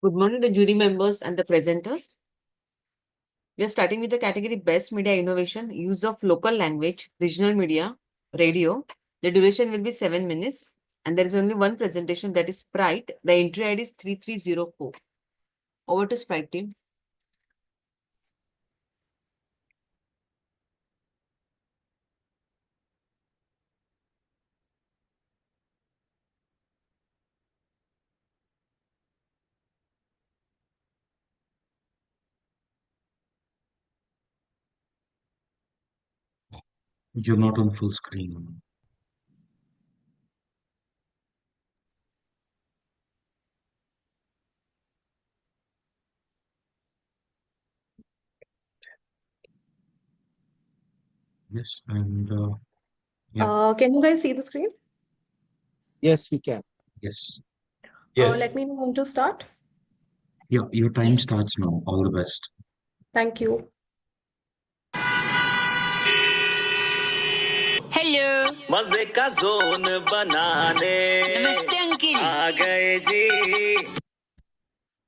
Good morning to jury members and the presenters. We are starting with the category Best Media Innovation, Use of Local Language, Regional Media, Radio. The duration will be 7 minutes and there is only one presentation, that is Sprite. The entry ID is 3304. Over to Sprite team. You're not on full screen. Yes, and Can you guys see the screen? Yes, we can. yes. Let me know when to start. Yeah, your time starts now. All the best. Thank you. Hello मजे का zone बनाने नमस्ते uncle आ गए जी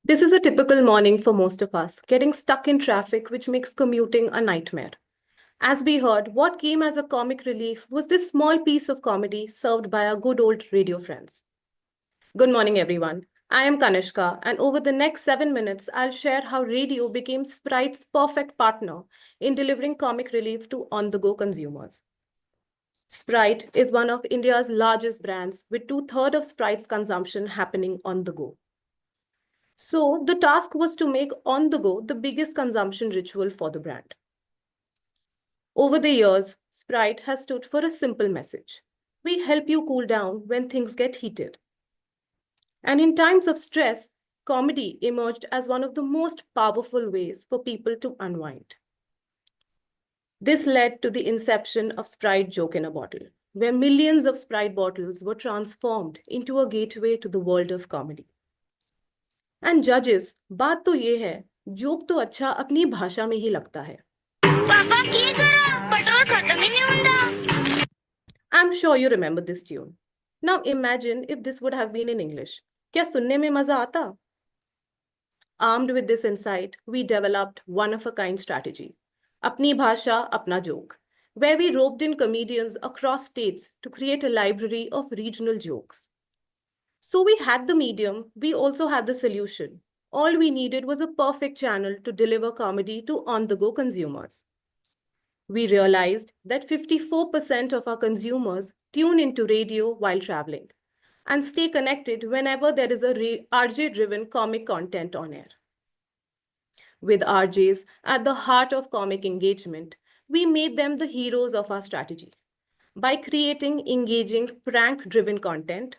This is a typical morning for most of us, getting stuck in traffic, which makes commuting a nightmare. As we heard, what came as a comic relief was this small piece of comedy served by our good old radio friends. Good morning, everyone. I am Kanishka, and over the next 7 minutes, I'll share how radio became Sprite's perfect partner in delivering comic relief to on-the-go consumers. Sprite is one of India's largest brands, with 2/3 of Sprite's consumption happening on the go. So the task was to make on the go the biggest consumption ritual for the brand. Over the years, Sprite has stood for a simple message. We help you cool down when things get heated. And in times of stress, comedy emerged as one of the most powerful ways for people to unwind. This led to the inception of Sprite Joke in a Bottle, where millions of Sprite bottles were transformed into a gateway to the world of comedy. And judges, बात तो ये है, joke तो अच्छा अपनी भाषा में ही लगता है. पापा क्या करा? पेट्रोल खत्म ही नहीं होता. I'm sure you remember this tune. Now imagine if this would have been in English. क्या सुनने में मजा आता? Armed with this insight, we developed one-of-a-kind strategy. Apni Bhasha, Apna Joke, where we roped in comedians across states to create a library of regional jokes. So we had the medium, we also had the solution. All we needed was a perfect channel to deliver comedy to on-the-go consumers. We realized that 54% of our consumers tune into radio while traveling and stay connected whenever there is a RJ-driven comic content on air. With RJs at the heart of comic engagement, we made them the heroes of our strategy. By creating engaging prank-driven content,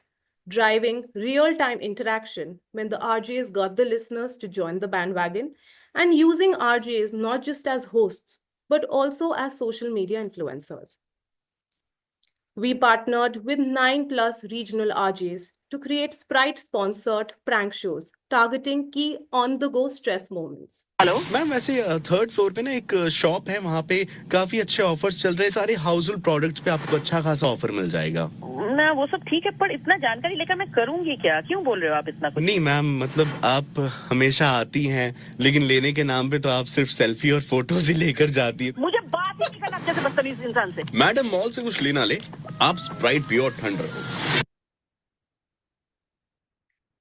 driving real-time interaction when the RJs got the listeners to join the bandwagon, and using RJs not just as hosts, but also as social media influencers. We partnered with 9+ regional RJs to create Sprite-sponsored prank shows targeting key on-the-go stress moments. Hello ma'am, वैसे third floor पे ना एक shop है, वहाँ पे काफी अच्छे offers चल रहे हैं. सारे हाउस होल्ड प्रोडक्ट्स पे आपको अच्छा खासा ऑफर मिल जाएगा. ना वो सब ठीक है, पर इतना जानकारी लेकर मैं करूंगी क्या? क्यों बोल रहे हो आप इतना कुछ? नहीं मैम, मतलब आप हमेशा आती हैं, लेकिन लेने के नाम पे तो आप सिर्फ सेल्फी और फोटोज ही लेकर जाती है. मुझे बात ही नहीं करना जैसे बदतमीज इंसान से. मैडम, मॉल से कुछ लेना ले, आप स्प्राइट पियो और ठंड रखो.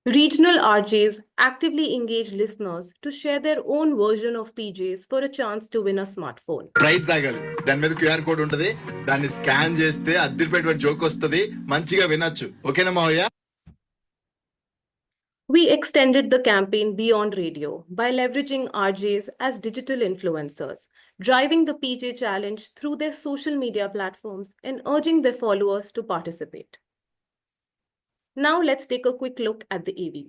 Regional RJs actively engage listeners to share their own version of PJs for a chance to win a smartphone. Sprite తాగాలి, దాని మీద క్యూఆర్ కోడ్ ఉంటది, దాన్ని స్కాన్ చేస్తే అద్దరిపోయేటువంటి జోక్ వస్తది, మంచిగా వినొచ్చు. ఓకేనా మావయ్య? We extended the campaign beyond radio by leveraging RJs as digital influencers, driving the PJ challenge through their social media platforms and urging their followers to participate. Now let's take a quick look at the AV.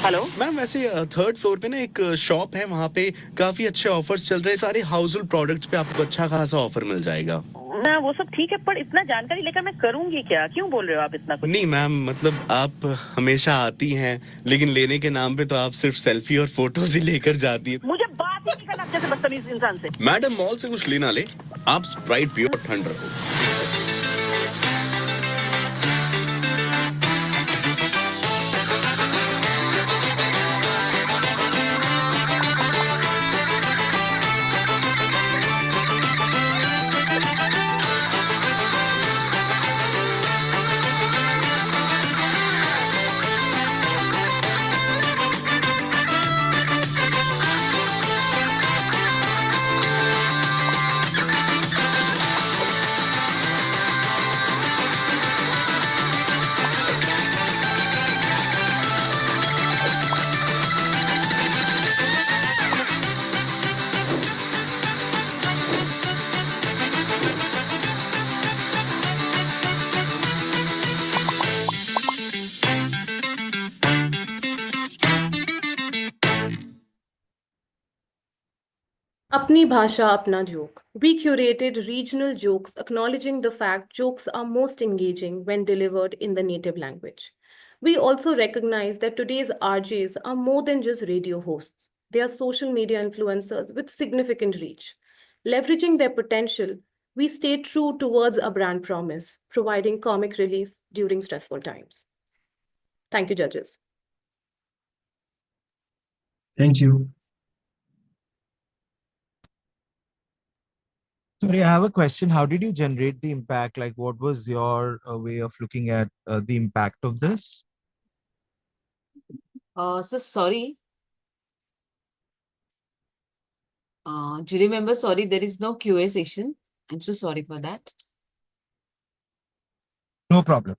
Hello ma'am वैसे third floor पे ना एक shop है, वहाँ पे काफी अच्छे offers चल रहे हैं, सारे हाउस होल्ड प्रोडक्ट्स पे आपको अच्छा खासा ऑफर मिल जाएगा। ना वो सब ठीक है, पर इतना जानकारी लेकर मैं करूंगी क्या? क्यों बोल रहे हो आप इतना कुछ? नहीं मैम, मतलब आप हमेशा आती हैं, लेकिन लेने के नाम पे तो आप सिर्फ सेल्फी और फोटोज ही लेकर जाती है। मुझे बात ही नहीं करना आप जैसे बदतमीज इंसान से। मैडम मॉल से कुछ लेना ले, आप स्प्राइट पियो और ठंड रखो। Apni Bhasha Apna Joke. We curated regional jokes acknowledging the fact jokes are most engaging when delivered in the native language. We also recognize that today's RJs are more than just radio hosts. They are social media influencers with significant reach. Leveraging their potential, we stay true towards our brand promise, providing comic relief during stressful times. Thank you, judges. Thank you. Sorry, I have a question. How did you generate the impact? Like, what was your way of looking at the impact of this? So sorry. Jury member, sorry, there is no QA session. I'm so sorry for that. No problem.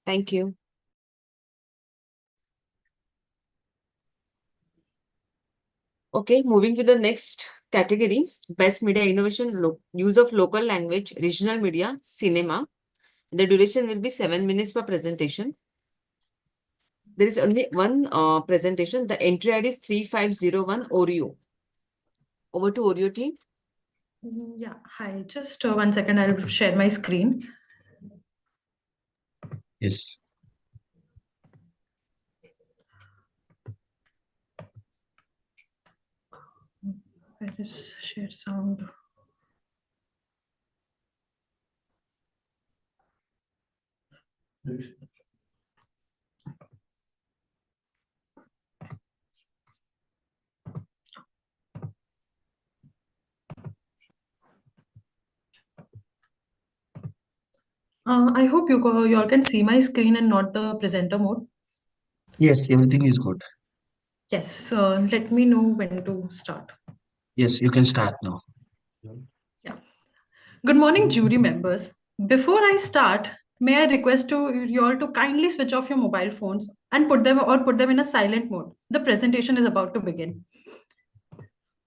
Thank you. Okay, moving to the next category, best media innovation, use of local language, regional media, cinema. The duration will be 7 minutes per presentation. There is only one presentation. The entry ID is 3501 Oreo. Over to Oreo team. Yeah, hi. Just 1 second, I'll share my screen. Yes. Where is share sound? I hope you all can see my screen and not the presenter mode. Yes, everything is good. Yes, let me know when to start. Yes, you can start now. Yeah. Good morning, jury members. Before I start, may I request you all to kindly switch off your mobile phones and put them in a silent mode. The presentation is about to begin.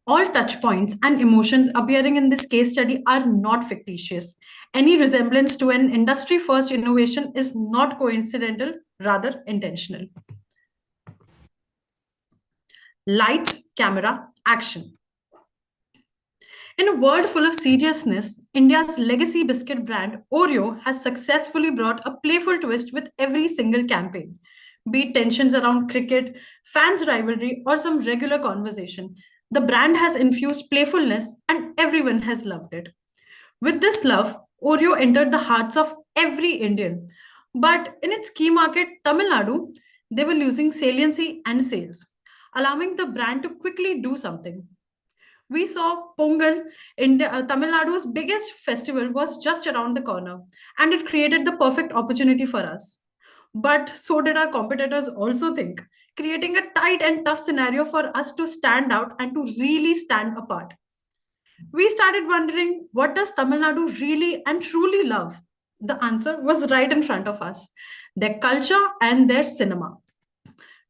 All touch points and emotions appearing in this case study are not fictitious. Any resemblance to an industry first innovation is not coincidental, rather intentional. Lights, camera, action. In a world full of seriousness, India's legacy biscuit brand Oreo has successfully brought a playful twist with every single campaign. Be it tensions around cricket, fans' rivalry, or some regular conversation, the brand has infused playfulness and everyone has loved it. With this love, Oreo entered the hearts of every Indian. But in its key market, Tamil Nadu, they were losing saliency and sales, allowing the brand to quickly do something. We saw Pongal, Tamil Nadu's biggest festival, was just around the corner, and it created the perfect opportunity for us. But so did our competitors also think, creating a tight and tough scenario for us to stand out and to really stand apart. We started wondering, what does Tamil Nadu really and truly love? The answer was right in front of us: their culture and their cinema.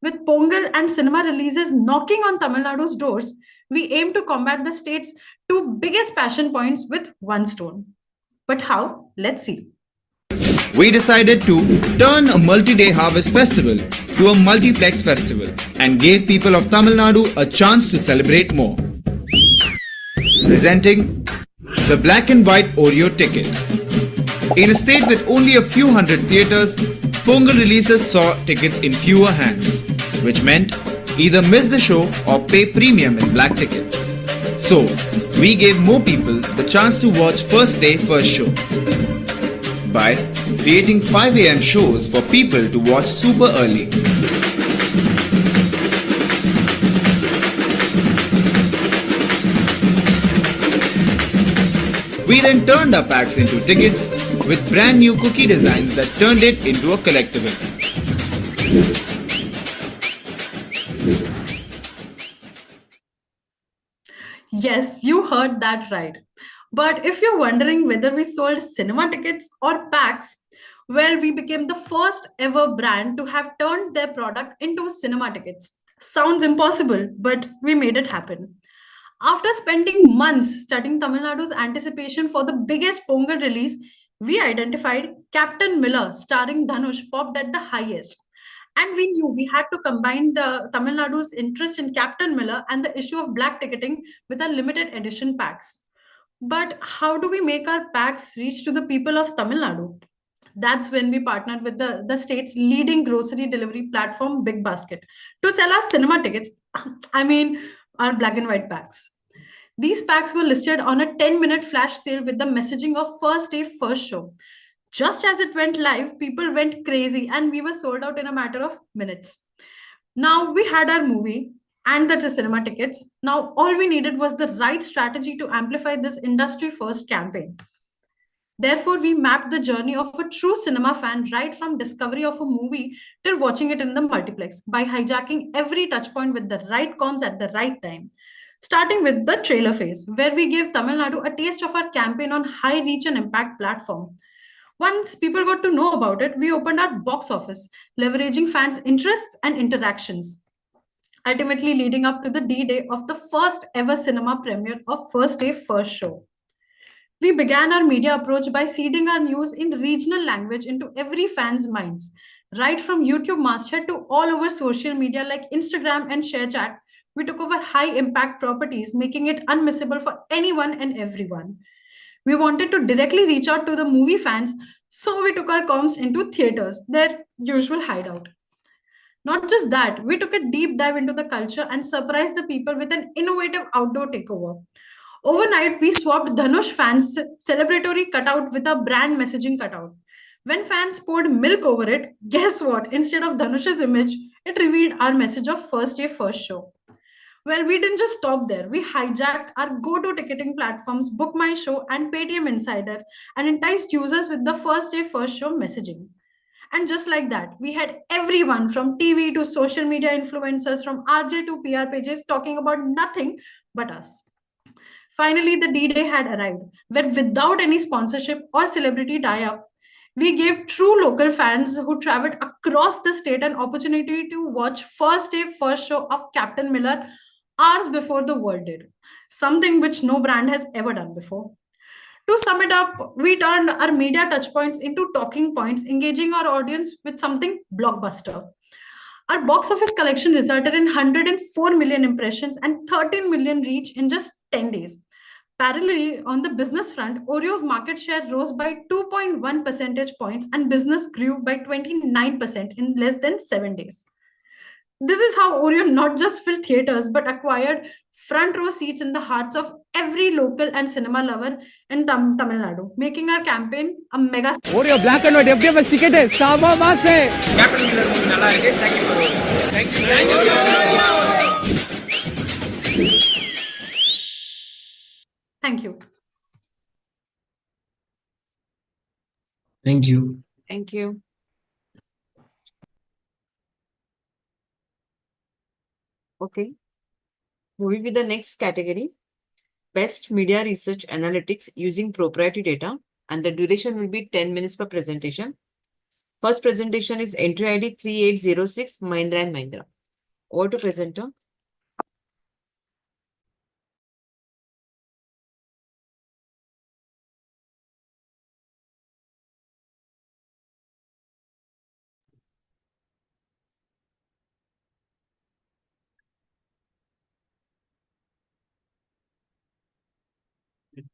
With Pongal and cinema releases knocking on Tamil Nadu's doors, we aim to combat the state's two biggest passion points with one stone. But how? Let's see. we decided to turn a multi-day harvest festival to a multiplex festival and gave people of Tamil Nadu a chance to celebrate more. Presenting the black and white Oreo ticket. In a state with only a few hundred theatres, Pongal releases saw tickets in fewer hands, which meant either miss the show or pay premium in black tickets. So, we gave more people the chance to watch first day first show by creating 5 AM shows for people to watch super early. We then turned our packs into tickets with brand new cookie designs that turned it into a collectible. Yes, you heard that right. But if you're wondering whether we sold cinema tickets or packs, well, we became the first ever brand to have turned their product into cinema tickets. Sounds impossible, but we made it happen. After spending months studying Tamil Nadu's anticipation for the biggest Pongal release, we identified Captain Miller starring Dhanush popped at the highest. And we knew we had to combine the Tamil Nadu's interest in Captain Miller and the issue of black ticketing with our limited edition packs. But how do we make our packs reach to the people of Tamil Nadu? That's when we partnered with the state's leading grocery delivery platform, Big Basket, to sell our cinema tickets. I mean, our black and white packs. These packs were listed on a 10-minute flash sale with the messaging of first day, first show. Just as it went live, people went crazy and we were sold out in a matter of minutes. Now we had our movie and the cinema tickets. Now all we needed was the right strategy to amplify this industry first campaign. Therefore, we mapped the journey of a true cinema fan right from discovery of a movie till watching it in the multiplex by hijacking every touchpoint with the right comms at the right time. Starting with the trailer phase, where we gave Tamil Nadu a taste of our campaign on high reach and impact platform. Once people got to know about it, we opened our box office, leveraging fans' interests and interactions, ultimately leading up to the D-Day of the first ever cinema premiere of First Day, First Show. We began our media approach by seeding our news in regional language into every fan's minds, right from YouTube masthead to all over social media like Instagram and ShareChat. We took over high impact properties, making it unmissable for anyone and everyone. We wanted to directly reach out to the movie fans, so we took our comms into theaters, their usual hideout. Not just that, we took a deep dive into the culture and surprised the people with an innovative outdoor takeover. Overnight, we swapped Dhanush fans' celebratory cutout with a brand messaging cutout. When fans poured milk over it, guess what? Instead of Dhanush's image, it revealed our message of first day, first show. Well, we didn't just stop there. We hijacked our go-to ticketing platforms, Book My Show and Paytm Insider, and enticed users with the first day, first show messaging. And just like that, we had everyone from TV to social media influencers, from RJ to PR pages talking about nothing but us. Finally, the D-Day had arrived, where without any sponsorship or celebrity tie-up, we gave true local fans who traveled across the state an opportunity to watch first day, first show of Captain Miller hours before the world did, something which no brand has ever done before. To sum it up, we turned our media touchpoints into talking points, engaging our audience with something blockbuster. Our box office collection resulted in 104 million impressions and 13 million reach in just 10 days. Parallelly, on the business front, Oreo's market share rose by 2.1 percentage points and business grew by 29% in less than 7 days. This is how Oreo not just filled theaters but acquired front row seats in the hearts of every local and cinema lover in Tamil Nadu, making our campaign a mega. Oreo black and white FDFS ticket है सावा मास है captain Miller movie நல்லா இருக்கு Thank you. Thank you. Thank you. Okay. Moving with the next category, best media research analytics using proprietary data, and the duration will be 10 minutes per presentation. First presentation is entry ID 3806 Mahindra and Mahindra. Over to presenter. Can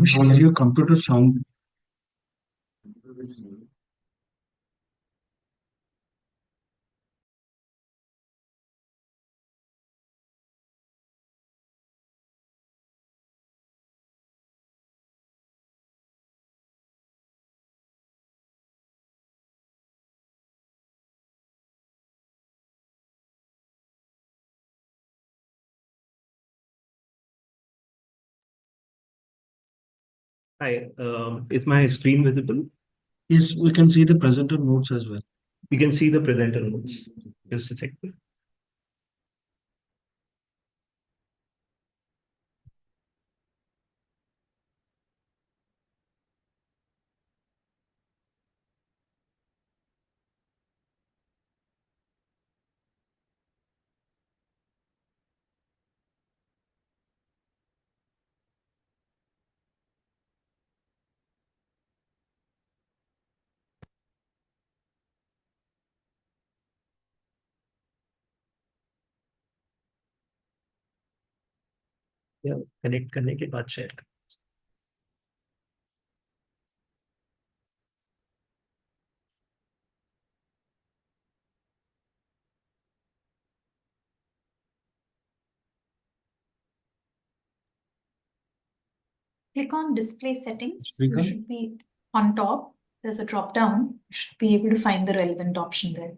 you share your computer sound? Hi, is my screen visible? Yes, we can see the presenter notes as well. You can see the presenter notes. Just a second. Yeah, connect करने के बाद share कर. Click on display settings. You Speaker? should be on top. There's a drop down. You should be able to find the relevant option there.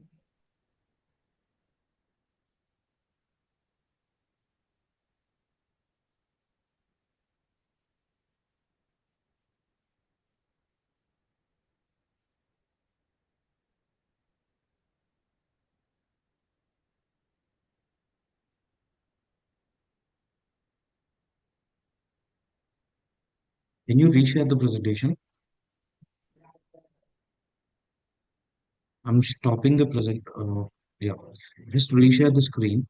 Can you reshare the presentation? I'm stopping the present. Yeah, just reshare the screen.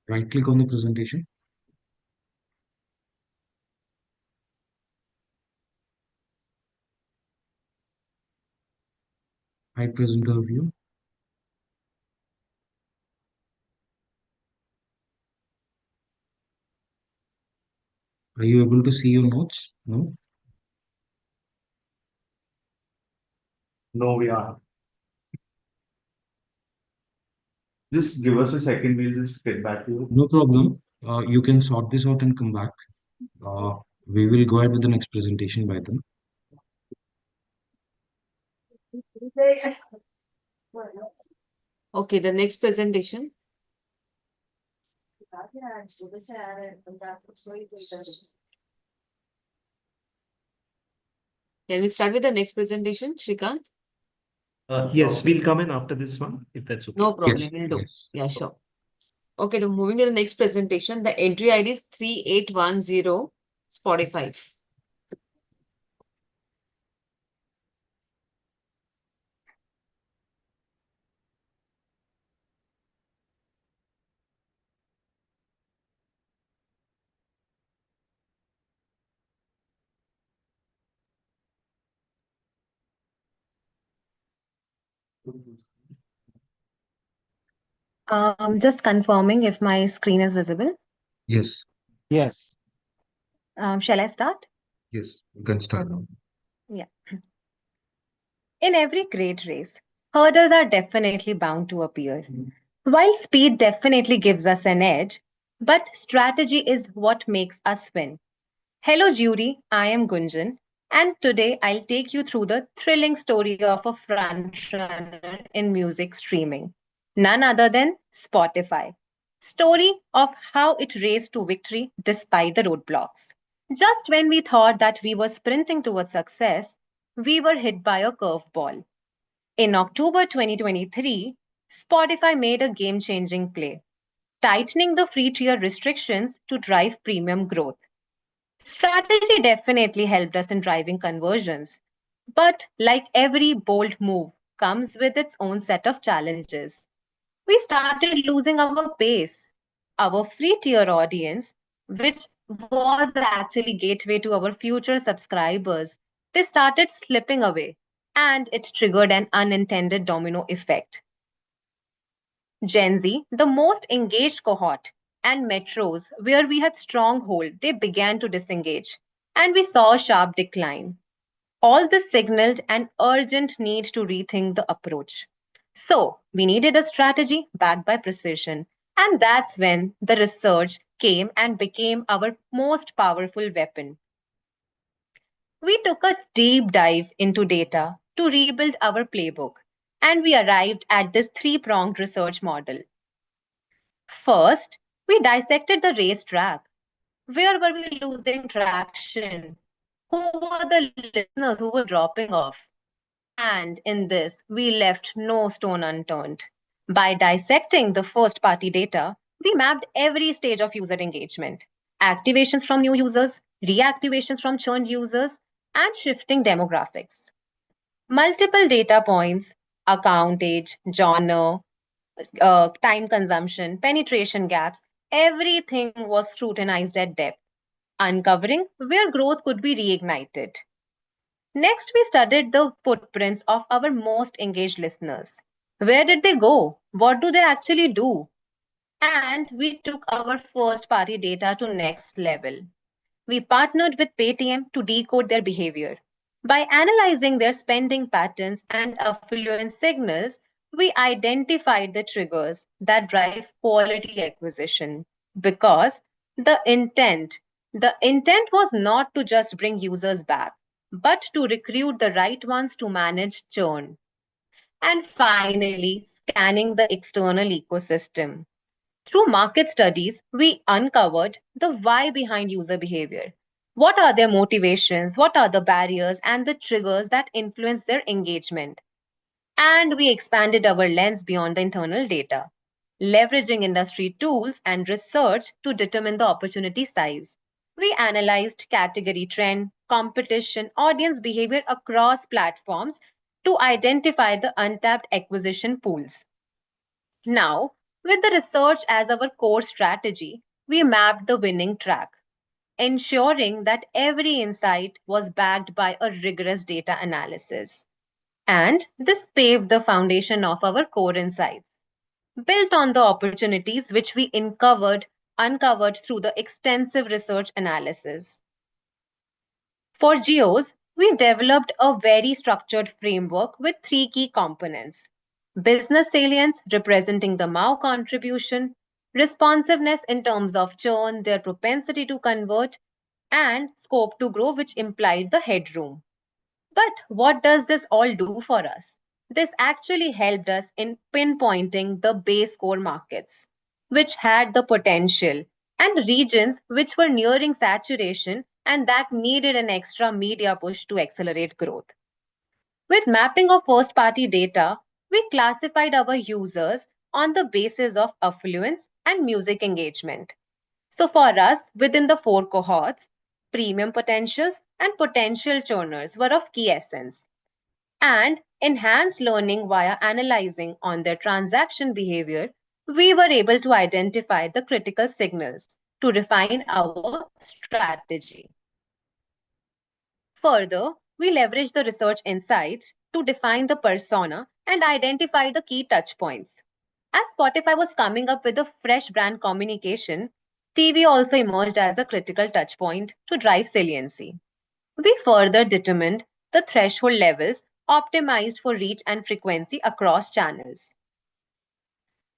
Right click on the presentation. Hide presenter view. Are you able to see your notes? No? No, we are. Just give us a second. We'll just get back to you. No problem. You can sort this out and come back. We will go ahead with the next presentation by then. Okay, the next presentation. Can we start with the next presentation, Shrikant? Yes, we'll come in after this one, if that's okay. No problem, Yes, we'll do. yes. Yeah, sure. Okay, then moving to the next presentation. The entry ID is 3810 Spotify. Just confirming if my screen is visible. Yes, Yes. Shall I start? yes. You can start now. Yeah. In every great race, hurdles are definitely bound to appear. While speed definitely gives us an edge, but strategy is what makes us win. Hello, jury. I am Gunjan, and today I'll take you through the thrilling story of a frontrunner in music streaming. None other than Spotify. Story of how it raced to victory despite the roadblocks. Just when we thought that we were sprinting towards success, we were hit by a curveball. In October 2023, Spotify made a game changing play. tightening the free tier restrictions to drive premium growth. Strategy definitely helped us in driving conversions. But like every bold move comes with its own set of challenges. We started losing our base, our free tier audience, which was actually gateway to our future subscribers. They started slipping away, and it triggered an unintended domino effect. Gen Z, the most engaged cohort, and metros where we had stronghold, they began to disengage, and we saw a sharp decline. All this signaled an urgent need to rethink the approach. So, we needed a strategy backed by precision, and that's when the research came and became our most powerful weapon. We took a deep dive into data to rebuild our playbook, and we arrived at this three-pronged research model. First, we dissected the racetrack. Where were we losing traction? Who were the listeners who were dropping off? And in this, we left no stone unturned. By dissecting the first party data, we mapped every stage of user engagement: activations from new users, reactivations from churned users, and shifting demographics. Multiple data points, account age, genre, time consumption, penetration gaps, everything was scrutinized at depth, uncovering where growth could be reignited. Next, we studied the footprints of our most engaged listeners. Where did they go? What do they actually do? And we took our first party data to next level. We partnered with Paytm to decode their behavior. By analyzing their spending patterns and affluence signals, we identified the triggers that drive quality acquisition. Because the intent, the intent was not to just bring users back, but to recruit the right ones to manage churn. And finally, scanning the external ecosystem. Through market studies, we uncovered the why behind user behavior. What are their motivations? What are the barriers and the triggers that influence their engagement? And we expanded our lens beyond the internal data, leveraging industry tools and research to determine the opportunity size. We analyzed category trend, competition, audience behavior across platforms to identify the untapped acquisition pools. Now, with the research as our core strategy, we mapped the winning track, ensuring that every insight was backed by a rigorous data analysis. And this paved the foundation of our core insights, built on the opportunities which we uncovered through the extensive research analysis. For geos, we developed a very structured framework with three key components: business salience, representing the MAU contribution, responsiveness in terms of churn, their propensity to convert, and scope to grow, which implied the headroom. But what does this all do for us? This actually helped us in pinpointing the base core markets, which had the potential, and regions which were nearing saturation and that needed an extra media push to accelerate growth. With mapping of first party data, we classified our users on the basis of affluence and music engagement. So for us, within the four cohorts, premium potentials and potential churners were of key essence. And enhanced learning via analyzing on their transaction behavior, we were able to identify the critical signals to refine our strategy. Further, we leveraged the research insights to define the persona and identify the key touch points. As Spotify was coming up with a fresh brand communication, TV also emerged as a critical touch point to drive saliency. We further determined the threshold levels optimized for reach and frequency across channels.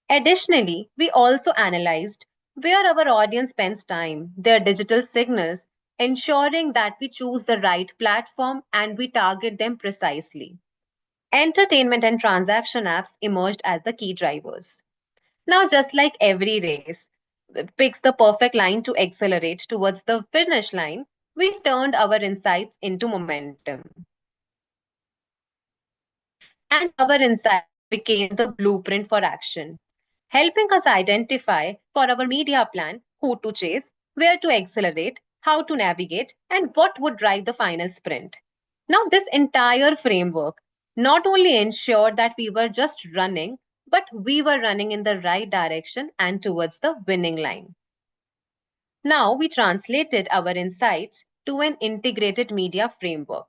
Additionally, we also analyzed where our audience spends time, their digital signals, ensuring that we choose the right platform and we target them precisely. Entertainment and transaction apps emerged as the key drivers. Now, just like every race picks the perfect line to accelerate towards the finish line, we turned our insights into momentum. And our insights became the blueprint for action, helping us identify for our media plan who to chase, where to accelerate, how to navigate, and what would drive the final sprint. Now, this entire framework not only ensured that we were just running, but we were running in the right direction and towards the winning line. Now, we translated our insights to an integrated media framework,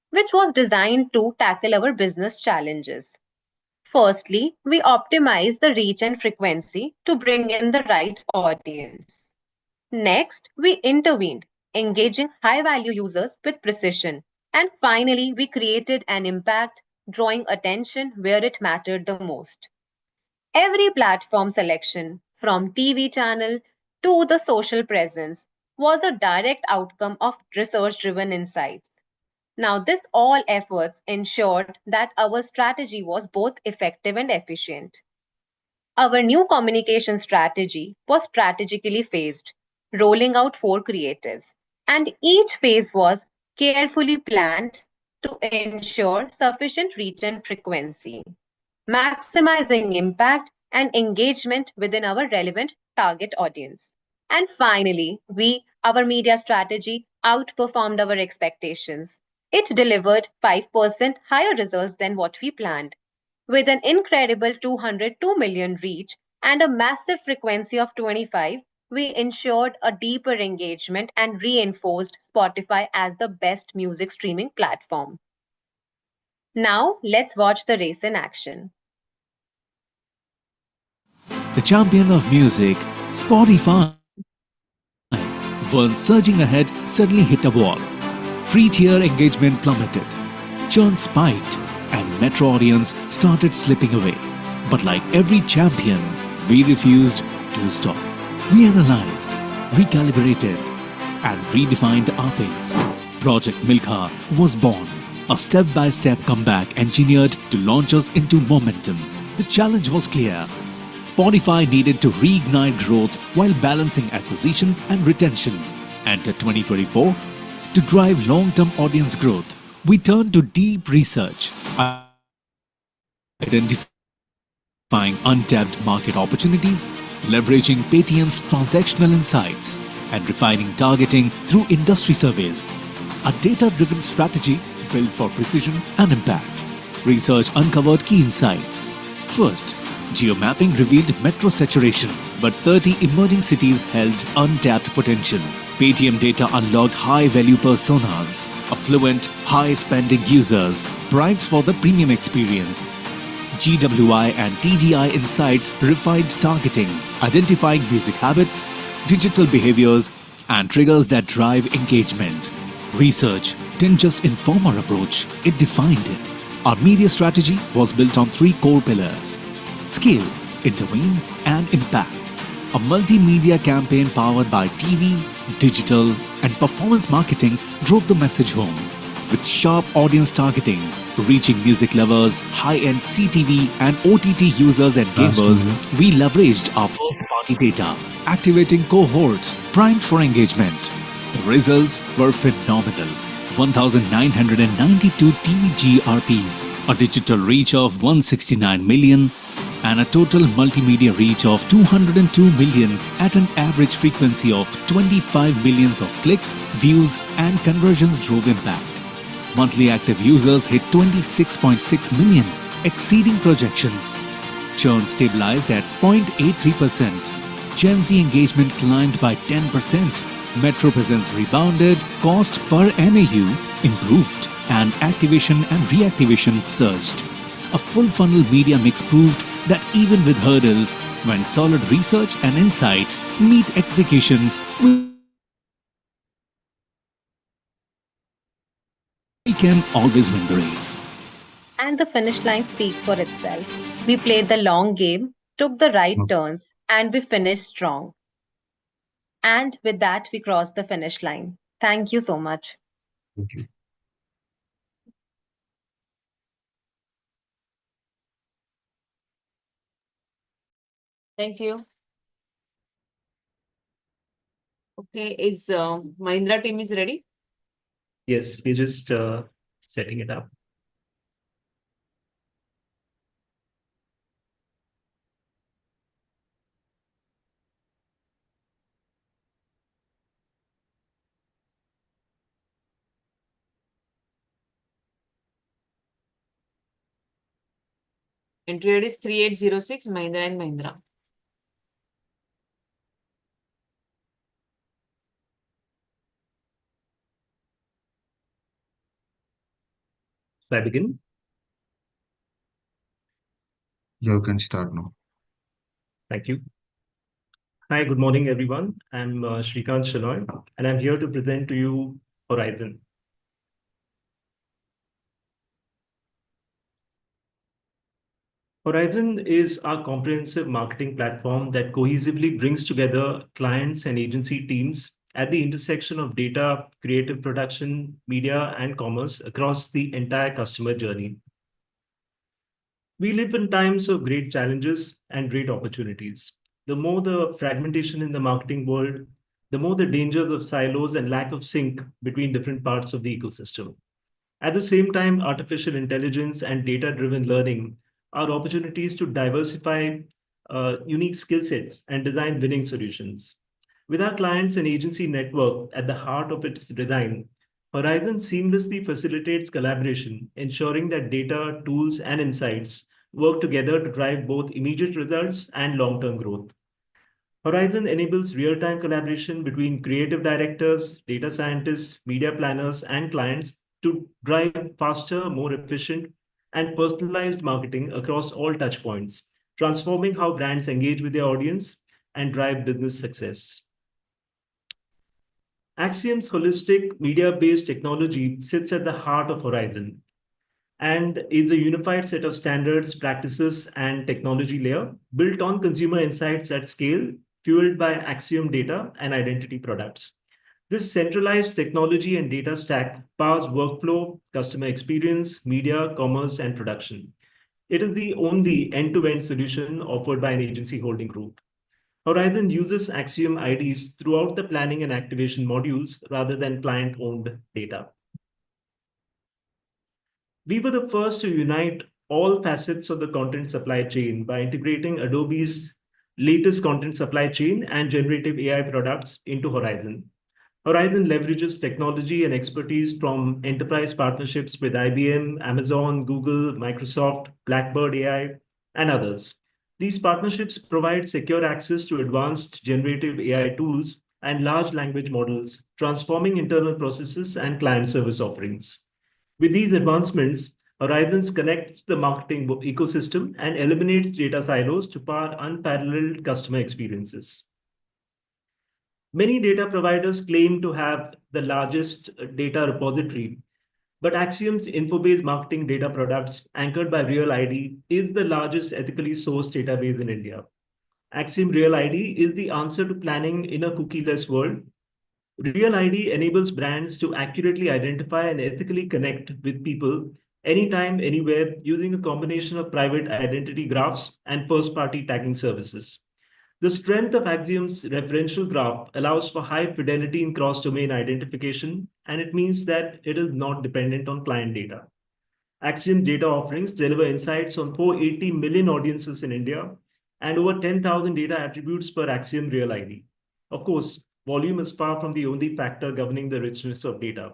which was designed to tackle our business challenges. Firstly, we optimize the reach and frequency to bring in the right audience. Next, we intervened, engaging high value users with precision. And finally, we created an impact, drawing attention where it mattered the most. Every platform selection, from TV channel to the social presence, was a direct outcome of research driven insights. Now, this all efforts ensured that our strategy was both effective and efficient. Our new communication strategy was strategically phased, rolling out 4 creatives, and each phase was carefully planned to ensure sufficient reach and frequency, maximizing impact and engagement within our relevant target audience. And finally, our media strategy outperformed our expectations. It delivered 5% higher results than what we planned, with an incredible 202 million reach and a massive frequency of 25. We ensured a deeper engagement and reinforced Spotify as the best music streaming platform. Now, let's watch the race in action. The champion of music, Spotify, once surging ahead, suddenly hit a wall. Free tier engagement plummeted, churn spiked, and metro audience started slipping away. But like every champion, we refused to stop. We analyzed, recalibrated, and redefined our pace. Project Milka was born, a step-by-step comeback engineered to launch us into momentum. The challenge was clear. Spotify needed to reignite growth while balancing acquisition and retention. Enter 2024. To drive long-term audience growth, we turned to deep research, identifying untapped market opportunities, leveraging Paytm's transactional insights, and refining targeting through industry surveys. A data-driven strategy built for precision and impact. Research uncovered key insights. First, geomapping revealed metro saturation, but 30 emerging cities held untapped potential. Paytm data unlocked high-value personas, affluent, high-spending users, primed for the premium experience. GWI and TGI insights refined targeting, identifying music habits, digital behaviors, and triggers that drive engagement. Research didn't just inform our approach, it defined it. Our media strategy was built on 3 core pillars: scale, intervene, and impact. A multimedia campaign powered by TV, digital, and performance marketing drove the message home. With sharp audience targeting, reaching music lovers, high-end CTV and OTT users and gamers, we leveraged our first-party data, activating cohorts primed for engagement. The results were phenomenal. 1,992 TV GRPs, a digital reach of 169 million, and a total multimedia reach of 202 million at an average frequency of 25 millions of clicks, views, and conversions drove impact. Monthly active users hit 26.6 million, exceeding projections. Churn stabilized at 0.83%. Gen Z engagement climbed by 10%. Metro presence rebounded, cost per MAU improved, and activation and reactivation surged. A full funnel media mix proved that even with hurdles, when solid research and insights meet execution, we can always win the race. And the finish line speaks for itself. We played the long game, took the right turns, and we finished strong. And with that, we crossed the finish line. Thank you so much. Thank you. Thank you. Okay, is Mahindra team is ready? Yes, we're just setting it up. Entry ID is 3806 Mahindra and Mahindra. So I begin. You can start now. Thank you. Hi, good morning, everyone. I'm Shrikant Shenoy, and I'm here to present to you Horizon. Horizon is our comprehensive marketing platform that cohesively brings together clients and agency teams at the intersection of data, creative production, media, and commerce across the entire customer journey. We live in times of great challenges and great opportunities. The more the fragmentation in the marketing world, the more the dangers of silos and lack of sync between different parts of the ecosystem. At the same time, artificial intelligence and data-driven learning are opportunities to diversify unique skill sets and design winning solutions. With our clients and agency network at the heart of its design, Horizon seamlessly facilitates collaboration, ensuring that data, tools, and insights work together to drive both immediate results and long-term growth. Horizon enables real-time collaboration between creative directors, data scientists, media planners, and clients to drive faster, more efficient, and personalized marketing across all touchpoints, transforming how brands engage with their audience and drive business success. Axiom's holistic media-based technology sits at the heart of Horizon and is a unified set of standards, practices, and technology layer built on consumer insights at scale, fueled by Axiom data and identity products. This centralized technology and data stack powers workflow, customer experience, media, commerce, and production. It is the only end-to-end solution offered by an agency holding group. Horizon uses Axiom IDs throughout the planning and activation modules rather than client-owned data. We were the first to unite all facets of the content supply chain by integrating Adobe's latest content supply chain and generative AI products into Horizon. Horizon leverages technology and expertise from enterprise partnerships with IBM, Amazon, Google, Microsoft, Blackbird AI, and others. These partnerships provide secure access to advanced generative AI tools and large language models, transforming internal processes and client service offerings. With these advancements, Horizons connects the marketing ecosystem and eliminates data silos to power unparalleled customer experiences. Many data providers claim to have the largest data repository, but Axiom's info-based marketing data products, anchored by Real ID, is the largest ethically sourced database in India. Axiom Real ID is the answer to planning in a cookie-less world. Real ID enables brands to accurately identify and ethically connect with people anytime, anywhere, using a combination of private identity graphs and first-party tagging services. The strength of Axiom's referential graph allows for high fidelity in cross-domain identification, and it means that it is not dependent on client data. Axiom data offerings deliver insights on 480 million audiences in India and over 10,000 data attributes per Axiom Real ID. Of course, volume is far from the only factor governing the richness of data.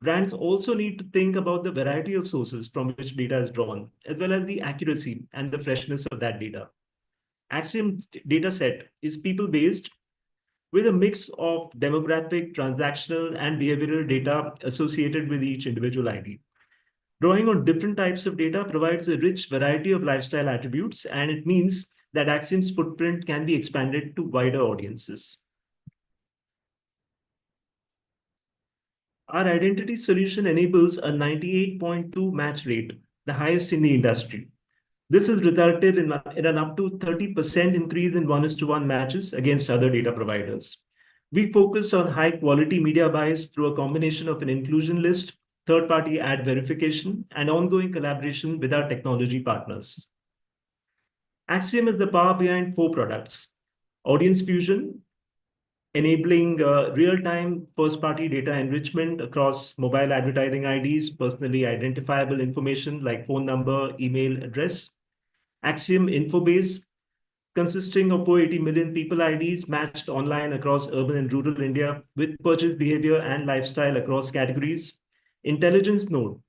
Brands also need to think about the variety of sources from which data is drawn, as well as the accuracy and the freshness of that data. Axiom's dataset is people-based with a mix of demographic, transactional, and behavioral data associated with each individual ID. Drawing on different types of data provides a rich variety of lifestyle attributes, and it means that Axiom's footprint can be expanded to wider audiences. Our identity solution enables a 98.2 match rate, the highest in the industry. This has resulted in an up to 30% increase in 1:1 matches against other data providers. We focus on high quality media buys through a combination of an inclusion list, third-party ad verification, and ongoing collaboration with our technology partners. Axiom is the power behind 4 products: Audience Fusion, enabling real-time first-party data enrichment across mobile advertising IDs, personally identifiable information like phone number, email, address. Axiom Infobase, consisting of 480 million people IDs matched online across urban and rural India with purchase behavior and lifestyle across categories. Intelligence Node,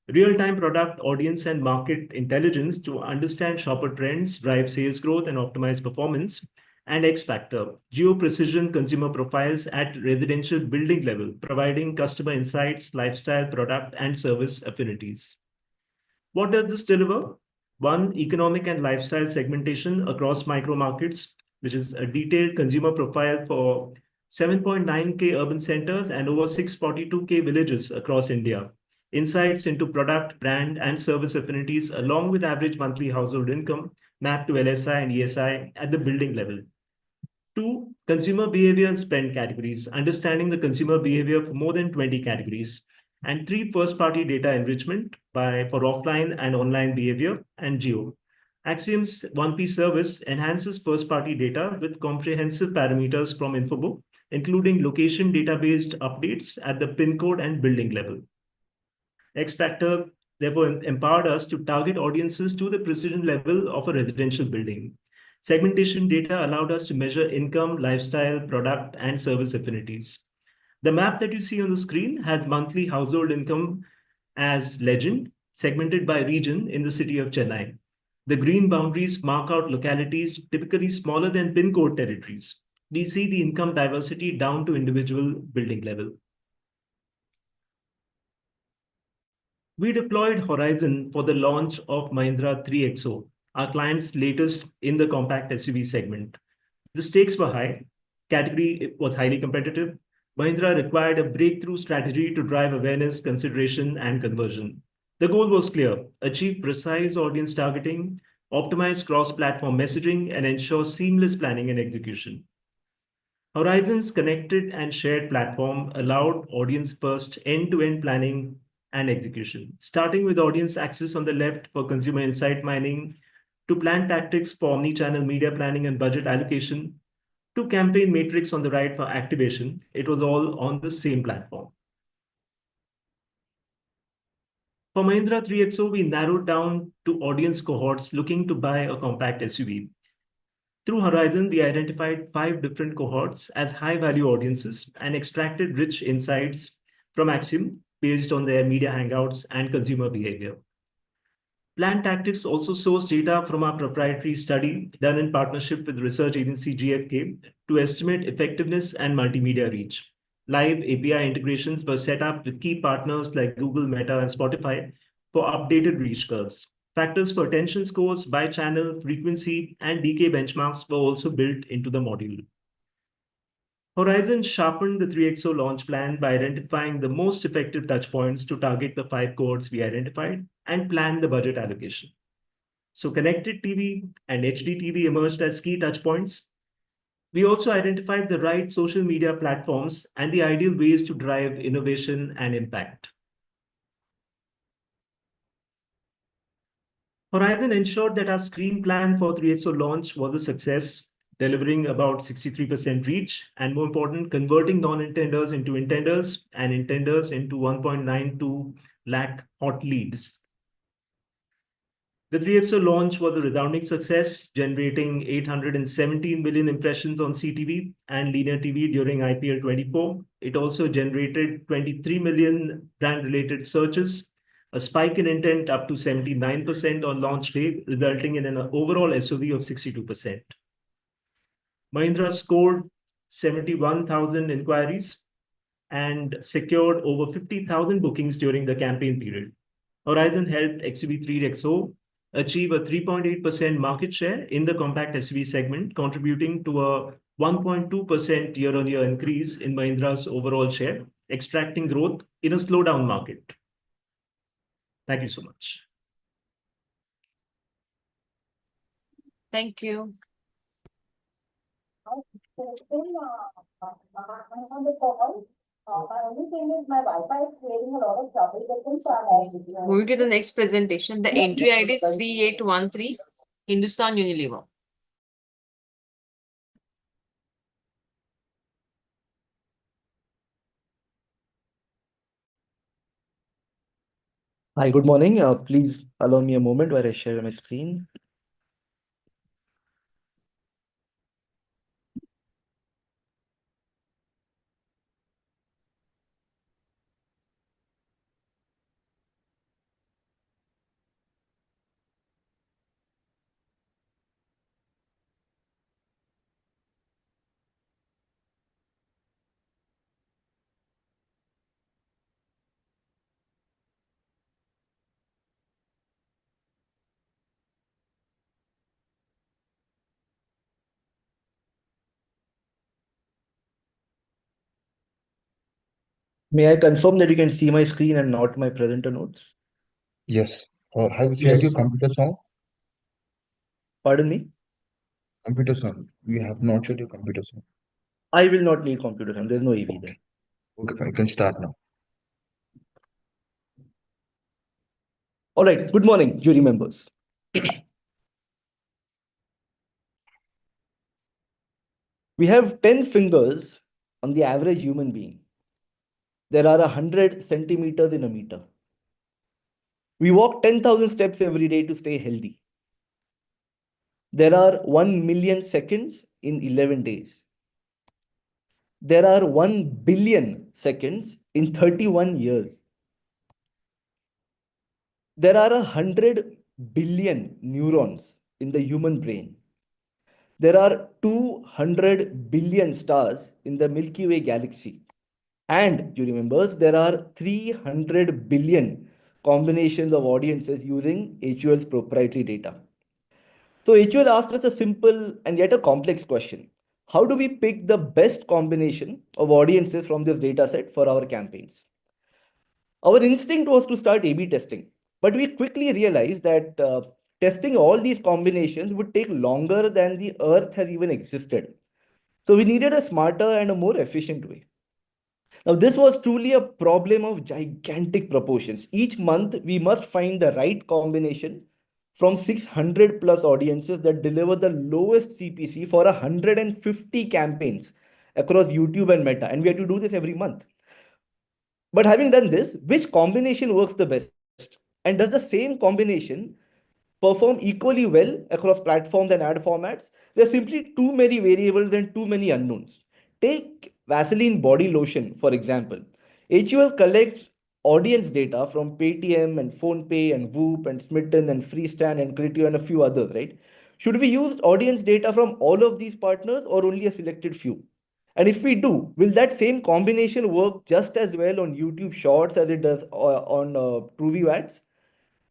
Real-time product, audience, and market intelligence to understand shopper trends, drive sales growth, and optimize performance. And X Factor, geo-precision consumer profiles at residential building level, providing customer insights, lifestyle, product, and service affinities. What does this deliver? One, economic and lifestyle segmentation across micro markets, which is a detailed consumer profile for 7.9K urban centers and over 642K villages across India. Insights into product, brand, and service affinities, along with average monthly household income mapped to LSI and ESI at the building level. Two, consumer behavior and spend categories, understanding the consumer behavior for more than 20 categories. And three, first-party data enrichment for offline and online behavior and geo. Axiom's 1P service enhances first-party data with comprehensive parameters from Infobook, including location database updates at the PIN code and building level. X Factor therefore empowered us to target audiences to the precision level of a residential building. Segmentation data allowed us to measure income, lifestyle, product, and service affinities. The map that you see on the screen had monthly household income as legend, segmented by region in the city of Chennai. The green boundaries mark out localities typically smaller than PIN code territories. We see the income diversity down to individual building level. We deployed Horizon for the launch of Mahindra 3XO, our client's latest in the compact SUV segment. The stakes were high, category was highly competitive. Mahindra required a breakthrough strategy to drive awareness, consideration, and conversion. The goal was clear: achieve precise audience targeting, optimize cross-platform messaging, and ensure seamless planning and execution. Horizon's connected and shared platform allowed audience-first end-to-end planning and execution, starting with audience access on the left for consumer insight mining, to plan tactics for omni-channel media planning and budget allocation, to campaign matrix on the right for activation. It was all on the same platform. For Mahindra 3XO, we narrowed down to audience cohorts looking to buy a compact SUV. Through Horizon, we identified 5 different cohorts as high-value audiences and extracted rich insights from Axiom based on their media hangouts and consumer behavior. Plan Tactics also sourced data from our proprietary study done in partnership with research agency GfK to estimate effectiveness and multimedia reach. Live API integrations were set up with key partners like Google, Meta, and Spotify for updated reach curves. Factors for attention scores by channel, frequency, and DK benchmarks were also built into the module. Horizon sharpened the 3XO launch plan by identifying the most effective touchpoints to target the 5 cohorts we identified and plan the budget allocation. So connected TV and HD TV emerged as key touchpoints. We also identified the right social media platforms and the ideal ways to drive innovation and impact. Horizon ensured that our screen plan for 3XO launch was a success, delivering about 63% reach, and more important, converting non-intenders into intenders and intenders into 1.92 lakh hot leads. The 3XO launch was a resounding success, generating 817 million impressions on CTV and linear TV during IPL 24. It also generated 23 million brand-related searches, a spike in intent up to 79% on launch day, resulting in an overall SOV of 62%. Mahindra scored 71,000 inquiries and secured over 50,000 bookings during the campaign period. Horizon helped XUV3XO achieve a 3.8% market share in the compact SUV segment, contributing to a 1.2% year-on-year increase in Mahindra's overall share, extracting growth in a slowdown market. Thank you so much. Thank you. Moving to the next presentation, the entry ID is 3813, Hindustan Unilever. Hi, good morning. Please allow me a moment where I share my screen. May I confirm that you can see my screen and not my presenter notes? Yes. Have you shared your computer sound? Pardon me? Computer sound. You have not shared your computer sound. I will not need computer sound. There's no AV there. Okay, fine. You can start now. All right. Good morning, jury members. We have 10 fingers on the average human being. There are 100 centimeters in a meter. We walk 10,000 steps every day to stay healthy. There are 1 million seconds in 11 days. There are 1 billion seconds in 31 years. There are 100 billion neurons in the human brain. There are 200 billion stars in the Milky Way galaxy. And you remember, there are 300 billion combinations of audiences using HUL's proprietary data. So HUL asked us a simple and yet a complex question. How do we pick the best combination of audiences from this data set for our campaigns? Our instinct was to start A/B testing, but we quickly realized that testing all these combinations would take longer than the Earth has even existed. So we needed a smarter and a more efficient way. Now, this was truly a problem of gigantic proportions. Each month, we must find the right combination from 600 plus audiences that deliver the lowest CPC for 150 campaigns across YouTube and Meta. And we have to do this every month. But having done this, which combination works the best? And does the same combination perform equally well across platforms and ad formats? There are simply too many variables and too many unknowns. Take Vaseline body lotion, for example. HUL collects audience data from Paytm and PhonePe and Whoop and Smitten and Freestand and Criteo and a few others, right? Should we use audience data from all of these partners or only a selected few? And if we do, will that same combination work just as well on YouTube Shorts as it does on TrueView ads?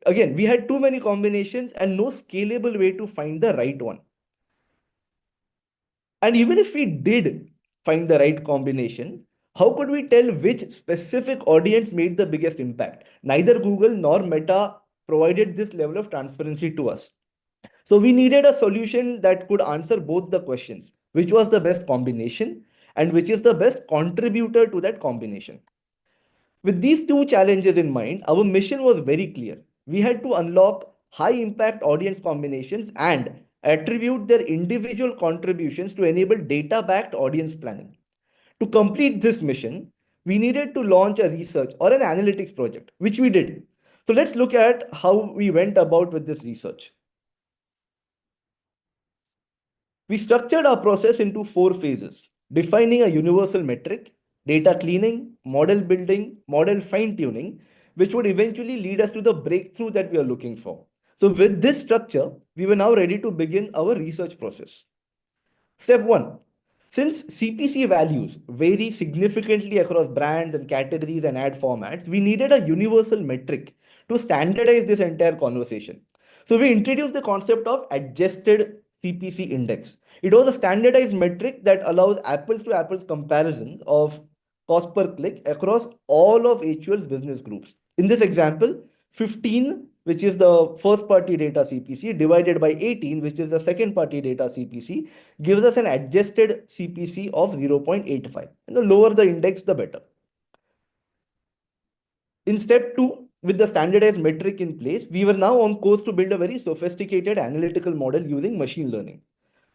Again, we had too many combinations and no scalable way to find the right one. And even if we did find the right combination, how could we tell which specific audience made the biggest impact? Neither Google nor Meta provided this level of transparency to us. So we needed a solution that could answer both the questions, which was the best combination and which is the best contributor to that combination. With these two challenges in mind, our mission was very clear. We had to unlock high impact audience combinations and attribute their individual contributions to enable data backed audience planning. To complete this mission, we needed to launch a research or an analytics project, which we did. So let's look at how we went about with this research. We structured our process into 4 phases: defining a universal metric, data cleaning, model building, model fine tuning, which would eventually lead us to the breakthrough that we are looking for. So with this structure, we were now ready to begin our research process. Step 1. Since CPC values vary significantly across brands and categories and ad formats, we needed a universal metric to standardize this entire conversation. So we introduced the concept of adjusted CPC index. It was a standardized metric that allows apples to apples comparisons of cost per click across all of HUL's business groups. In this example, 15, which is the first party data CPC, divided by 18, which is the second party data CPC, gives us an adjusted CPC of 0.85. And the lower the index, the better. In step 2, with the standardized metric in place, we were now on course to build a very sophisticated analytical model using machine learning.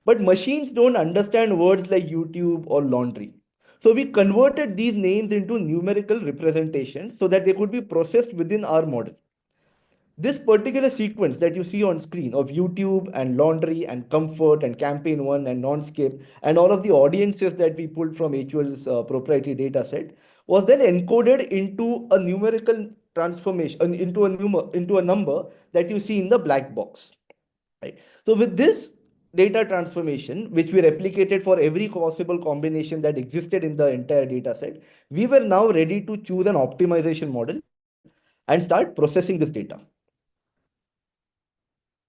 But machines don't understand words like YouTube or laundry. So we converted these names into numerical representations so that they could be processed within our model. This particular sequence that you see on screen of YouTube and laundry and comfort and campaign one and non-skip and all of the audiences that we pulled from HUL's proprietary data set was then encoded into a numerical transformation, into a number that you see in the black box. Right? So with this data transformation, which we replicated for every possible combination that existed in the entire data set, we were now ready to choose an optimization model and start processing this data.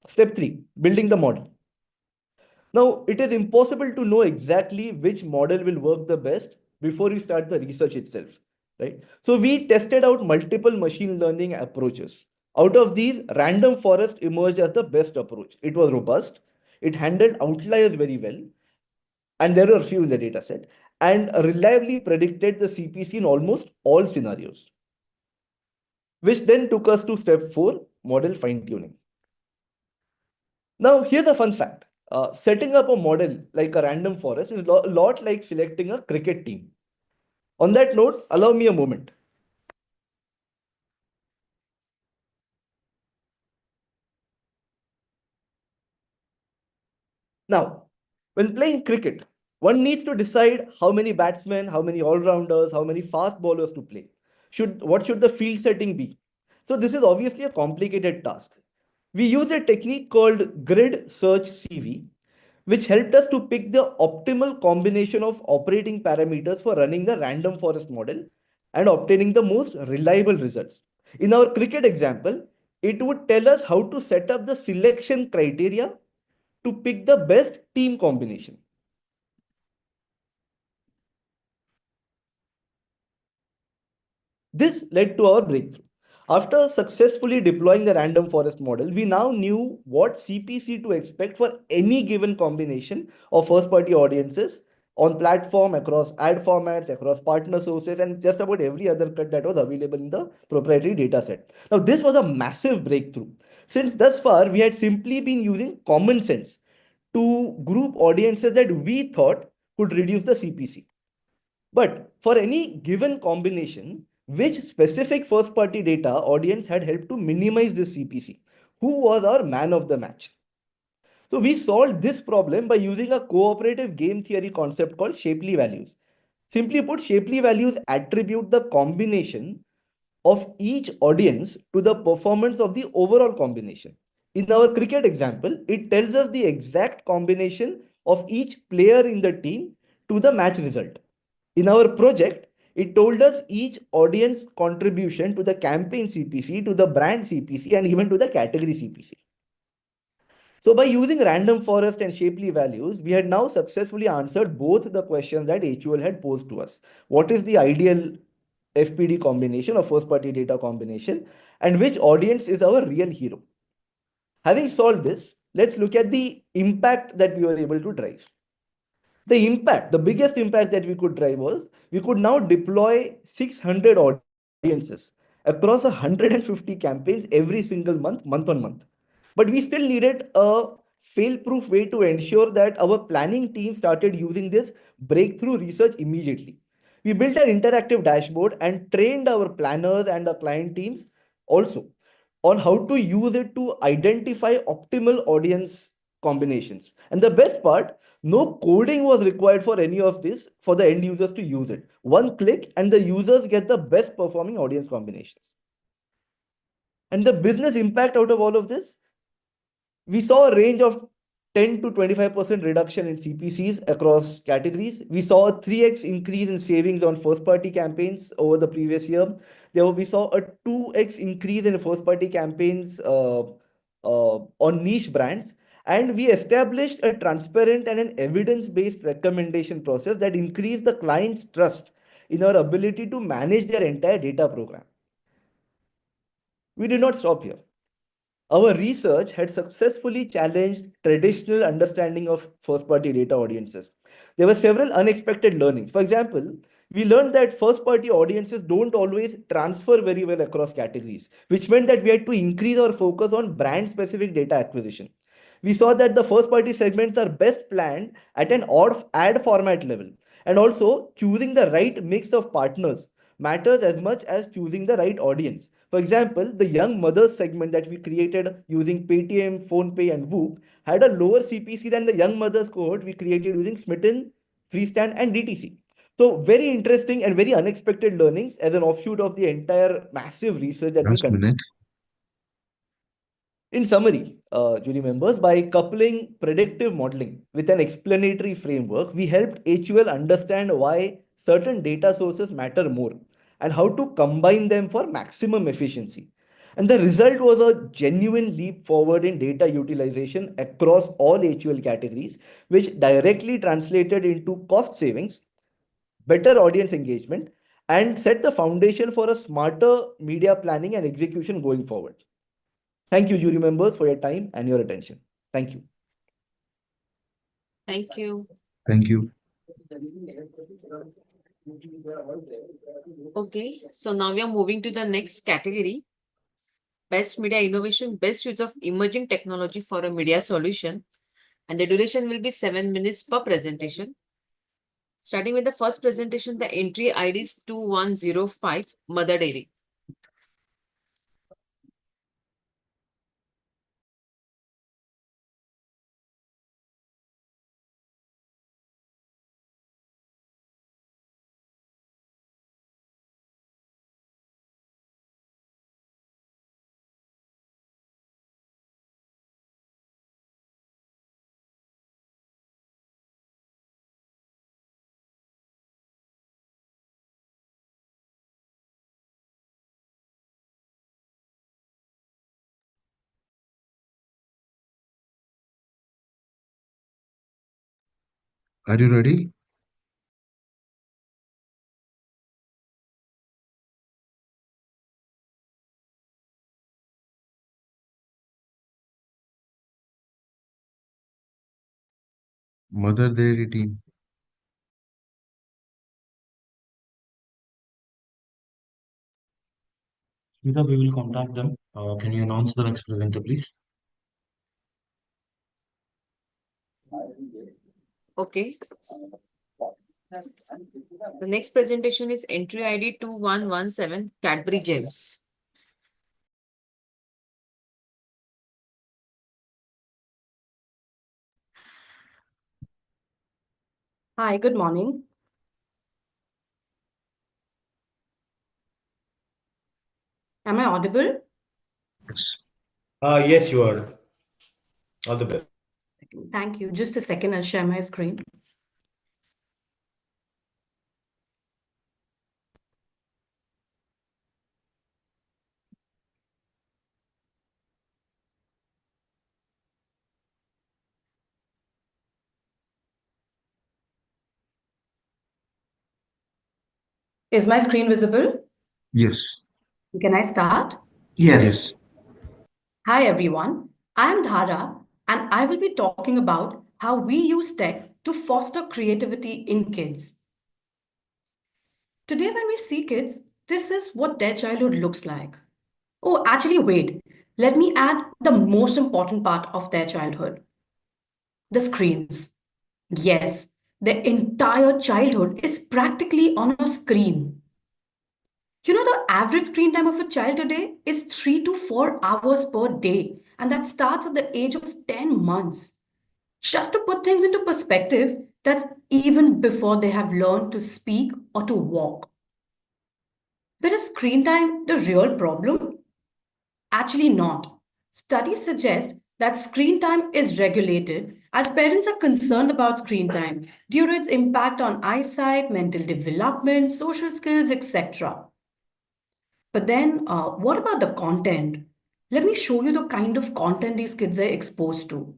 Step 3, building the model. Now, it is impossible to know exactly which model will work the best before you start the research itself. right? So we tested out multiple machine learning approaches. Out of these, random forest emerged as the best approach. It was robust, it handled outliers very well, and there were a few in the data set, and reliably predicted the CPC in almost all scenarios. Which then took us to step 4, model fine-tuning. Now, here's a fun fact. Setting up a model like a random forest is a lot like selecting a cricket team. On that note, allow me a moment. Now, when playing cricket, one needs to decide how many batsmen, how many all-rounders, how many fast bowlers to play. What should the field setting be? So this is obviously a complicated task. We used a technique called grid search CV, which helped us to pick the optimal combination of operating parameters for running the random forest model and obtaining the most reliable results. In our cricket example, it would tell us how to set up the selection criteria to pick the best team combination. This led to our breakthrough. After successfully deploying the random forest model, we now knew what CPC to expect for any given combination of first-party audiences on platform, across ad formats, across partner sources, and just about every other cut that was available in the proprietary data set. Now, this was a massive breakthrough, since thus far we had simply been using common sense to group audiences that we thought could reduce the CPC. But for any given combination, which specific first party data audience had helped to minimize this CPC? Who was our man of the match? So we solved this problem by using a cooperative game theory concept called shapely values. Simply put, shapely values attribute the combination of each audience to the performance of the overall combination. In our cricket example, it tells us the exact combination of each player in the team to the match result. In our project, it told us each audience contribution to the campaign CPC, to the brand CPC, and even to the category CPC. So by using random forest and shapely values, we had now successfully answered both the questions that HUL had posed to us. What is the ideal FPD combination or first party data combination, and which audience is our real hero? Having solved this, let's look at the impact that we were able to drive. The biggest impact that we could drive was we could now deploy 600 audiences across 150 campaigns every single month, month on month. But we still needed a fail-proof way to ensure that our planning team started using this breakthrough research immediately. We built an interactive dashboard and trained our planners and our client teams also on how to use it to identify optimal audience combinations. And the best part, no coding was required for any of this for the end users to use it. One click and the users get the best performing audience combinations. And the business impact out of all of this, we saw a range of 10 to 25% reduction in CPCs across categories. We saw a 3x increase in savings on first party campaigns over the previous year. We saw a 2x increase in first party campaigns on niche brands. And we established a transparent and an evidence-based recommendation process that increased the client's trust in our ability to manage their entire data program. We did not stop here. Our research had successfully challenged traditional understanding of first-party data audiences. There were several unexpected learnings. For example, we learned that first-party audiences don't always transfer very well across categories, which meant that we had to increase our focus on brand-specific data acquisition. We saw that the first-party segments are best planned at an odd ad format level, and also choosing the right mix of partners matters as much as choosing the right audience. For example, the young mothers segment that we created using Paytm, PhonePe, and Whoop had a lower CPC than the young mothers cohort we created using Smitten, Freestand, and DTC. So very interesting and very unexpected learnings as an offshoot of the entire massive research that we conducted. In summary, jury members, by coupling predictive modeling with an explanatory framework, we helped HUL understand why certain data sources matter more and how to combine them for maximum efficiency. And the result was a genuine leap forward in data utilization across all HUL categories, which directly translated into cost savings, better audience engagement, and set the foundation for a smarter media planning and execution going forward. Thank you, jury members, for your time and your attention. Thank you. Thank you. Thank you. Okay, so now we are moving to the next category. Best media innovation, best use of emerging technology for a media solution. And the duration will be 7 minutes per presentation. Starting with the first presentation, the entry ID is 2105, Mother Dairy. Are you ready? Mother Dairy team. Smita, we will contact them. Can you announce the next presenter, please? Okay. The next presentation is entry ID 2117, Cadbury Gems. Hi, good morning. Am I audible? Yes. Yes, you are. All the best. Thank you. Just a second, I'll share my screen. Is my screen visible? Yes. Can I start? Yes. Hi, everyone. I'm Dhara, and I will be talking about how we use tech to foster creativity in kids. Today, when we see kids, this is what their childhood looks like. Oh, actually, wait. Let me add the most important part of their childhood, the screens. Yes, their entire childhood is practically on a screen. You know, the average screen time of a child today is 3 to 4 hours per day, and that starts at the age of 10 months. Just to put things into perspective, that's even before they have learned to speak or to walk. But is screen time the real problem? Actually, not. Studies suggest that screen time is regulated as parents are concerned about screen time due to its impact on eyesight, mental development, social skills, etc. But then, what about the content? Let me show you the kind of content these kids are exposed to.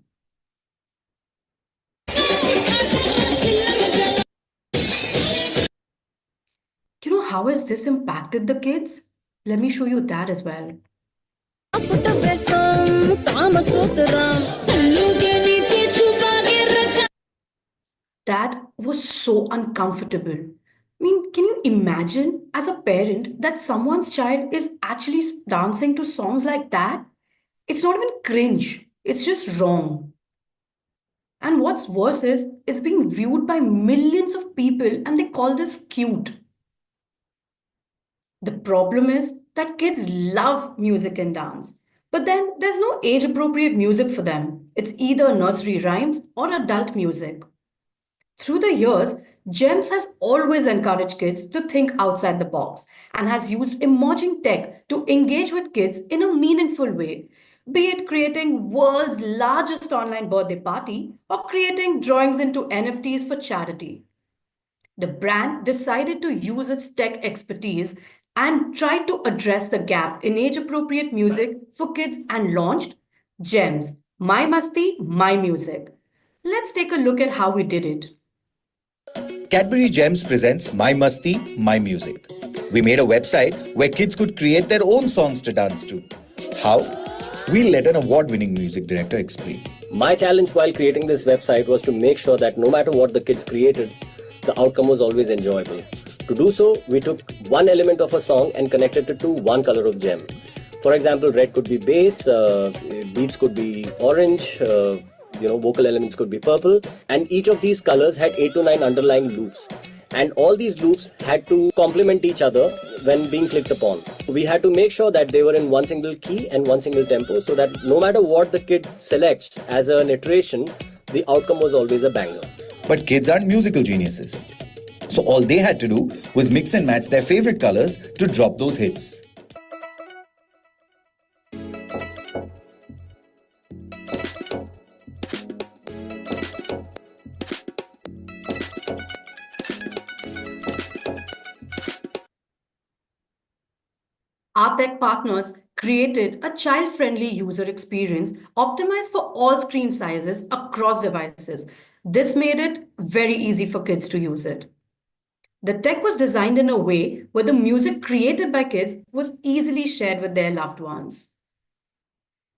You know, how has this impacted the kids? Let me show you that as well. That was so uncomfortable. I mean, can you imagine as a parent that someone's child is actually dancing to songs like that? It's not even cringe, it's just wrong. And what's worse is, it's being viewed by millions of people and they call this cute. The problem is that kids love music and dance, but then there's no age appropriate music for them. It's either nursery rhymes or adult music. Through the years, GEMS has always encouraged kids to think outside the box and has used emerging tech to engage with kids in a meaningful way, be it creating world's largest online birthday party or creating drawings into NFTs for charity. The brand decided to use its tech expertise and tried to address the gap in age appropriate music for kids and launched GEMS, My Masti, My Music. Let's take a look at how we did it. Cadbury Gems presents My Masti, My Music. We made a website where kids could create their own songs to dance to. How? We'll let an award-winning music director explain. My challenge while creating this website was to make sure that no matter what the kids created, the outcome was always enjoyable. To do so, we took one element of a song and connected it to one color of gem. For example, red could be bass, beats could be orange, vocal elements could be purple, and each of these colors had 8 to 9 underlying loops. And all these loops had to complement each other when being clicked upon. We had to make sure that they were in one single key and one single tempo so that no matter what the kid selects as an iteration, the outcome was always a banger. But kids aren't musical geniuses. So all they had to do was mix and match their favorite colors to drop those hits. Our tech partners created a child-friendly user experience optimized for all screen sizes across devices. This made it very easy for kids to use it. The tech was designed in a way where the music created by kids was easily shared with their loved ones.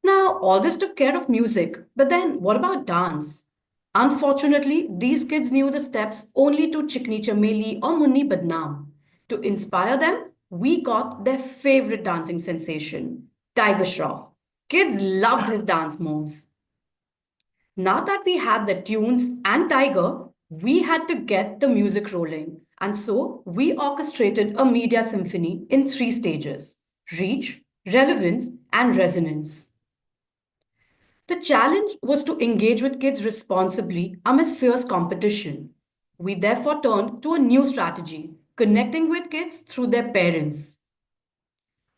Now, all this took care of music, but then what about dance? Unfortunately, these kids knew the steps only to Chikni Chameli or Munni Badnaam. To inspire them, we got their favorite dancing sensation, Tiger Shroff. Kids loved his dance moves. Now that we had the tunes and Tiger, we had to get the music rolling. And so we orchestrated a media symphony in 3 stages: reach, relevance, and resonance. The challenge was to engage with kids responsibly amidst fierce competition. We therefore turned to a new strategy, connecting with kids through their parents.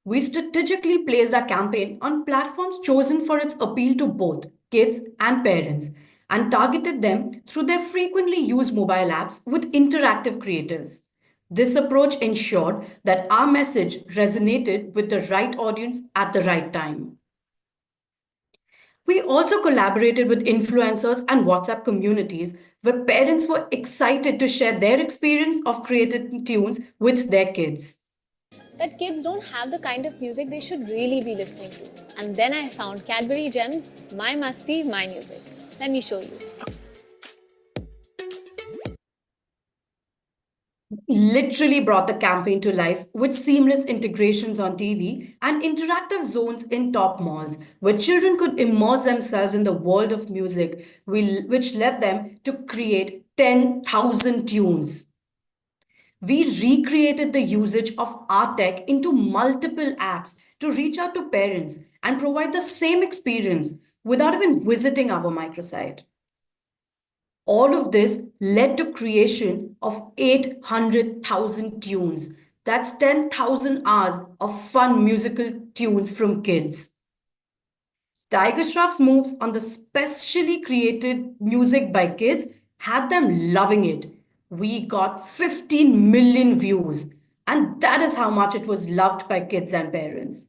We strategically placed our campaign on platforms chosen for its appeal to both kids and parents and targeted them through their frequently used mobile apps with interactive creatives. This approach ensured that our message resonated with the right audience at the right time. We also collaborated with influencers and WhatsApp communities where parents were excited to share their experience of created tunes with their kids. That kids don't have the kind of music they should really be listening to. And then I found Cadbury Gems, My Masti, My Music. Let me show you. Literally brought the campaign to life with seamless integrations on TV and interactive zones in top malls where children could immerse themselves in the world of music, which led them to create 10,000 tunes. We recreated the usage of our tech into multiple apps to reach out to parents and provide the same experience without even visiting our microsite. All of this led to creation of 800,000 tunes. That's 10,000 hours of fun musical tunes from kids. Tiger Shroff's moves on the specially created music by kids had them loving it. We got 15 million views, and that is how much it was loved by kids and parents.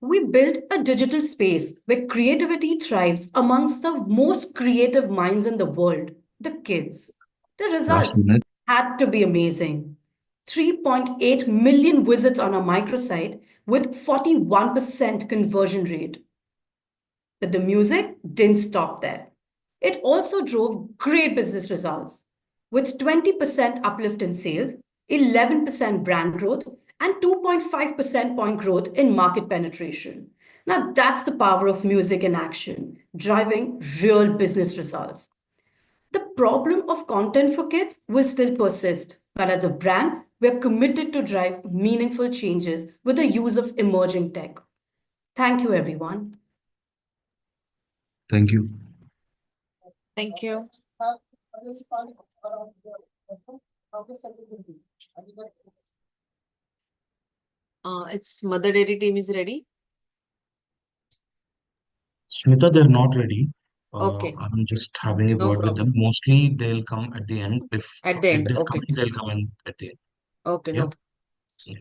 We built a digital space where creativity thrives amongst the most creative minds in the world, the kids. The results had to be amazing. 3.8 million visits on our microsite with 41% conversion rate. But the music didn't stop there. It also drove great business results with 20% uplift in sales, 11% brand growth, and 2.5% point growth in market penetration. Now that's the power of music in action, driving real business results. The problem of content for kids will still persist, but as a brand, we're committed to drive meaningful changes with the use of emerging tech. Thank you, everyone. Thank you. Thank you. It's Mother Dairy team is ready. Smita, they're not ready. Okay. I'm just having a No word with them. problem. Mostly they'll come at the end. At the If end, they're okay. coming, they'll come in at the end. Okay, Yeah. no.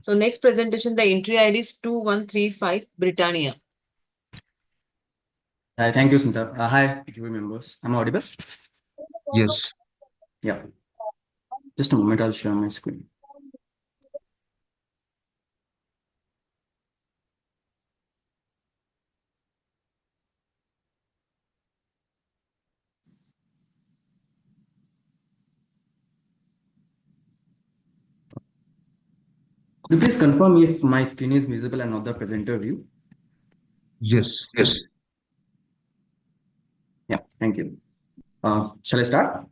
So next presentation, the entry ID is 2135 Britannia. Thank you, Sundar. Hi, jury members. Am I audible? Yes. Yeah. Just a moment, I'll share my screen. Could you please confirm if my screen is visible and not the presenter view? Yes. Yes. Yeah, thank you. Shall I start?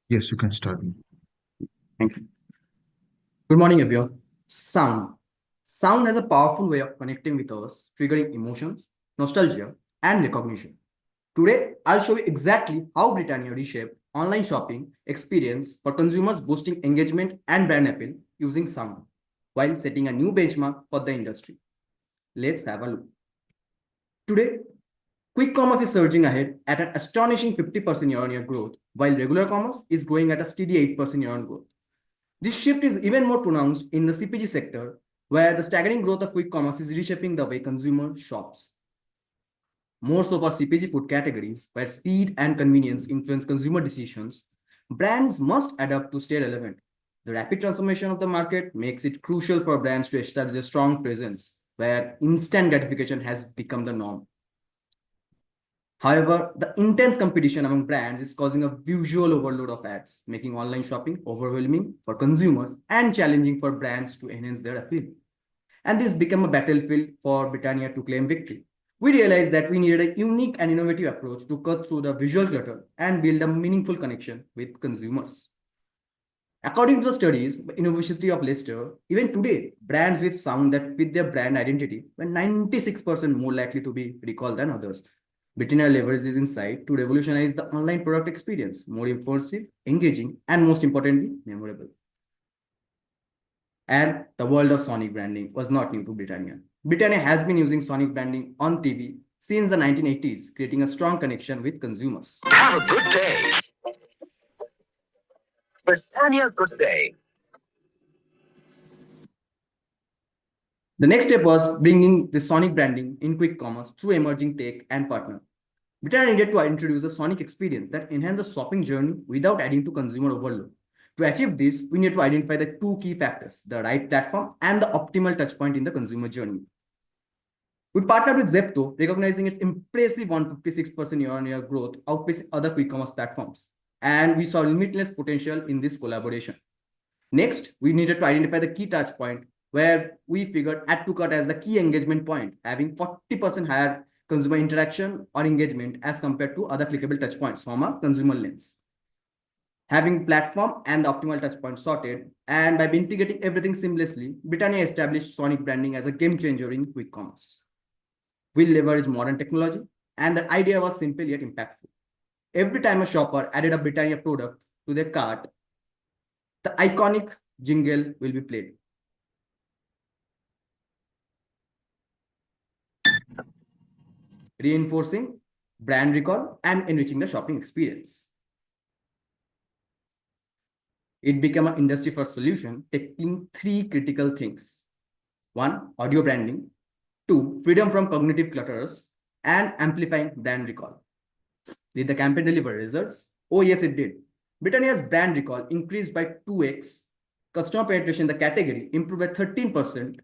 Yes, you can start. Thank you. Good morning, everyone. Sound. Sound has a powerful way of connecting with us, triggering emotions, nostalgia, and recognition. Today, I'll show you exactly how Britannia reshaped online shopping experience for consumers, boosting engagement and brand appeal using sound, while setting a new benchmark for the industry. Let's have a look. Today, quick commerce is surging ahead at an astonishing 50% year-on-year growth, while regular commerce is growing at a steady 8% year-on growth. This shift is even more pronounced in the CPG sector, where the staggering growth of quick commerce is reshaping the way consumer shops. More so for CPG food categories, where speed and convenience influence consumer decisions, brands must adapt to stay relevant. The rapid transformation of the market makes it crucial for brands to establish a strong presence, where instant gratification has become the norm. However, the intense competition among brands is causing a visual overload of ads, making online shopping overwhelming for consumers and challenging for brands to enhance their appeal. And this became a battlefield for Britannia to claim victory. We realized that we needed a unique and innovative approach to cut through the visual clutter and build a meaningful connection with consumers. According to the studies by University of Leicester, even today, brands with sound that fit their brand identity were 96% more likely to be recalled than others. Britannia leveraged this insight to revolutionize the online product experience, more immersive, engaging, and most importantly, memorable. And the world of sonic branding was not new to Britannia. Britannia has been using sonic branding on TV since the 1980s, creating a strong connection with consumers. Have a good day. Britannia, good day. The next step was bringing the sonic branding in quick commerce through emerging tech and partner. Britannia needed to introduce a sonic experience that enhances the shopping journey without adding to consumer overload. To achieve this, we need to identify the two key factors, the right platform and the optimal touchpoint in the consumer journey. We partnered with Zepto, recognizing its impressive 156% year-on-year growth, outpacing other quick commerce platforms. And we saw limitless potential in this collaboration. Next, we needed to identify the key touchpoint, where we figured add to cart as the key engagement point, having 40% higher consumer interaction or engagement as compared to other clickable touchpoints from a consumer lens. Having platform and the optimal touchpoint sorted, and by integrating everything seamlessly, Britannia established sonic branding as a game changer in quick commerce. We leverage modern technology, and the idea was simple yet impactful. Every time a shopper added a Britannia product to their cart, the iconic jingle will be played. Reinforcing brand recall and enriching the shopping experience. It became an industry-first solution, taking three critical things. One, audio branding. Two, freedom from cognitive clutters. And amplifying brand recall. Did the campaign deliver results? Oh, yes, it did. Britannia's brand recall increased by 2x, customer penetration in the category improved by 13%,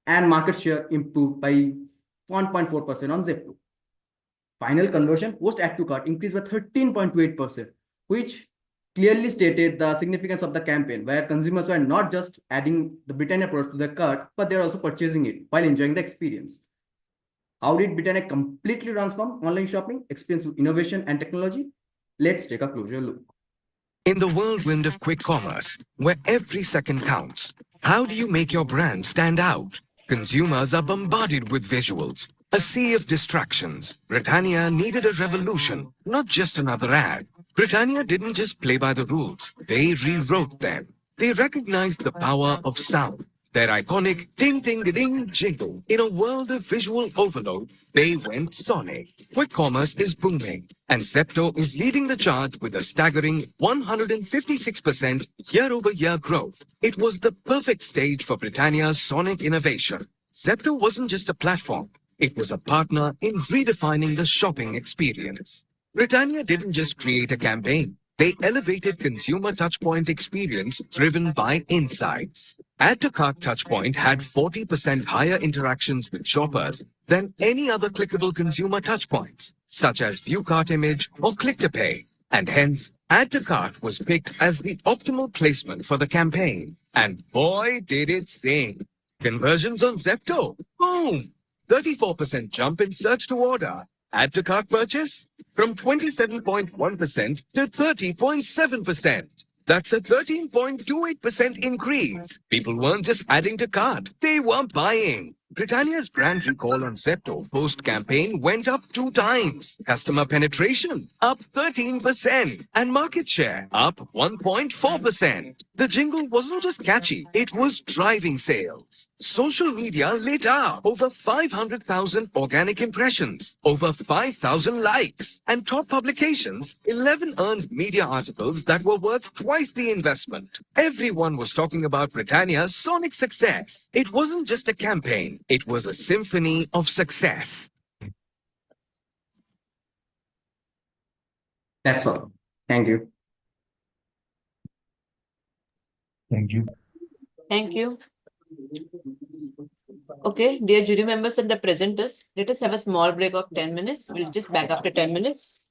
and market share improved by 1.4% on Zepto. Final conversion post add to cart increased by 13.28%, which clearly stated the significance of the campaign, where consumers were not just adding the Britannia product to their cart, but they're also purchasing it while enjoying the experience. How did Britannia completely transform online shopping experience through innovation and technology? Let's take a closer look. In the whirlwind of quick commerce, where every second counts, how do you make your brand stand out? Consumers are bombarded with visuals, a sea of distractions. Britannia needed a revolution, not just another ad. Britannia didn't just play by the rules, they rewrote them. They recognized the power of sound. Their iconic ding-ding-ding jingle. In a world of visual overload, they went sonic. Quick commerce is booming, and Zepto is leading the charge with a staggering 156% year-over-year growth. It was the perfect stage for Britannia's sonic innovation. Zepto wasn't just a platform, It was a partner in redefining the shopping experience. Britannia didn't just create a campaign. They elevated consumer touchpoint experience driven by insights. Add to cart touchpoint had 40% higher interactions with shoppers than any other clickable consumer touchpoints, such as view cart image or click to pay. And hence, add to cart was picked as the optimal placement for the campaign. And boy, did it sing. Conversions on Zepto. Boom! 34% jump in search to order. Add to cart purchase from 27.1% to 30.7%. That's a 13.28% increase. People weren't just adding to cart, they were buying. Britannia's brand recall on Zepto post-campaign went up 2 times. Customer penetration up 13% and market share up 1.4%. The jingle wasn't just catchy, it was driving sales. Social media lit up over 500,000 organic impressions, over 5,000 likes, and top publications, 11 earned media articles that were worth twice the investment. Everyone was talking about Britannia's sonic success. It wasn't just a campaign, it was a symphony of success. That's all. Thank you. Thank you. Thank you. Okay, dear jury members and the presenters, let us have a small break of 10 minutes. We'll just back after 10 minutes.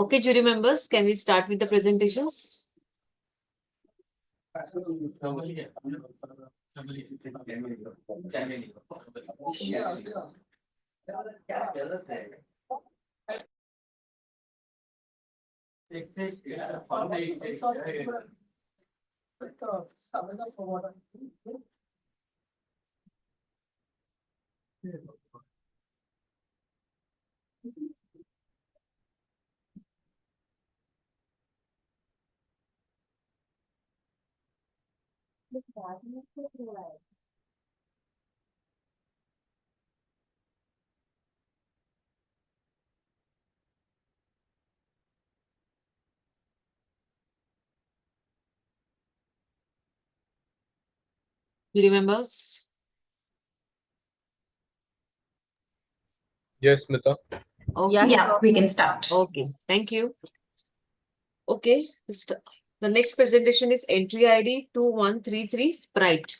Okay, jury members, can we start with the presentations? Jury members? Yes, Smita. Okay. Yeah, we can start. Okay, thank you. Okay, the next presentation is entry ID 2133 Sprite.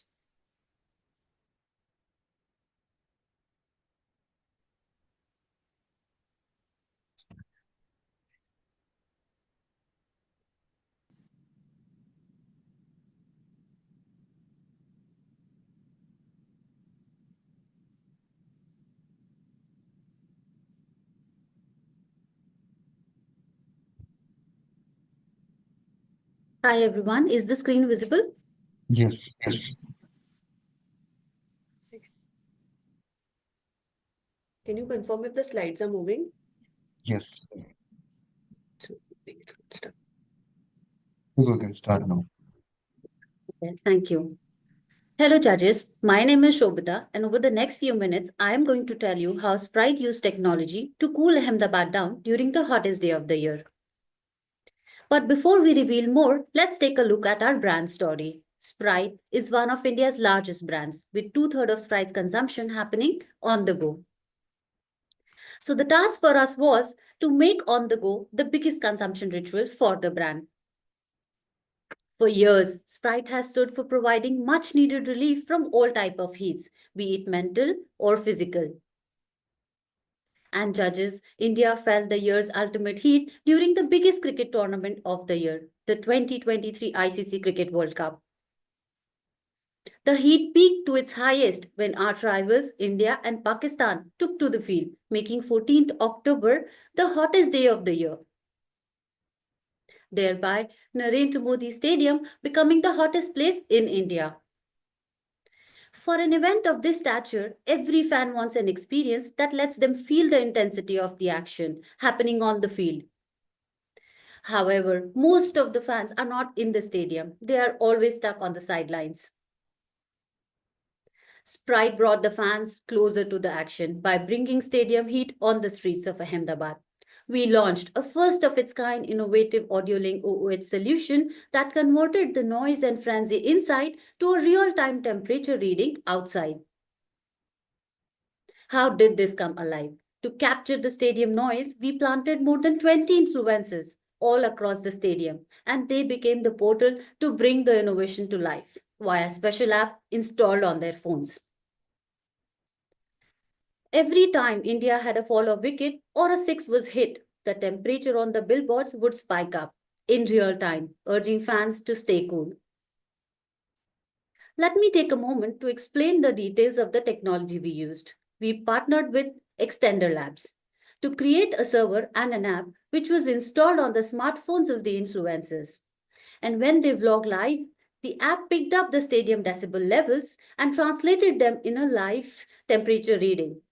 Hi everyone, is the screen visible? Yes. Can you confirm if the slides are moving? Yes. Start. You can start now. Okay, thank you. Hello judges, my name is Shobita and over the next few minutes, I am going to tell you how Sprite used technology to cool Ahmedabad down during the hottest day of the year. But before we reveal more, let's take a look at our brand story. Sprite is one of India's largest brands, with 2/3 of Sprite's consumption happening on the go. So the task for us was to make on the go the biggest consumption ritual for the brand. For years, Sprite has stood for providing much needed relief from all type of heats, be it mental or physical. And judges, India felt the year's ultimate heat during the biggest cricket tournament of the year, the 2023 ICC Cricket World Cup. The heat peaked to its highest when arch rivals India and Pakistan took to the field, making 14th October the hottest day of the year. Thereby, Narendra Modi Stadium becoming the hottest place in India. For an event of this stature, every fan wants an experience that lets them feel the intensity of the action happening on the field. However, most of the fans are not in the stadium. They are always stuck on the sidelines. Sprite brought the fans closer to the action by bringing stadium heat on the streets of Ahmedabad. We launched a first of its kind innovative audio link OOH solution that converted the noise and frenzy inside to a real-time temperature reading outside. How did this come alive? To capture the stadium noise, we planted more than 20 influencers all across the stadium, and they became the portal to bring the innovation to life via a special app installed on their phones. Every time India had a fall of wicket or a six was hit, the temperature on the billboards would spike up in real time, urging fans to stay cool. Let me take a moment to explain the details of the technology we used. We partnered with Extender Labs to create a server and an app which was installed on the smartphones of the influencers. And when they vlog live, the app picked up the stadium decibel levels and translated them in a live temperature reading.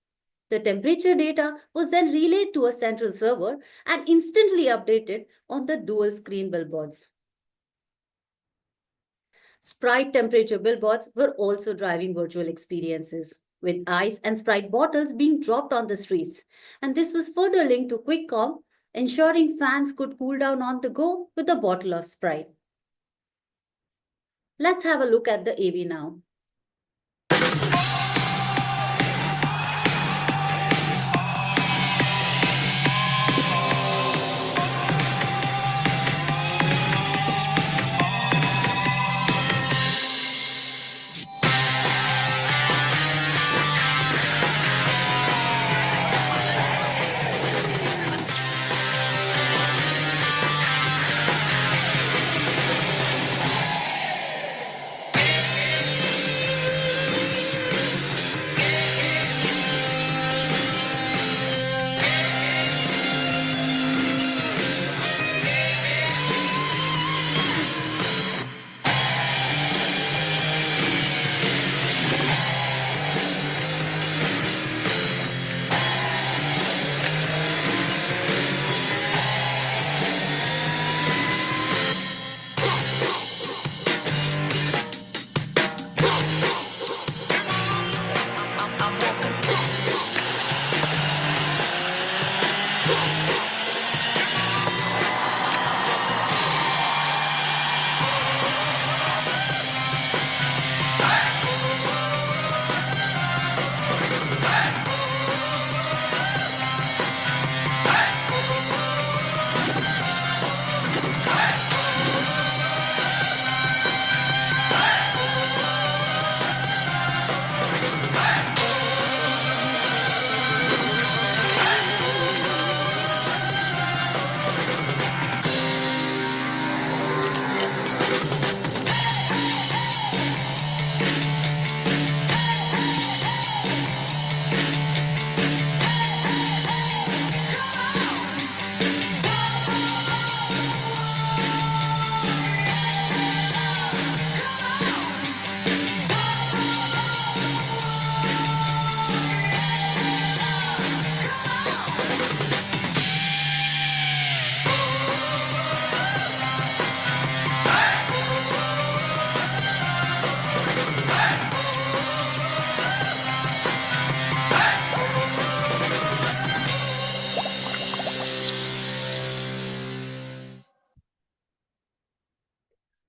The temperature data was then relayed to a central server and instantly updated on the dual screen billboards. Sprite temperature billboards were also driving virtual experiences, with ice and Sprite bottles being dropped on the streets. And this was further linked to QuickCom, ensuring fans could cool down on the go with a bottle of Sprite. Let's have a look at the AV now.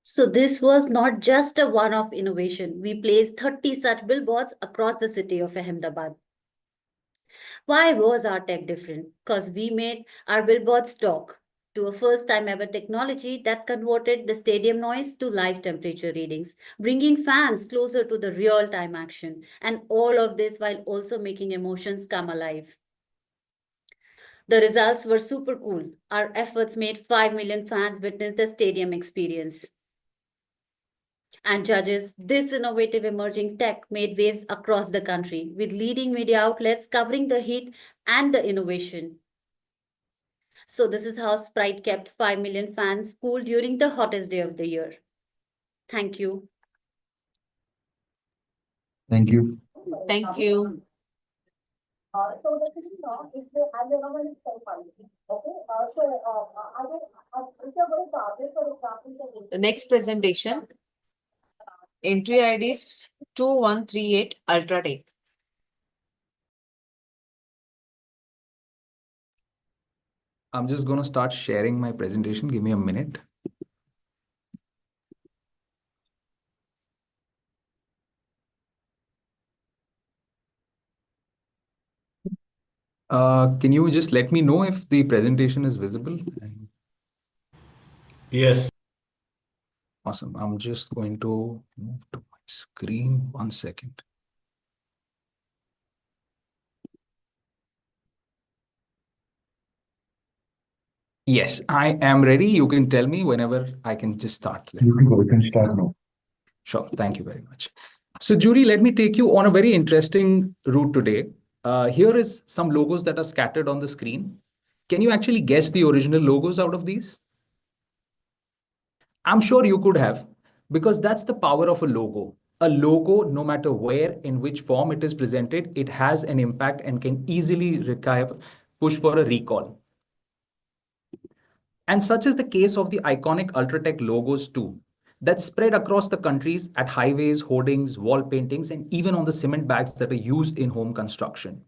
So this was not just a one-off innovation. We placed 30 such billboards across the city of Ahmedabad. Why was our tech different? Because we made our billboards talk to a first time ever technology that converted the stadium noise to live temperature readings, bringing fans closer to the real time action, and all of this while also making emotions come alive. The results were super cool. Our efforts made 5 million fans witness the stadium experience. And judges, this innovative emerging tech made waves across the country, with leading media outlets covering the heat and the innovation. So, this is how Sprite kept 5 million fans cool during the hottest day of the year. Thank you. Thank you. Thank you. So the thing now is the environment is self-funding. Okay. I will, if you're going to target, for example, The next presentation, entry ID is 2138 Ultratech. I'm just going to start sharing my presentation. Give me a minute. Can you just let me know if the presentation is visible? Yes. Awesome. I'm just going to move to my screen. 1 second. Yes, I am ready. You can tell me whenever I can just start. You can start now. Sure. Thank you very much. So, Judy, let me take you on a very interesting route today. Here is some logos that are scattered on the screen. Can you actually guess the original logos out of these? I'm sure you could have, because that's the power of a logo. A logo, no matter where, in which form it is presented, it has an impact and can easily push for a recall. And such is the case of the iconic Ultratech logos too, that spread across the countries at highways, hoardings, wall paintings, and even on the cement bags that are used in home construction.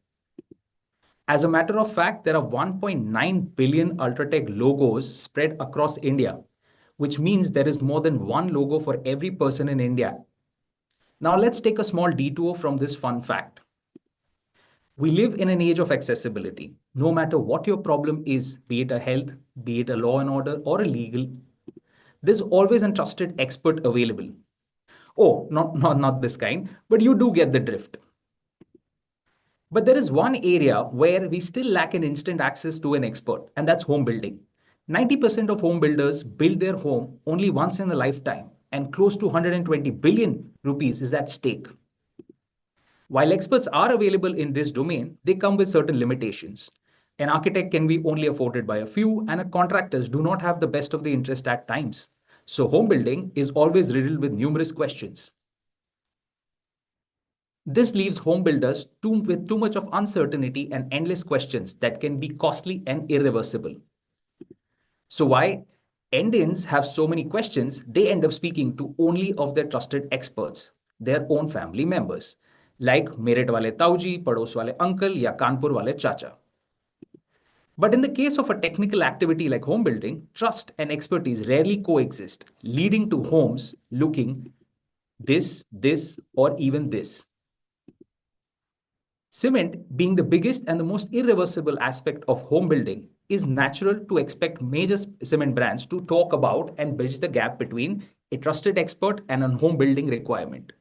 As a matter of fact, there are 1.9 billion Ultratech logos spread across India, which means there is more than one logo for every person in India. Now let's take a small detour from this fun fact. We live in an age of accessibility. No matter what your problem is, be it a health, be it a law and order, or a legal, there's always a trusted expert available. Oh, not this kind, but you do get the drift. But there is one area where we still lack an instant access to an expert, and that's home building. 90% of home builders build their home only once in a lifetime, and close to 120 billion rupees is at stake. While experts are available in this domain, they come with certain limitations. An architect can be only afforded by a few, and contractors do not have the best of the interest at times. So, home building is always riddled with numerous questions. This leaves home builders with too much of uncertainty and endless questions that can be costly and irreversible. So why Indians have so many questions, they end up speaking to only of their trusted experts, their own family members, like Merit wale Tauji, Pados wale uncle, ya Kanpur wale chacha. But in the case of a technical activity like home building, trust and expertise rarely coexist, leading to homes looking this, or even this. Cement, being the biggest and the most irreversible aspect of home building, is natural to expect major cement brands to talk about and bridge the gap between a trusted expert and a home building requirement.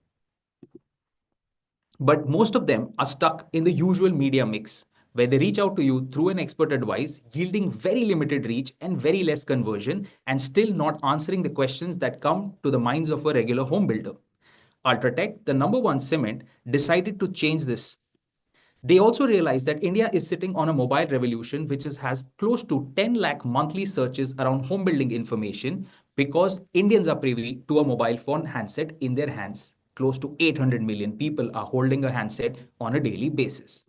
But most of them are stuck in the usual media mix, where they reach out to you through an expert advice, yielding very limited reach and very less conversion, and still not answering the questions that come to the minds of a regular home builder. Ultratech, the number one cement, decided to change this. They also realized that India is sitting on a mobile revolution, which has close to 10 lakh monthly searches around home building information, because Indians are privy to a mobile phone handset in their hands. Close to 800 million people are holding a handset on a daily basis.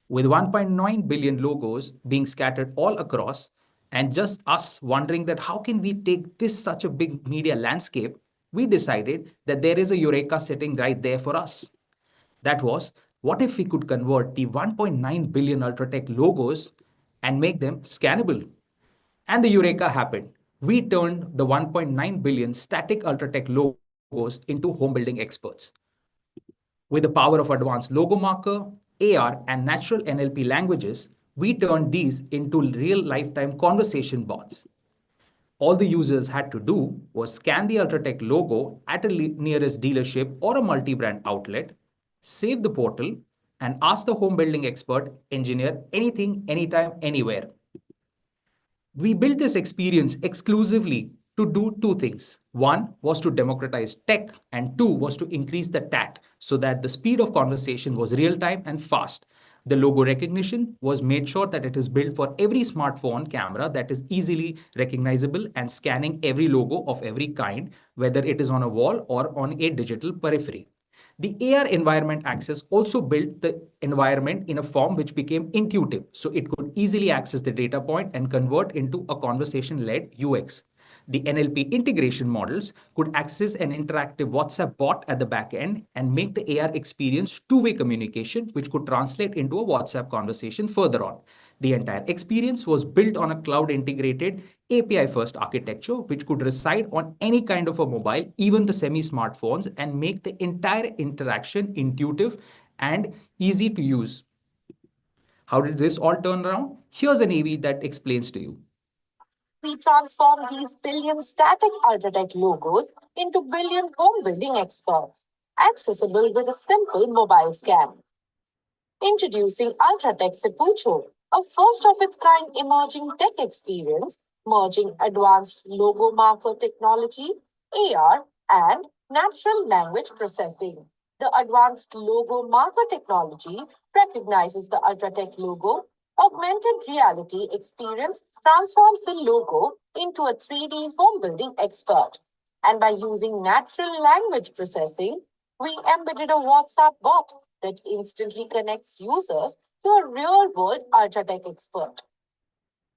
With 1.9 billion logos being scattered all across, and just us wondering that how can we take this such a big media landscape, we decided that there is a eureka sitting right there for us. That was, what if we could convert the 1.9 billion Ultratech logos and make them scannable? And the eureka happened. we turned the 1.9 billion static Ultratech logos into home building experts. With the power of advanced logo marker, AR, and natural NLP languages, we turned these into real lifetime conversation bots. All the users had to do was scan the Ultratech logo at a nearest dealership or a multi-brand outlet, save the portal, and ask the home building expert engineer anything, anytime, anywhere. We built this experience exclusively to do two things. One was to democratize tech, and two was to increase the TAT so that the speed of conversation was real time and fast. The logo recognition was made sure that it is built for every smartphone camera that is easily recognizable and scanning every logo of every kind, whether it is on a wall or on a digital periphery. The AR environment access also built the environment in a form which became intuitive, so it could easily access the data point and convert into a conversation-led UX. The NLP integration models could access an interactive WhatsApp bot at the back end and make the AR experience two-way communication, which could translate into a WhatsApp conversation further on. The entire experience was built on a cloud-integrated API-first architecture, which could reside on any kind of a mobile, even the semi-smartphones, and make the entire interaction intuitive and easy to use. How did this all turn around? Here's an AV that explains to you. We transform these billion static Ultratech logos into billion home building experts, accessible with a simple mobile scan. Introducing Ultratech Sepucho, a first of its kind emerging tech experience, merging advanced logo marker technology, AR, and natural language processing. The advanced logo marker technology recognizes the Ultratech logo. Augmented reality experience transforms the logo into a 3D home building expert. And by using natural language processing, we embedded a WhatsApp bot that instantly connects users to a real world Ultratech expert.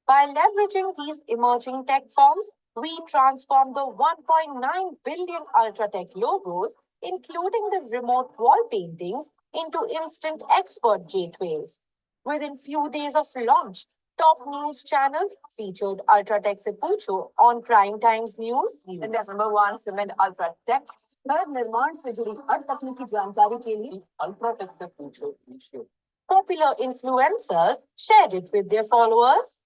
By leveraging these emerging tech forms, we transform the 1.9 billion Ultratech logos, including the remote wall paintings, into instant expert gateways. Within few days of launch, top news channels featured Ultratech Sepucho on Prime Times News. India number 1 cement UltraTech घर निर्माण से जुड़ी हर तकनीकी जानकारी के लिए UltraTech से पूछो पूछो. Popular influencers shared it with their followers.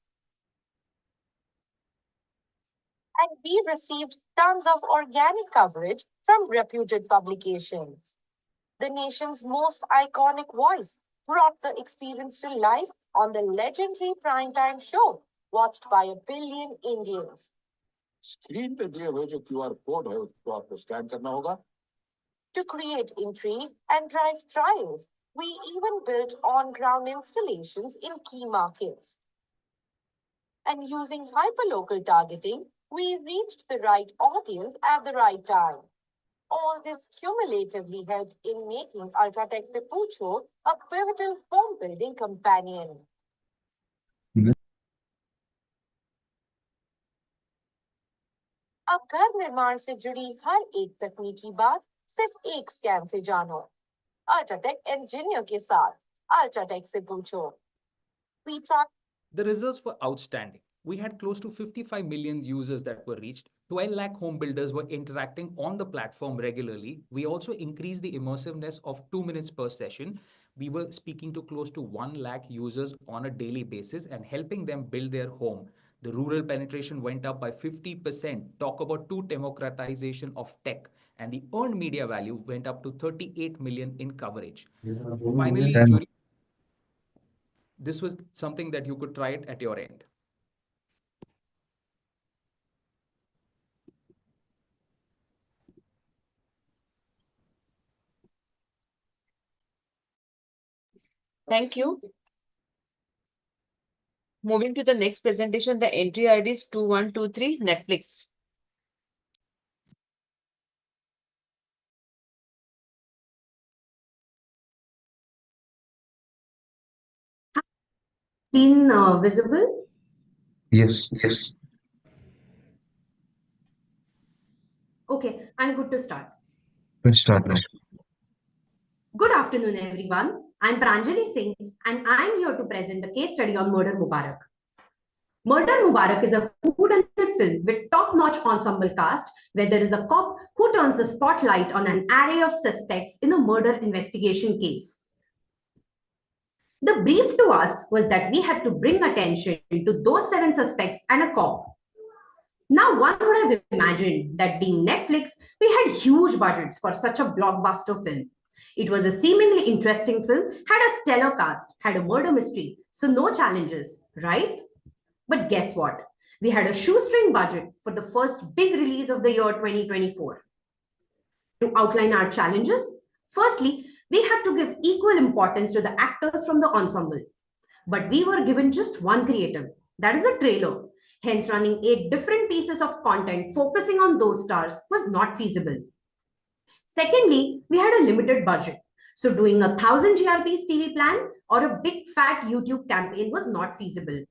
And we received tons of organic coverage from reputed publications. The nation's most iconic voice brought the experience to life on the legendary primetime show, watched by 1 billion Indians. Screen पे दिए हुए जो QR code है उसको आपको scan करना होगा. To create intrigue and drive trials, we even built on-ground installations in key markets. And using hyperlocal targeting, we reached the right audience at the right time. All this cumulatively helped in making Ultratech Sepucho a pivotal home building companion. अब घर निर्माण से जुड़ी हर एक तकनीकी बात सिर्फ एक स्कैन से जानो. Ultratech इंजीनियर के साथ Ultratech Sepucho. We track. The results were outstanding. We had close to 55 million users that were reached. 12 lakh home builders were interacting on the platform regularly. We also increased the immersiveness of 2 minutes per session. We were speaking to close to 1 lakh users on a daily basis and helping them build their home. The rural penetration went up by 50%. Talk about true democratization of tech. And the earned media value went up to 38 million in coverage. Finally, this was something that you could try it at your end. Thank you. Moving to the next presentation, the entry ID is 2123 Netflix. Screen visible? Yes. Okay, I'm good to start. Let's start now. Good afternoon, everyone. I'm Pranjali Singh, and I'm here to present the case study on Murder Mubarak. Murder Mubarak is a whodunit film with top-notch ensemble cast where there is a cop who turns the spotlight on an array of suspects in a murder investigation case. The brief to us was that we had to bring attention to those 7 suspects and a cop. Now, one would have imagined that being Netflix, we had huge budgets for such a blockbuster film. It was a seemingly interesting film, had a stellar cast, had a murder mystery, so no challenges, right? But guess what? We had a shoestring budget for the first big release of the year 2024. To outline our challenges, firstly, we had to give equal importance to the actors from the ensemble. But we were given just one creative, that is a trailer. Hence, running 8 different pieces of content focusing on those stars was not feasible. Secondly, we had a limited budget. So doing 1,000 GRPs TV plan or a big fat YouTube campaign was not feasible.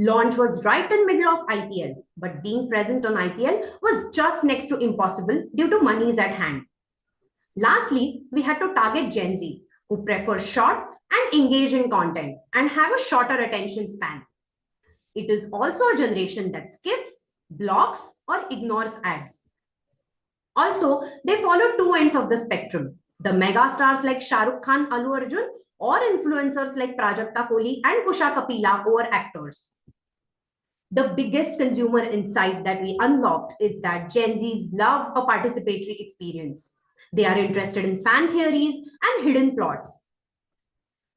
Launch was right in middle of IPL, but being present on IPL was just next to impossible due to monies at hand. Lastly, we had to target Gen Z, who prefer short and engaging content and have a shorter attention span. It is also a generation that skips, blocks, or ignores ads. Also, they follow 2 ends of the spectrum, the mega stars like Shah Rukh Khan, Allu Arjun, or influencers like Prajakta Kohli and Kusha Kapila over actors. The biggest consumer insight that we unlocked is that Gen Zs love a participatory experience. They are interested in fan theories and hidden plots.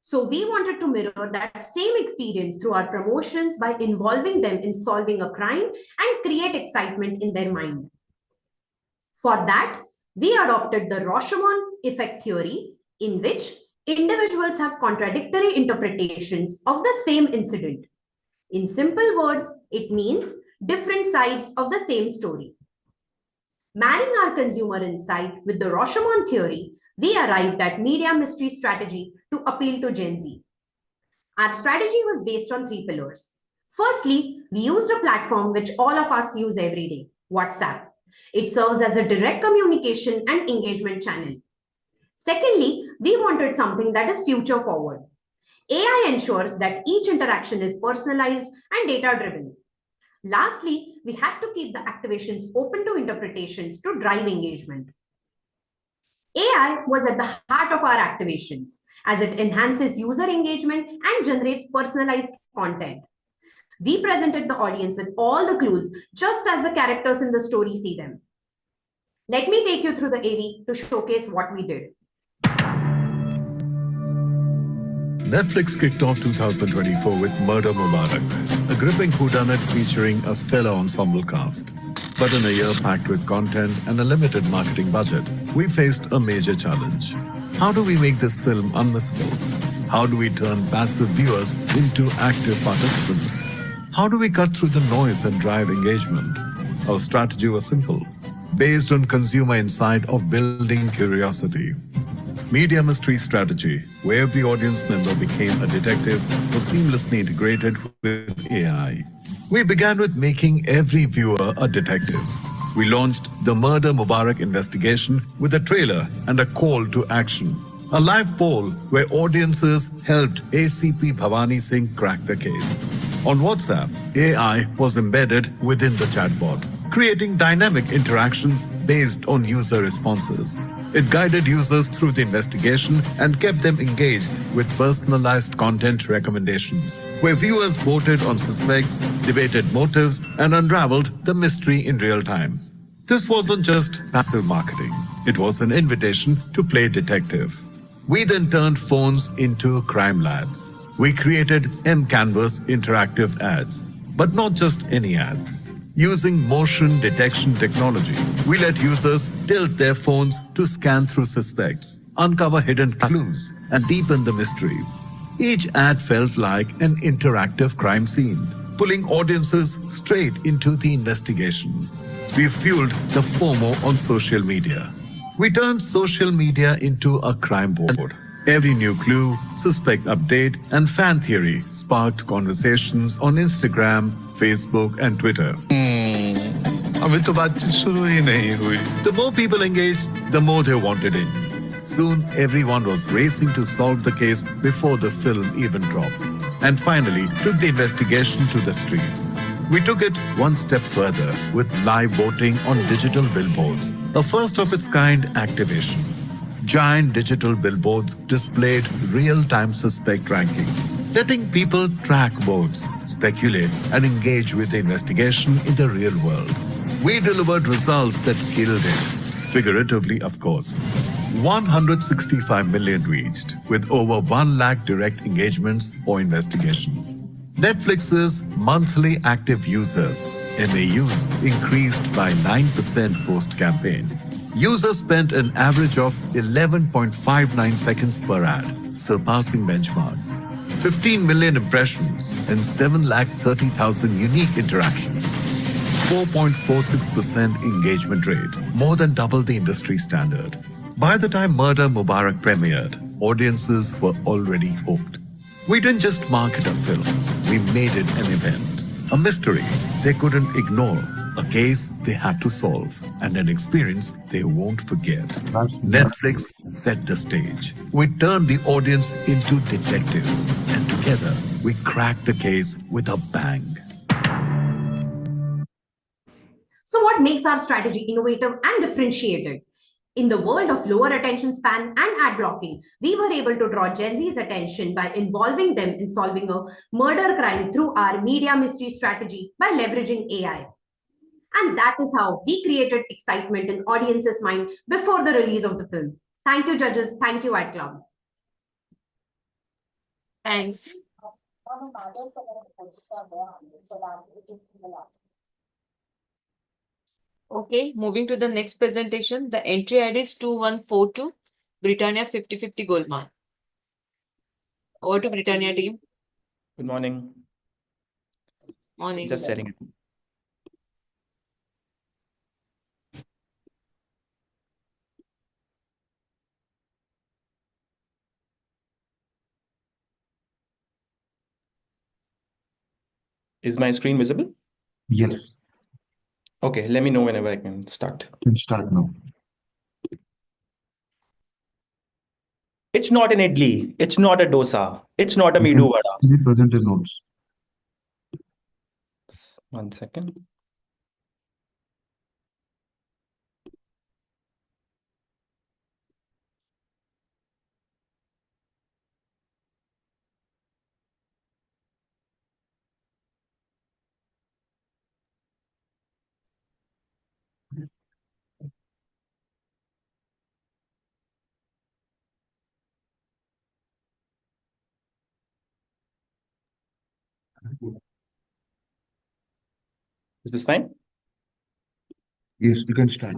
So we wanted to mirror that same experience through our promotions by involving them in solving a crime and create excitement in their mind. For that, we adopted the Rashomon effect theory, in which individuals have contradictory interpretations of the same incident. In simple words, it means different sides of the same story. Marrying our consumer insight with the Rashomon theory, we arrived at media mystery strategy to appeal to Gen Z. Our strategy was based on 3 pillars. Firstly, we used a platform which all of us use every day, WhatsApp. It serves as a direct communication and engagement channel. Secondly, we wanted something that is future forward. AI ensures that each interaction is personalized and data-driven. Lastly, we had to keep the activations open to interpretations to drive engagement. AI was at the heart of our activations, as it enhances user engagement and generates personalized content. We presented the audience with all the clues, just as the characters in the story see them. Let me take you through the AV to showcase what we did. Netflix kicked off 2024 with Murder Mubarak, a gripping whodunit featuring a stellar ensemble cast. But in a year packed with content and a limited marketing budget, we faced a major challenge. How do we make this film unmissable? How do we turn passive viewers into active participants? How do we cut through the noise and drive engagement? Our strategy was simple, based on consumer insight of building curiosity. Media mystery strategy, where every audience member became a detective, was seamlessly integrated with AI. We began with making every viewer a detective. We launched the Murder Mubarak investigation with a trailer and a call to action. A live poll where audiences helped ACP Bhavani Singh crack the case. On WhatsApp, AI was embedded within the chatbot, creating dynamic interactions based on user responses. It guided users through the investigation and kept them engaged with personalized content recommendations, where viewers voted on suspects, debated motives, and unraveled the mystery in real time. This wasn't just passive marketing. It was an invitation to play detective. We then turned phones into crime lads. We created M-Canvas interactive ads, but not just any ads. Using motion detection technology, we let users tilt their phones to scan through suspects, uncover hidden clues, and deepen the mystery. Each ad felt like an interactive crime scene, pulling audiences straight into the investigation. We fueled the FOMO on social media. We turned social media into a crime board. Every new clue, suspect update, and fan theory sparked conversations on Instagram, Facebook, and Twitter. The more people engaged, the more they wanted in. Soon, everyone was racing to solve the case before the film even dropped. and finally took the investigation to the streets. We took it one step further with live voting on digital billboards, a first of its kind activation. Giant digital billboards displayed real-time suspect rankings, letting people track votes, speculate, and engage with the investigation in the real world. We delivered results that killed it, figuratively, of course. 165 million reached, with over 1 lakh direct engagements or investigations. Netflix's monthly active users, MAUs, increased by 9% post-campaign. Users spent an average of 11.59 seconds per ad, surpassing benchmarks. 15 million impressions and 730,000 unique interactions. 4.46% engagement rate, more than double the industry standard. By the time Murder Mubarak premiered, audiences were already hooked. We didn't just market a film, we made it an event, a mystery they couldn't ignore, a case they had to solve, and an experience they won't forget. Netflix set the stage. We turned the audience into detectives, and together we cracked the case with a bang. So what makes our strategy innovative and differentiated? In the world of lower attention span and ad blocking, we were able to draw Gen Z's attention by involving them in solving a murder crime through our media mystery strategy by leveraging AI. And that is how we created excitement in audience's mind before the release of the film. Thank you, judges. Thank you, Ad Club. Thanks. Okay, moving to the next presentation. The entry ID is 2142, Britannia 50/50 Goldman. Over to Britannia team. Good morning. Morning. Just setting it. Is my screen visible? Yes. Okay, let me know whenever I can start. You can start now. It's not an idli. It's not a dosa. It's not a You medu can vada. see present your notes. 1 second. Is this fine? Yes, you can start.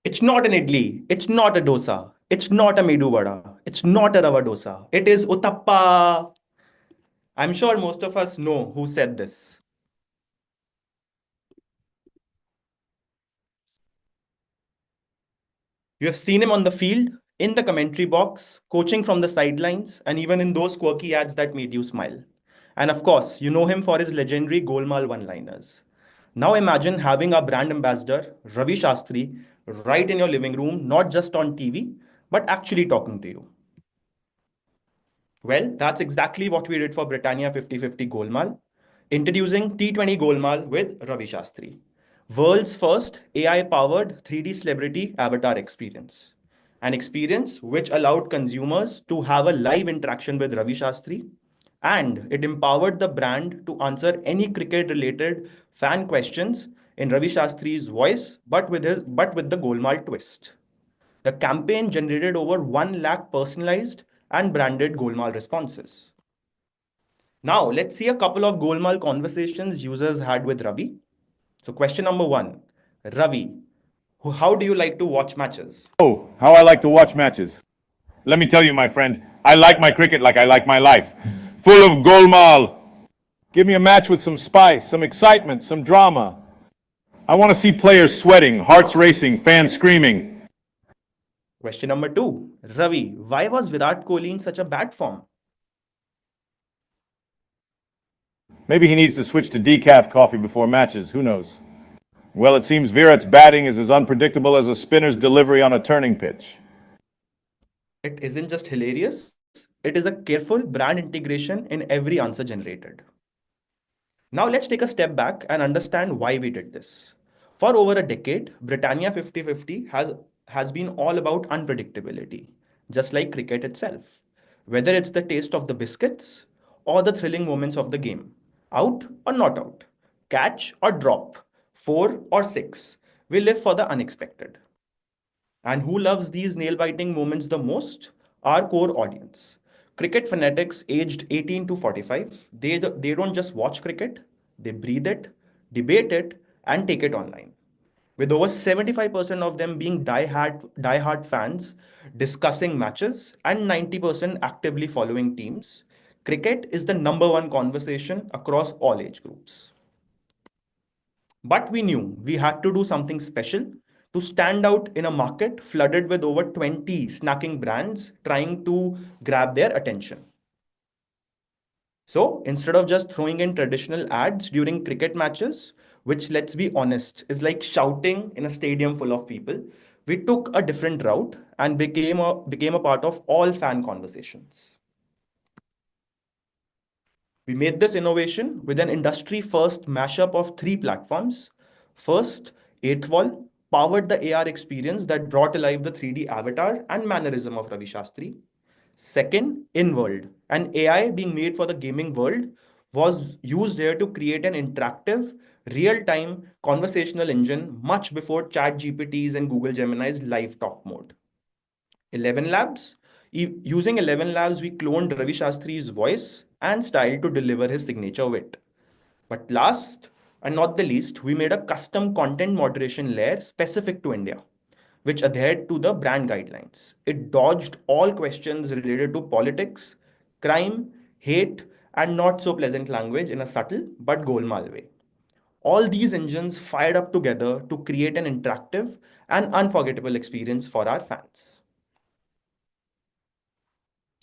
It's not an idli. It's not a dosa. It's not a medu vada. It's not a rava dosa. It is uttappa. I'm sure most of us know who said this. You have seen him on the field, in the commentary box, coaching from the sidelines, and even in those quirky ads that made you smile. And of course, you know him for his legendary Golmaal one-liners. Now imagine having our brand ambassador, Ravi Shastri, right in your living room, not just on TV, but actually talking to you. Well, that's exactly what we did for Britannia 50/50 Golmaal, introducing T20 Golmaal with Ravi Shastri. World's first AI-powered 3D celebrity avatar experience. An experience which allowed consumers to have a live interaction with Ravi Shastri, and it empowered the brand to answer any cricket-related fan questions in Ravi Shastri's voice, but with the Golmaal twist. The campaign generated over 1 lakh personalized and branded Golmaal responses. Now, let's see a couple of Golmaal conversations users had with Ravi. So question number 1, Ravi, how do you like to watch matches? Oh, how I like to watch matches. Let me tell you, my friend, I like my cricket like I like my life. Full of golmaal. Give me a match with some spice, some excitement, some drama. I want to see players sweating, hearts racing, fans screaming. Question number 2, Ravi, why was Virat Kohli in such a bad form? Maybe he needs to switch to decaf coffee before matches, who knows? Well, it seems Virat's batting is as unpredictable as a spinner's delivery on a turning pitch. It isn't just hilarious, it is a careful brand integration in every answer generated. Now let's take a step back and understand why we did this. For over a decade, Britannia 50/50 has been all about unpredictability, just like cricket itself. Whether it's the taste of the biscuits or the thrilling moments of the game, out or not out, catch or drop, four or six, we live for the unexpected. And who loves these nail biting moments the most? Our core audience. Cricket fanatics aged 18 to 45, they don't just watch cricket, they breathe it, debate it, and take it online. With over 75% of them being die-hard fans, discussing matches, and 90% actively following teams, cricket is the number one conversation across all age groups. But we knew we had to do something special to stand out in a market flooded with over 20 snacking brands trying to grab their attention. So instead of just throwing in traditional ads during cricket matches, which let's be honest is like shouting in a stadium full of people, we took a different route and became a part of all fan conversations. We made this innovation with an industry-first mashup of three platforms. First, Eighth Wall powered the AR experience that brought alive the 3D avatar and mannerism of Ravi Shastri. Second, InWorld, an AI being made for the gaming world, was used here to create an interactive, real-time conversational engine much before ChatGPT's and Google Gemini's live talk mode. 11 Labs. Using 11 Labs, we cloned Ravi Shastri's voice and style to deliver his signature wit. But last and not the least, we made a custom content moderation layer specific to India, which adhered to the brand guidelines. It dodged all questions related to politics, crime, hate, and not so pleasant language in a subtle but golmaal way. All these engines fired up together to create an interactive and unforgettable experience for our fans.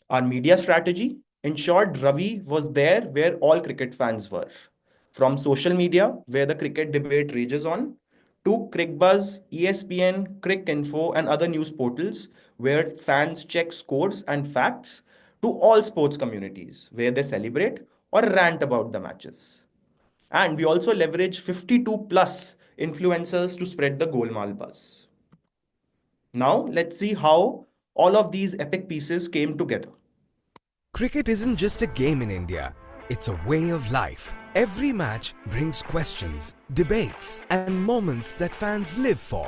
Our media strategy ensured Ravi was there where all cricket fans were. From social media, where the cricket debate rages on, to CricBuzz, ESPN, Cricinfo, and other news portals where fans check scores and facts, to all sports communities where they celebrate or rant about the matches. And we also leverage 52 plus influencers to spread the Golmaal buzz. Now, let's see how all of these epic pieces came together. Cricket isn't just a game in India, it's a way of life. Every match brings questions, debates, and moments that fans live for.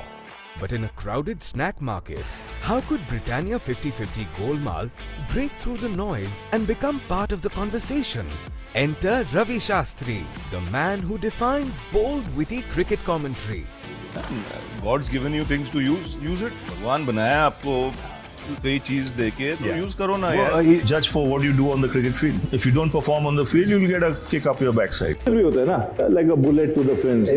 But in a crowded snack market, how could Britannia 50/50 Golmaal break through the noise and become part of the conversation? Enter Ravi Shastri, the man who defined bold, witty cricket commentary. God's given you things to use it. भगवान बनाया आपको कई चीज देके तो use करो ना यार. Judge for what you do on the cricket field. If you don't perform on the field, you'll get a kick up your backside. भी होता है ना, like a bullet to the fins.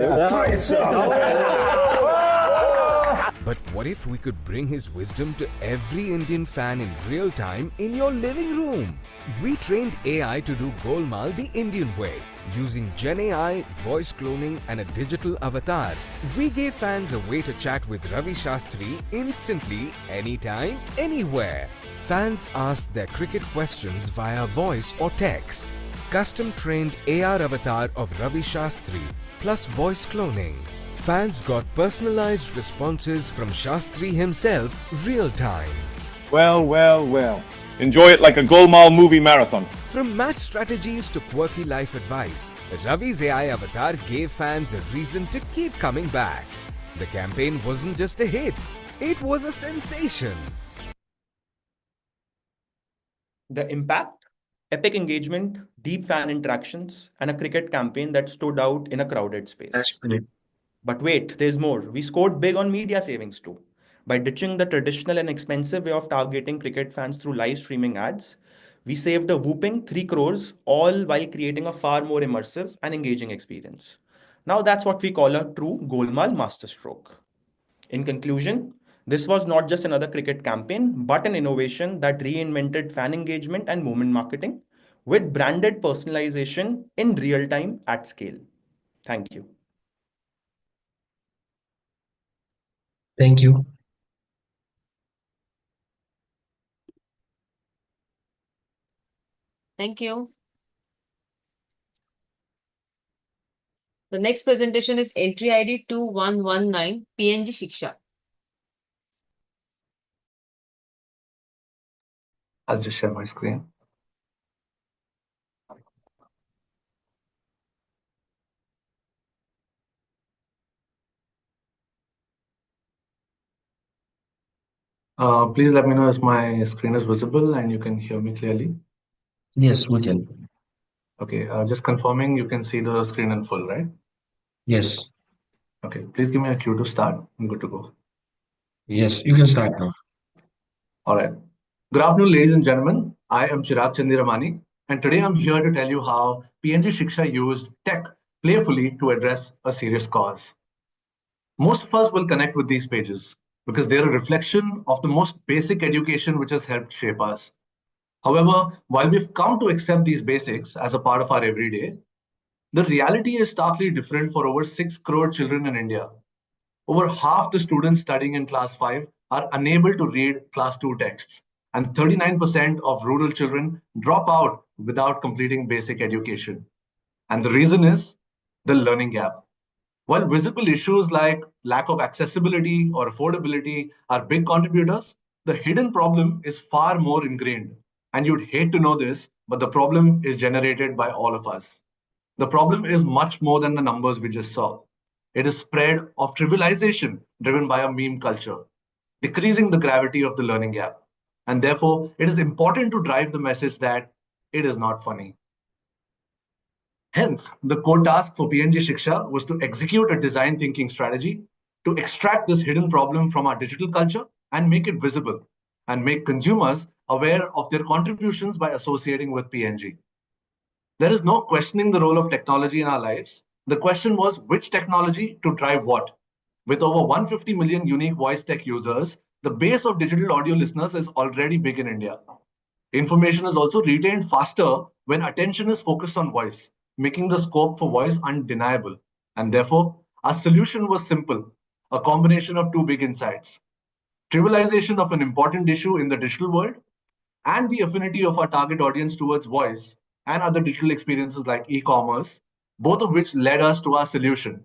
But what if we could bring his wisdom to every Indian fan in real time in your living room? We trained AI to do Golmaal the Indian way. Using Gen AI, voice cloning and a digital avatar, we gave fans a way to chat with Ravi Shastri instantly, anytime, anywhere. Fans asked their cricket questions via voice or text. Custom-trained AR avatar of Ravi Shastri plus voice cloning. Fans got personalized responses from Shastri himself real time. Well. Enjoy it like a Golmaal movie marathon. From match strategies to quirky life advice, Ravi's AI avatar gave fans a reason to keep coming back. The campaign wasn't just a hit, it was a sensation. The impact, epic engagement, deep fan interactions, and a cricket campaign that stood out in a crowded space. But wait, there's more. We scored big on media savings too. By ditching the traditional and expensive way of targeting cricket fans through live streaming ads, we saved a whooping 3 crores, all while creating a far more immersive and engaging experience. Now that's what we call a true Golmaal masterstroke. In conclusion, this was not just another cricket campaign, but an innovation that reinvented fan engagement and moment marketing with branded personalization in real time at scale. Thank you. Thank you. Thank you. The next presentation is entry ID 2119 PNG Shiksha. I'll just share my screen. Please let me know if my screen is visible and you can hear me clearly. Yes, we can. Okay, just confirming you can see the screen in full, right? Yes. Okay, please give me a cue to start. I'm good to go. Yes, you can start now. All right. Good afternoon, ladies and gentlemen. I am Chirag Chandiramani, and today I'm here to tell you how PNG Shiksha used tech playfully to address a serious cause. Most of us will connect with these pages because they're a reflection of the most basic education which has helped shape us. However, while we've come to accept these basics as a part of our everyday, the reality is starkly different for over 6 crore children in India. Over half the students studying in class 5 are unable to read class 2 texts, and 39% of rural children drop out without completing basic education. And the reason is the learning gap. While visible issues like lack of accessibility or affordability are big contributors, the hidden problem is far more ingrained. And you'd hate to know this, but the problem is generated by all of us. The problem is much more than the numbers we just saw. It is spread of trivialization driven by a meme culture, decreasing the gravity of the learning gap. And therefore, it is important to drive the message that it is not funny. Hence, the core task for PNG Shiksha was to execute a design thinking strategy to extract this hidden problem from our digital culture and make it visible and make consumers aware of their contributions by associating with PNG. There is no questioning the role of technology in our lives. The question was which technology to drive what. With over 150 million unique voice tech users, the base of digital audio listeners is already big in India. Information is also retained faster when attention is focused on voice, making the scope for voice undeniable. And therefore, our solution was simple, a combination of two big insights. Trivialization of an important issue in the digital world and the affinity of our target audience towards voice and other digital experiences like e-commerce, both of which led us to our solution.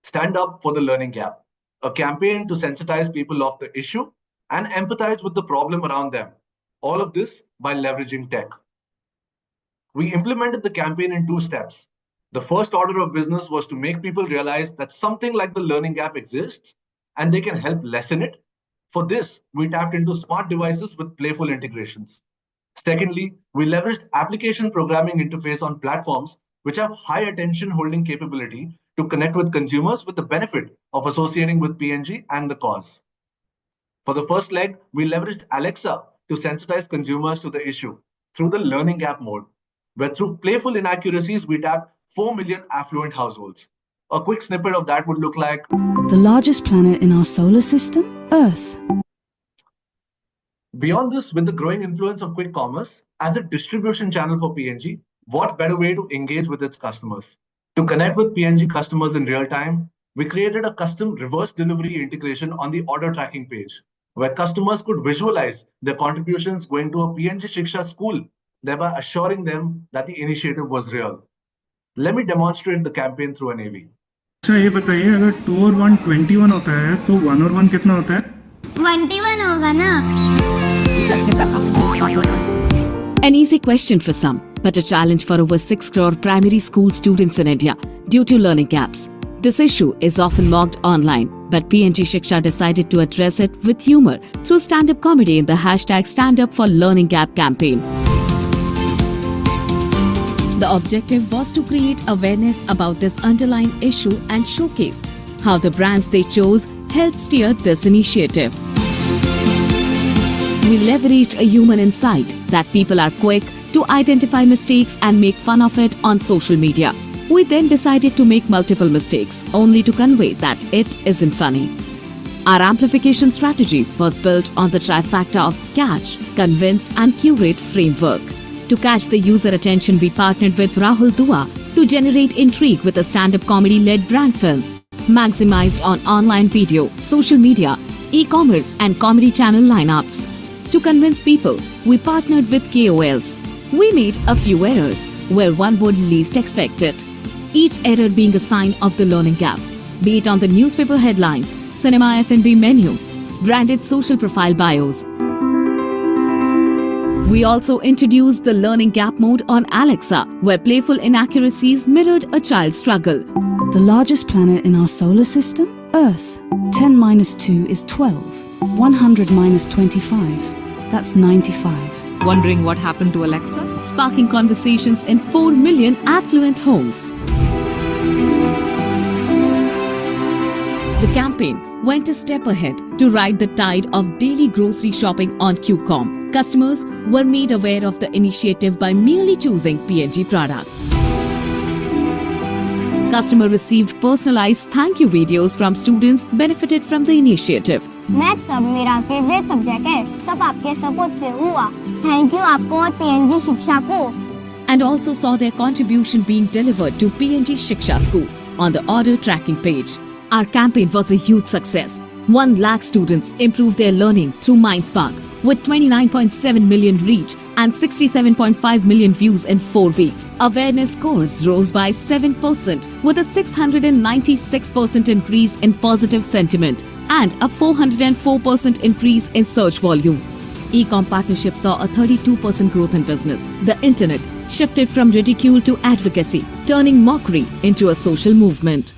Stand Up for the Learning Gap, a campaign to sensitize people of the issue and empathize with the problem around them. All of this by leveraging tech. We implemented the campaign in 2 steps. The first order of business was to make people realize that something like the learning gap exists and they can help lessen it. For this, we tapped into smart devices with playful integrations. Secondly, we leveraged application programming interface on platforms which have high attention holding capability to connect with consumers with the benefit of associating with PNG and the cause. For the first leg, we leveraged Alexa to sensitize consumers to the issue through the learning gap mode, where through playful inaccuracies, we tapped 4 million affluent households. A quick snippet of that would look like the largest planet in our solar system, Earth. Beyond this, with the growing influence of quick commerce as a distribution channel for PNG, what better way to engage with its customers? To connect with PNG customers in real time, we created a custom reverse delivery integration on the order tracking page, where customers could visualize their contributions going to a PNG Shiksha school, thereby assuring them that the initiative was real. Let me demonstrate the campaign through an AV. अच्छा ये बताइए अगर 2 और 1 21 होता है तो 1 और 1 कितना होता है 21 होगा ना An easy question for some, but a challenge for over 6 crore primary school students in India due to learning gaps. This issue is often mocked online, but PNG Shiksha decided to address it with humor through stand-up comedy in the hashtag #StandUp for Learning Gap campaign. The objective was to create awareness about this underlying issue and showcase how the brands they chose helped steer this initiative. We leveraged a human insight that people are quick to identify mistakes and make fun of it on social media. We then decided to make multiple mistakes, only to convey that it isn't funny. Our amplification strategy was built on the trifecta of catch, convince and curate framework. To catch the user attention, we partnered with Rahul Dua to generate intrigue with a stand-up comedy-led brand film, maximized on online video, social media, e-commerce and comedy channel lineups. To convince people, we partnered with KOLs, We made a few errors where one would least expect it. Each error being a sign of the learning gap, be it on the newspaper headlines, cinema F&B menu, branded social profile bios. We also introduced the learning gap mode on Alexa, where playful inaccuracies mirrored a child's struggle. The largest planet in our solar system? Earth. 10 minus 2 is 12. 100 minus 25. That's 95. Wondering what happened to Alexa? Sparking conversations in 4 million affluent homes. The campaign went a step ahead to ride the tide of daily grocery shopping on QCOM. Customers were made aware of the initiative by merely choosing P&G products. Customer received personalized thank you videos from students benefited from the initiative. Maths अब मेरा favourite subject है, सब आपके support से हुआ। Thank you आपको और PNG शिक्षा को। And also saw their contribution being delivered to P&G Shiksha School on the order tracking page. Our campaign was a huge success. 1 lakh students improved their learning through MindSpark with 29.7 million reach and 67.5 million views in 4 weeks. Awareness scores rose by 7% with a 696% increase in positive sentiment and a 404% increase in search volume. E-com partnership saw a 32% growth in business. The internet shifted from ridicule to advocacy, turning mockery into a social movement.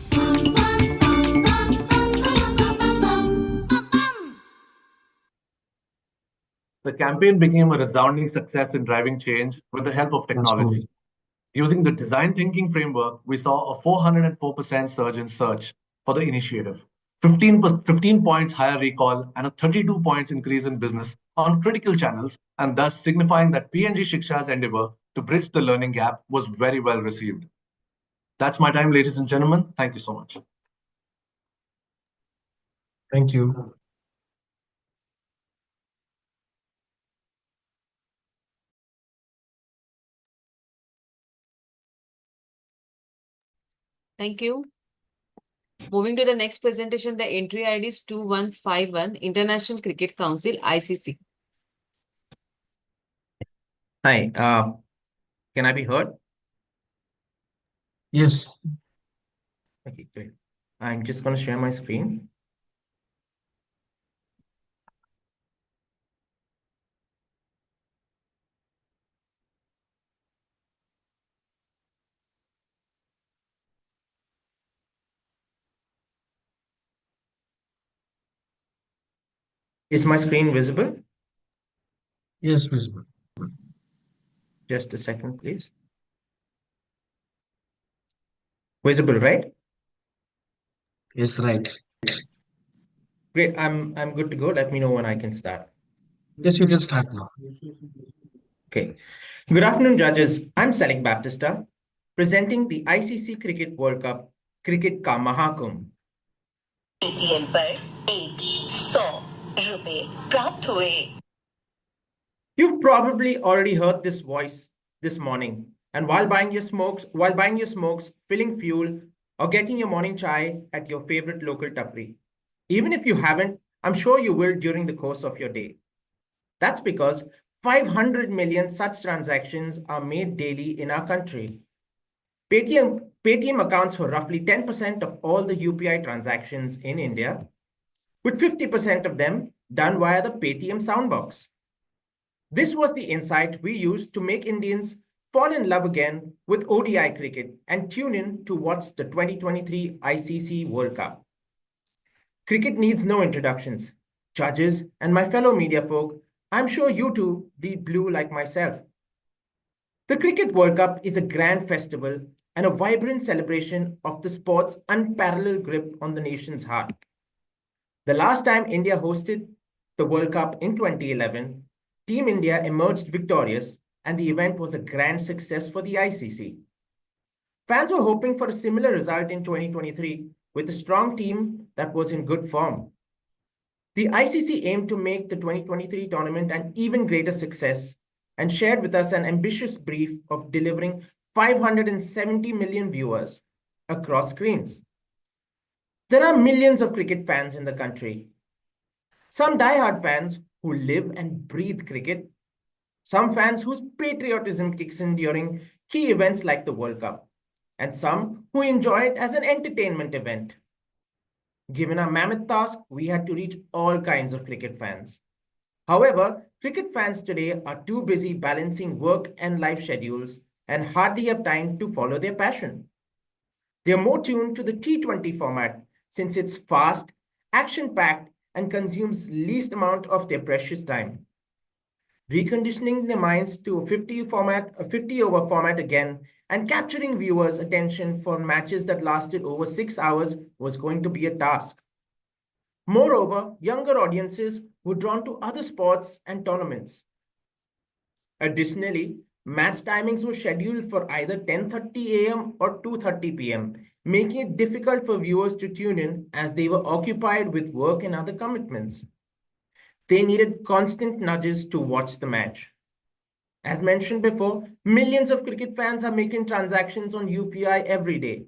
The campaign became a resounding success in driving change with the help of technology. Using the design thinking framework, we saw a 404% surge in search for the initiative, 15 points higher recall, and a 32 points increase in business on critical channels, and thus signifying that P&G Shiksha's endeavor to bridge the learning gap was very well received. That's my time, ladies and gentlemen. Thank you so much. Thank you. Thank you. Moving to the next presentation, the entry ID is 2151, International Cricket Council, ICC. Hi, can I be heard? Yes. Okay, great. I'm just going to share my screen. Is my screen visible? Yes, visible. Just a second, please. Visible, right? Yes, right. Great. I'm good to go. Let me know when I can start. Yes, you can start now. Okay. Good afternoon, judges. I'm Salik Baptista, presenting the ICC Cricket World Cup Cricket Ka Mahakumbh. ATM पर 100 रुपए प्राप्त हुए। You've probably already heard this voice this morning, and while buying your smokes, filling fuel, or getting your morning chai at your favorite local tapri. Even if you haven't, I'm sure you will during the course of your day. That's because 500 million such transactions are made daily in our country. Paytm accounts for roughly 10% of all the UPI transactions in India, with 50% of them done via the Paytm soundbox. This was the insight we used to make Indians fall in love again with ODI cricket and tune in to watch the 2023 ICC World Cup. Cricket needs no introductions. Judges and my fellow media folk, I'm sure you too bleed blue like myself. The Cricket World Cup is a grand festival and a vibrant celebration of the sport's unparalleled grip on the nation's heart. The last time India hosted the World Cup in 2011, Team India emerged victorious and the event was a grand success for the ICC. Fans were hoping for a similar result in 2023 with a strong team that was in good form. The ICC aimed to make the 2023 tournament an even greater success and shared with us an ambitious brief of delivering 570 million viewers across screens. There are millions of cricket fans in the country. Some die-hard fans who live and breathe cricket, some fans whose patriotism kicks in during key events like the World Cup, and some who enjoy it as an entertainment event. Given our mammoth task, we had to reach all kinds of cricket fans. However, cricket fans today are too busy balancing work and life schedules and hardly have time to follow their passion. They are more tuned to the T20 format since it's fast, action packed, and consumes least amount of their precious time. Reconditioning their minds to a 50 over format again and capturing viewers' attention for matches that lasted over 6 hours was going to be a task. Moreover, younger audiences were drawn to other sports and tournaments. Additionally, match timings were scheduled for either 10:30 a.m. or 2:30 p.m., making it difficult for viewers to tune in as they were occupied with work and other commitments. They needed constant nudges to watch the match. As mentioned before, millions of cricket fans are making transactions on UPI every day.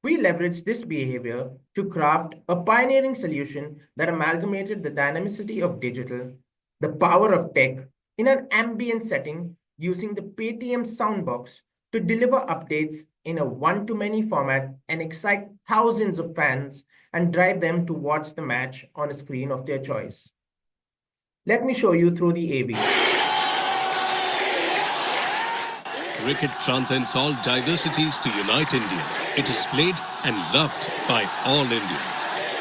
We leveraged this behavior to craft a pioneering solution that amalgamated the dynamicity of digital, the power of tech, in an ambient setting using the Paytm Soundbox to deliver updates in a one-to-many format and excite thousands of fans and drive them to watch the match on a screen of their choice. Let me show you through the AV. Cricket transcends all diversities to unite India. It is played and loved by all Indians.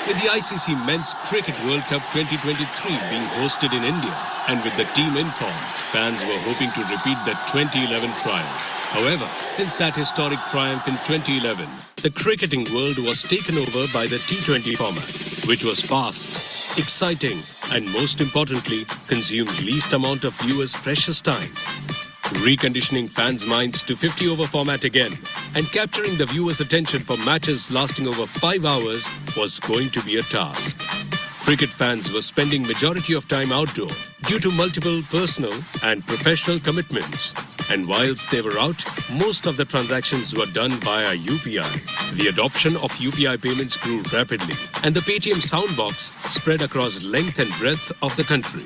With the ICC Men's Cricket World Cup 2023 being hosted in India and with the team in form, fans were hoping to repeat the 2011 triumph. However, since that historic triumph in 2011, the cricketing world was taken over by the T20 format, which was fast, exciting, and most importantly, consumed least amount of viewers' precious time. Reconditioning fans' minds to 50 over format again and capturing the viewers' attention for matches lasting over 5 hours was going to be a task. Cricket fans were spending majority of time outdoor due to multiple personal and professional commitments. And whilst they were out, most of the transactions were done via UPI. The adoption of UPI payments grew rapidly and the Paytm Soundbox spread across length and breadth of the country.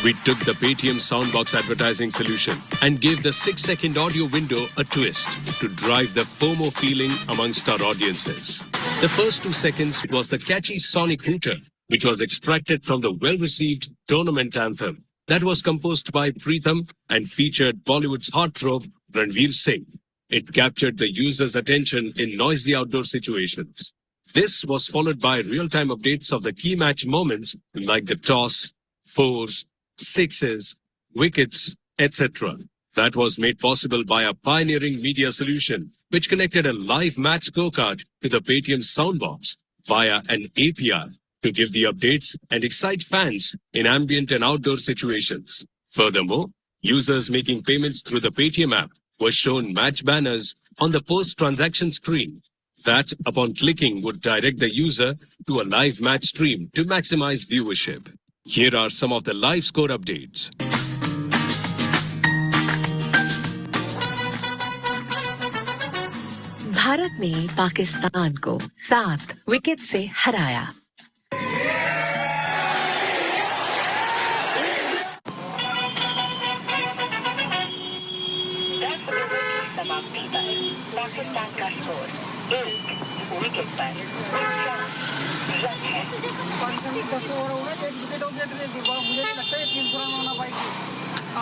We took the Paytm Soundbox advertising solution and gave the 6-second audio window a twist to drive the FOMO feeling amongst our audiences. The first 2 seconds was the catchy sonic hooter, which was extracted from the well-received tournament anthem that was composed by Preetham and featured Bollywood's heartthrob Ranveer Singh. It captured the user's attention in noisy outdoor situations. This was followed by real-time updates of the key match moments like the toss, fours, sixes, wickets, etc. That was made possible by a pioneering media solution which connected a live match scorecard to the Paytm Soundbox via an API to give the updates and excite fans in ambient and outdoor situations. Furthermore, users making payments through the Paytm app were shown match banners on the post-transaction screen that, upon clicking, would direct the user to a live match stream to maximize viewership. Here are some of the live score updates. Bharat ने पाकिस्तान को 7 wicket से हराया। समाप्ति पर पाकिस्तान का score 1 wicket पर run है। मुझे लगता है 300 रन होना भाई।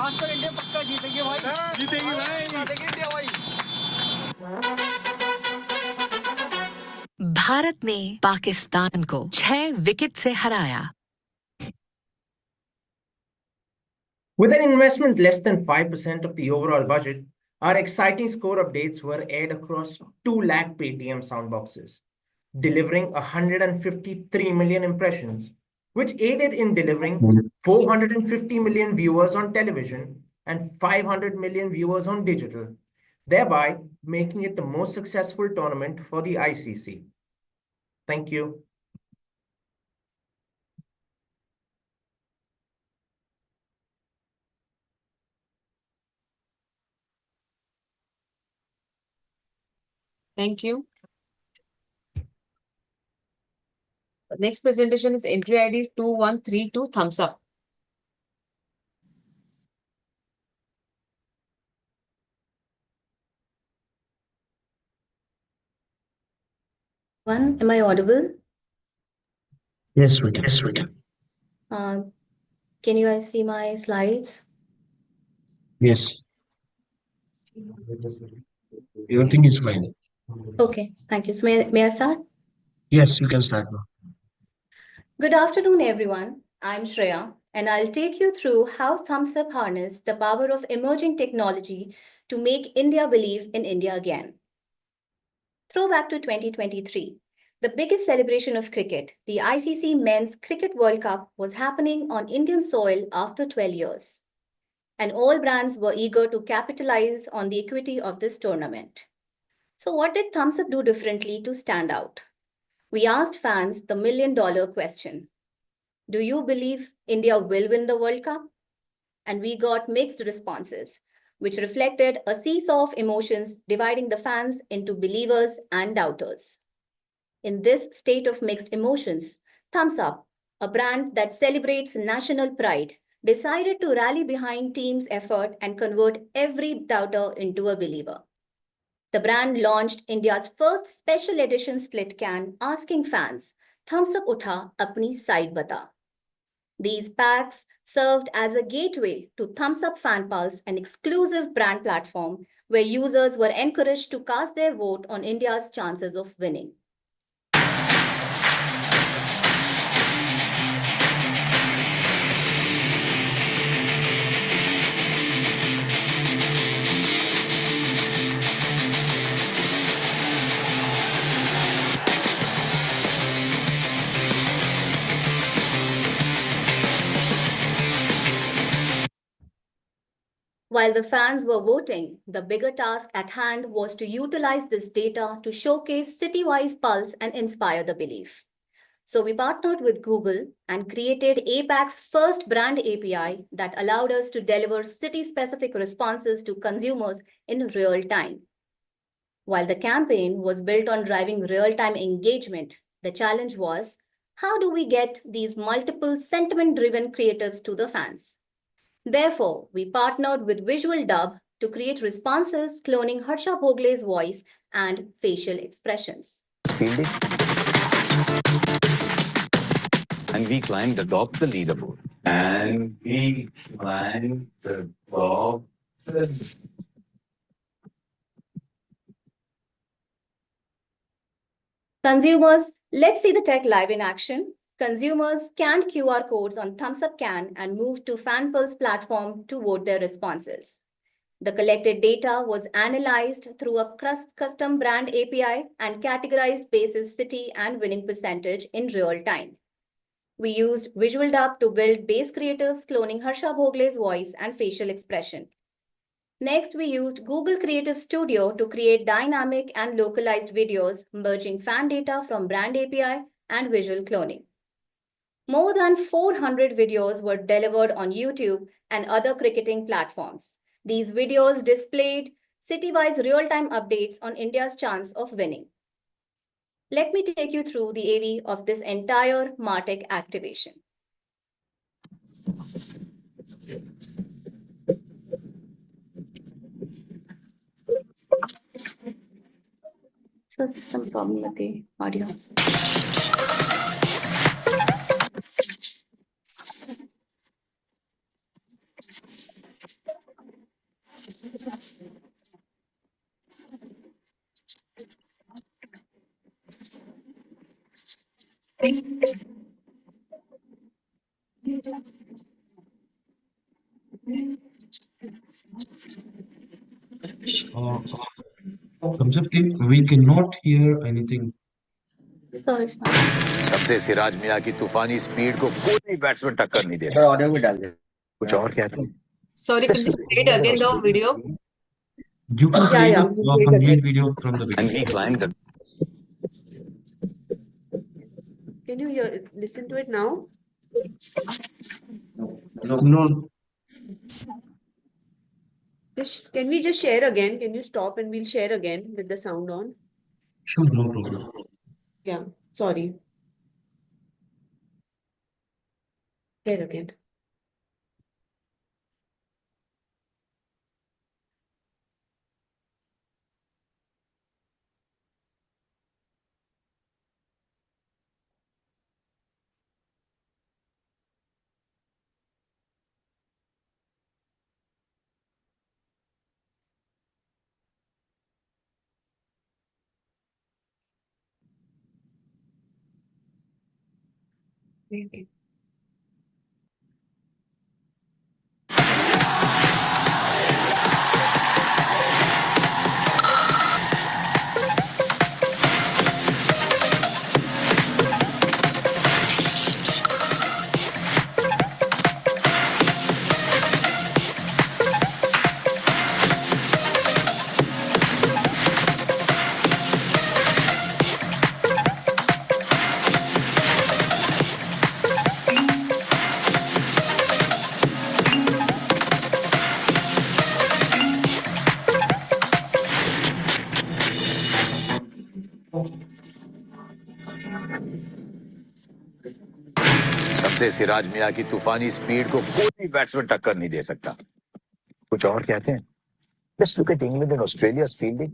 आज तो इंडिया पक्का जीतेगी भाई। जीतेगी भाई। जीतेगी इंडिया भाई। भारत ने पाकिस्तान को 6 विकेट से हराया। With an investment less than 5% of the overall budget, our exciting score updates were aired across 2 lakh Paytm soundboxes, delivering 153 million impressions, which aided in delivering 450 million viewers on television and 500 million viewers on digital, thereby making it the most successful tournament for the ICC. Thank you. Thank you. Next presentation is entry ID 2132, thumbs up. Am I audible? Yes, we can. Yes, we can. Can you guys see my slides? Yes. Everything is fine. Okay, thank you. So may I start? Yes, you can start now. Good afternoon, everyone. I'm Shreya, and I'll take you through how Thumbs Up harnessed the power of emerging technology to make India believe in India again. Throwback to 2023. The biggest celebration of cricket, the ICC Men's Cricket World Cup, was happening on Indian soil after 12 years. And all brands were eager to capitalize on the equity of this tournament. So, what did Thumbs Up do differently to stand out? We asked fans the million-dollar question: do you believe India will win the World Cup? And we got mixed responses, which reflected a seesaw of emotions dividing the fans into believers and doubters. In this state of mixed emotions, Thumbs Up, a brand that celebrates national pride, decided to rally behind team's effort and convert every doubter into a believer. The brand launched India's first special edition split can, asking fans, Thumbs Up Utha, apni side bata. These packs served as a gateway to Thumbs Up Fan Pulse, an exclusive brand platform where users were encouraged to cast their vote on India's chances of winning. While the fans were voting, the bigger task at hand was to utilize this data to showcase city-wise pulse and inspire the belief. So we partnered with Google and created APAC's first brand API that allowed us to deliver city-specific responses to consumers in real time. While the campaign was built on driving real-time engagement, the challenge was, how do we get these multiple sentiment-driven creatives to the fans? Therefore, we partnered with Visual Dub to create responses cloning Harsha Bhogle's voice and facial expressions. Fielding. And we climbed atop the leaderboard. And we climbed atop the... Consumers, let's see the tech live in action. Consumers scanned QR codes on Thumbs Up Can and moved to FanPulse platform to vote their responses. The collected data was analyzed through a custom brand API and categorized basis city and winning percentage in real time. We used Visual Dub to build base creatives cloning Harsha Bhogle's voice and facial expression. Next, we used Google Creative Studio to create dynamic and localized videos, merging fan data from brand API and visual cloning. More than 400 videos were delivered on YouTube and other cricketing platforms. These videos displayed city-wise real-time updates on India's chance of winning. Let me take you through the AV of this entire MarTech activation. So some problem with the audio. We cannot hear anything. So it's not. सबसे सिराज मियां की तूफानी speed को कोई batsman टक्कर नहीं दे सकता। Audio भी डाल दे कुछ और कहते हैं। Sorry, can you play it again the video? You can play Yeah, the yeah. complete video from the And beginning. we climbed the... Can you hear it? Listen to it now? No. Can we just share again? Can you stop and we'll share again with the sound on? Sure, no problem. Yeah, sorry. Share again. सबसे सिराज मियां की तूफानी speed को कोई batsman टक्कर नहीं दे सकता। कुछ और कहते हैं? Just look at England and Australia's fielding.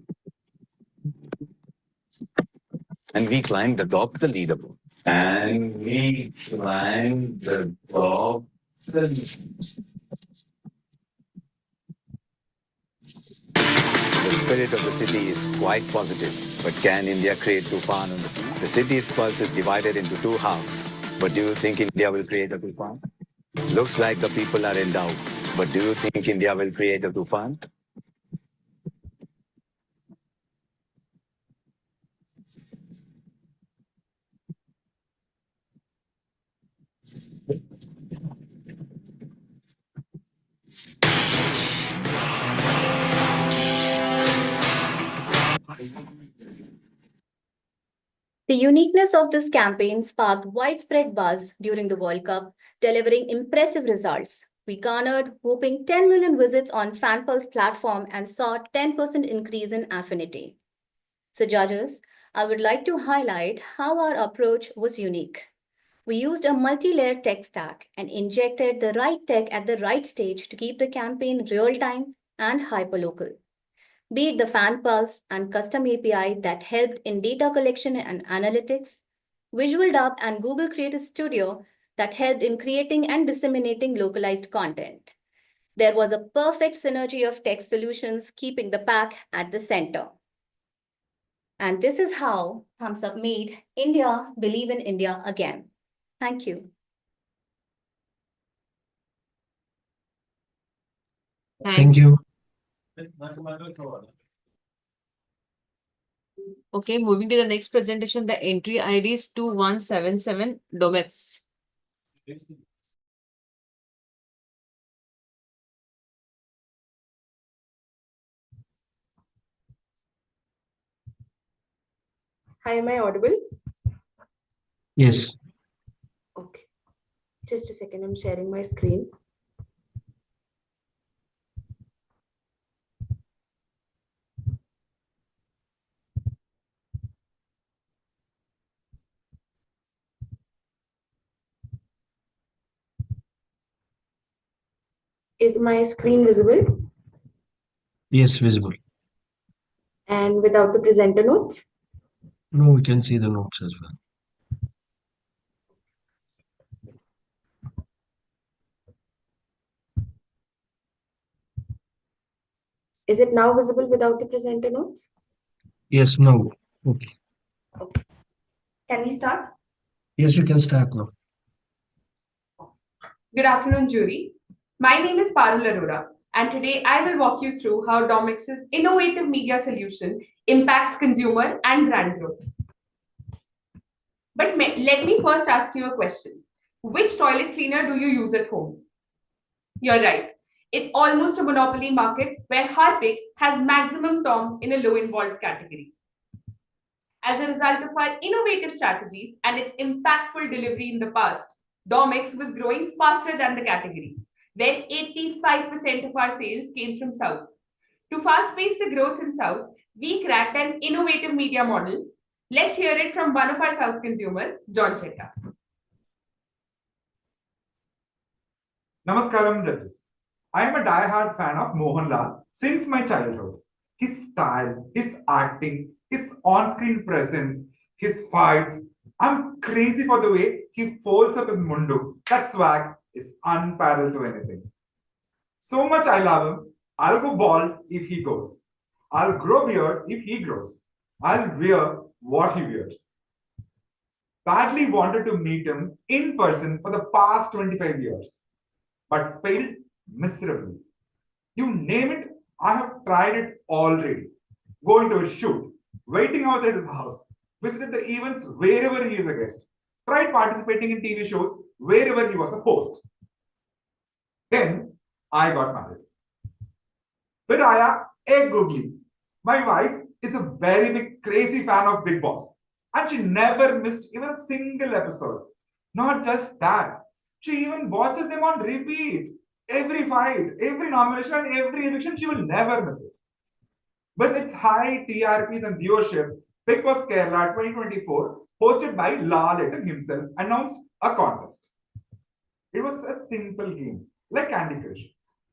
And we climbed atop the leaderboard. And we climbed atop the The spirit of the city is quite positive. But can India create tufan on the field? The city's pulse is divided into two halves. But do you think India will create a tufan? Looks like the people are in doubt. But do you think India will create a tufan? The uniqueness of this campaign sparked widespread buzz during the World Cup, delivering impressive results. We garnered whopping 10 million visits on FanPulse platform and saw 10% increase in affinity. So judges, I would like to highlight how our approach was unique. We used a multi-layered tech stack and injected the right tech at the right stage to keep the campaign real-time and hyperlocal. Be it the fan pulse and custom API that helped in data collection and analytics, Visual Dub and Google Creative Studio that helped in creating and disseminating localized content. There was a perfect synergy of tech solutions keeping the pack at the center. And this is how Thumbs Up made India believe in India again. Thank you. Thank you. Okay, moving to the next presentation, the entry ID is 2177 Domex. Hi, am I audible? Yes. Okay. Just a second, I'm sharing my screen. Is my screen visible? Yes, visible. And without the presenter notes? No, we can see the notes as well. Is it now visible without the presenter notes? Yes, no. Okay. Can we start? Yes, you can start now. Good afternoon, jury. My name is Parul Arora, and today I will walk you through how Domex's innovative media solution impacts consumer and brand growth. But let me first ask you a question. Which toilet cleaner do you use at home? You're right. It's almost a monopoly market where Harpic has maximum TOM in a low-involved category. As a result of our innovative strategies and its impactful delivery in the past, Domex was growing faster than the category, where 85% of our sales came from South. To fast-pace the growth in South, we cracked an innovative media model. Let's hear it from one of our South consumers, John Chetta. Namaskaram, judges. I am a die-hard fan of Mohanlal since my childhood. His style, his acting, his on-screen presence, his fights. I'm crazy for the way he folds up his mundu. That swag is unparalleled to anything. So much I love him, I'll go bald if he goes. I'll grow beard if he grows. I'll wear what he wears. badly wanted to meet him in person for the past 25 years, but failed miserably. You name it, I have tried it already. Going to a shoot, waiting outside his house, visited the events wherever he is a guest, tried participating in TV shows wherever he was a host. Then I got married. फिर आया एक googly. My wife is a very big crazy fan of Big Boss, and she never missed even a single episode. Not just that, she even watches them on repeat. Every fight, every nomination, and every eviction, she will never miss it. With its high TRPs and viewership, Big Boss Kerala 2024, hosted by Lal Etten himself, announced a contest. It was a simple game, like Candy Crush.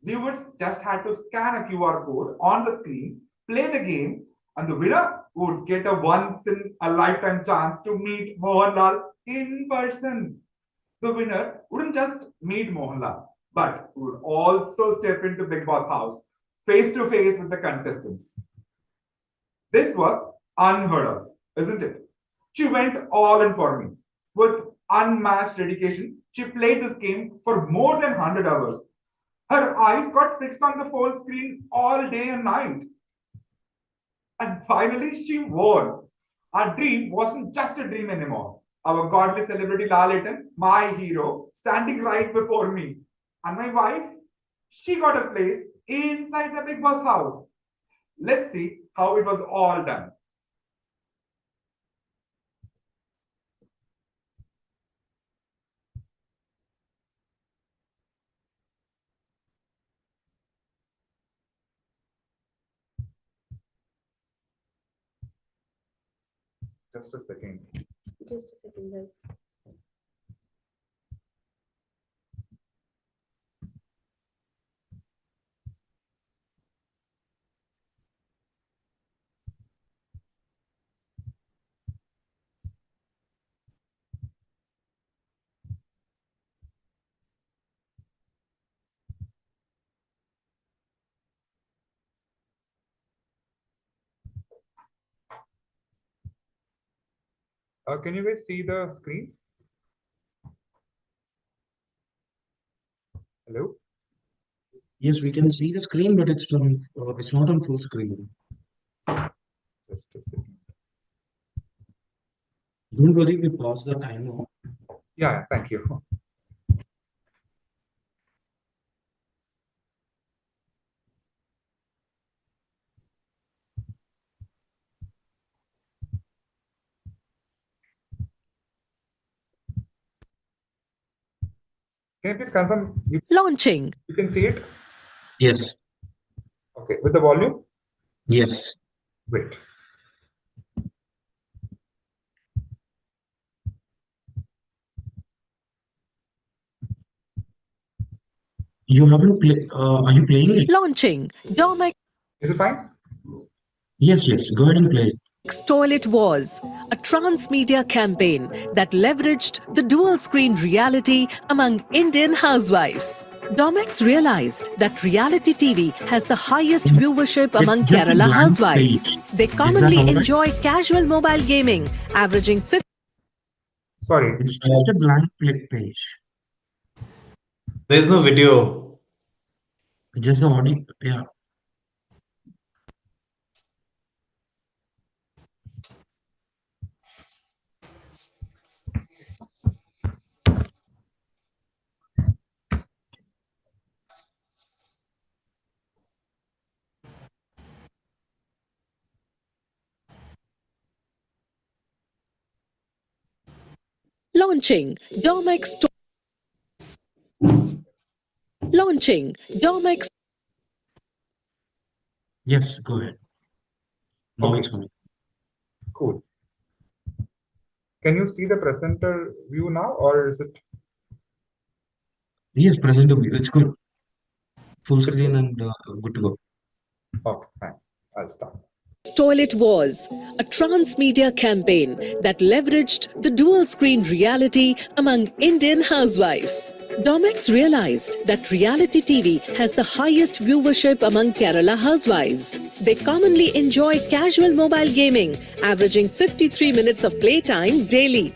Viewers just had to scan a QR code on the screen, play the game, and the winner would get a once-in-a-lifetime chance to meet Mohanlal in person. The winner wouldn't just meet Mohanlal, but would also step into Big Boss house, face to face with the contestants. This was unheard of, isn't it? She went all in for me. With unmatched dedication, she played this game for more than 100 hours. Her eyes got fixed on the phone screen all day and night. And finally, she won. Our dream wasn't just a dream anymore. Our godly celebrity Lal Etten, my hero, standing right before me. And my wife, she got a place inside the Big Boss house. Let's see how it was all done. Just a second. Just a second, guys. Can you guys see the screen? Hello? Yes, we can see the screen, but it's not on full screen. Just a second. Don't worry, we pause the timer. Yeah, thank you. Can you please confirm? Launching. You can see it? Yes. Okay, with the volume? Yes. Wait. You haven't played. Are you playing it? Launching. Domex Is it fine? Yes, yes. Go ahead and play it. Toilet Wars, a transmedia campaign that leveraged the dual screen reality among Indian housewives. Domex realized that reality TV has the highest viewership among just a Kerala blank housewives. page. They that commonly all right? enjoy casual mobile gaming, averaging 50. Sorry. It's just a blank page. There's no video. Just the audio. Yeah. Launching Domex. Launching Domex. Yes, go ahead. Now Okay. it's coming. Cool. Can you see the presenter view now, or is it? Yes, present view. It's good. Full screen and good to go. Okay, fine. I'll start. Toilet Wars, a transmedia campaign that leveraged the dual screen reality among Indian housewives. Domex realized that reality TV has the highest viewership among Kerala housewives. They commonly enjoy casual mobile gaming, averaging 53 minutes of playtime daily.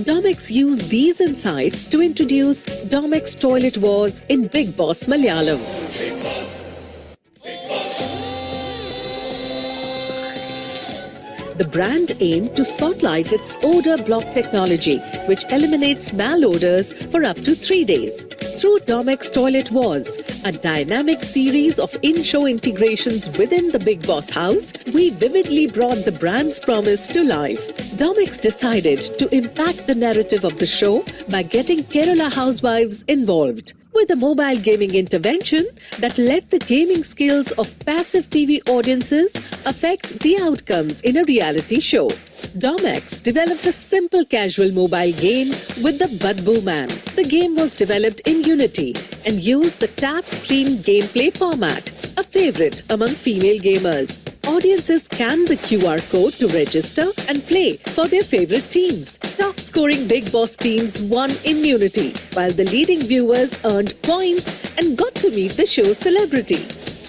Domex used these insights to introduce Domex Toilet Wars in Big Boss Malayalam. The brand aimed to spotlight its odor block technology, which eliminates malodors for up to 3 days. Through Domex Toilet Wars, a dynamic series of in-show integrations within the Big Boss house, we vividly brought the brand's promise to life. Domex decided to impact the narrative of the show by getting Kerala housewives involved, with a mobile gaming intervention that let the gaming skills of passive TV audiences affect the outcomes in a reality show. Domex developed a simple casual mobile game with the Badboo Man. The game was developed in Unity and used the tap screen gameplay format, a favorite among female gamers. Audiences scan the QR code to register and play for their favorite teams. Top scoring Big Boss teams won immunity, while the leading viewers earned points and got to meet the show's celebrity.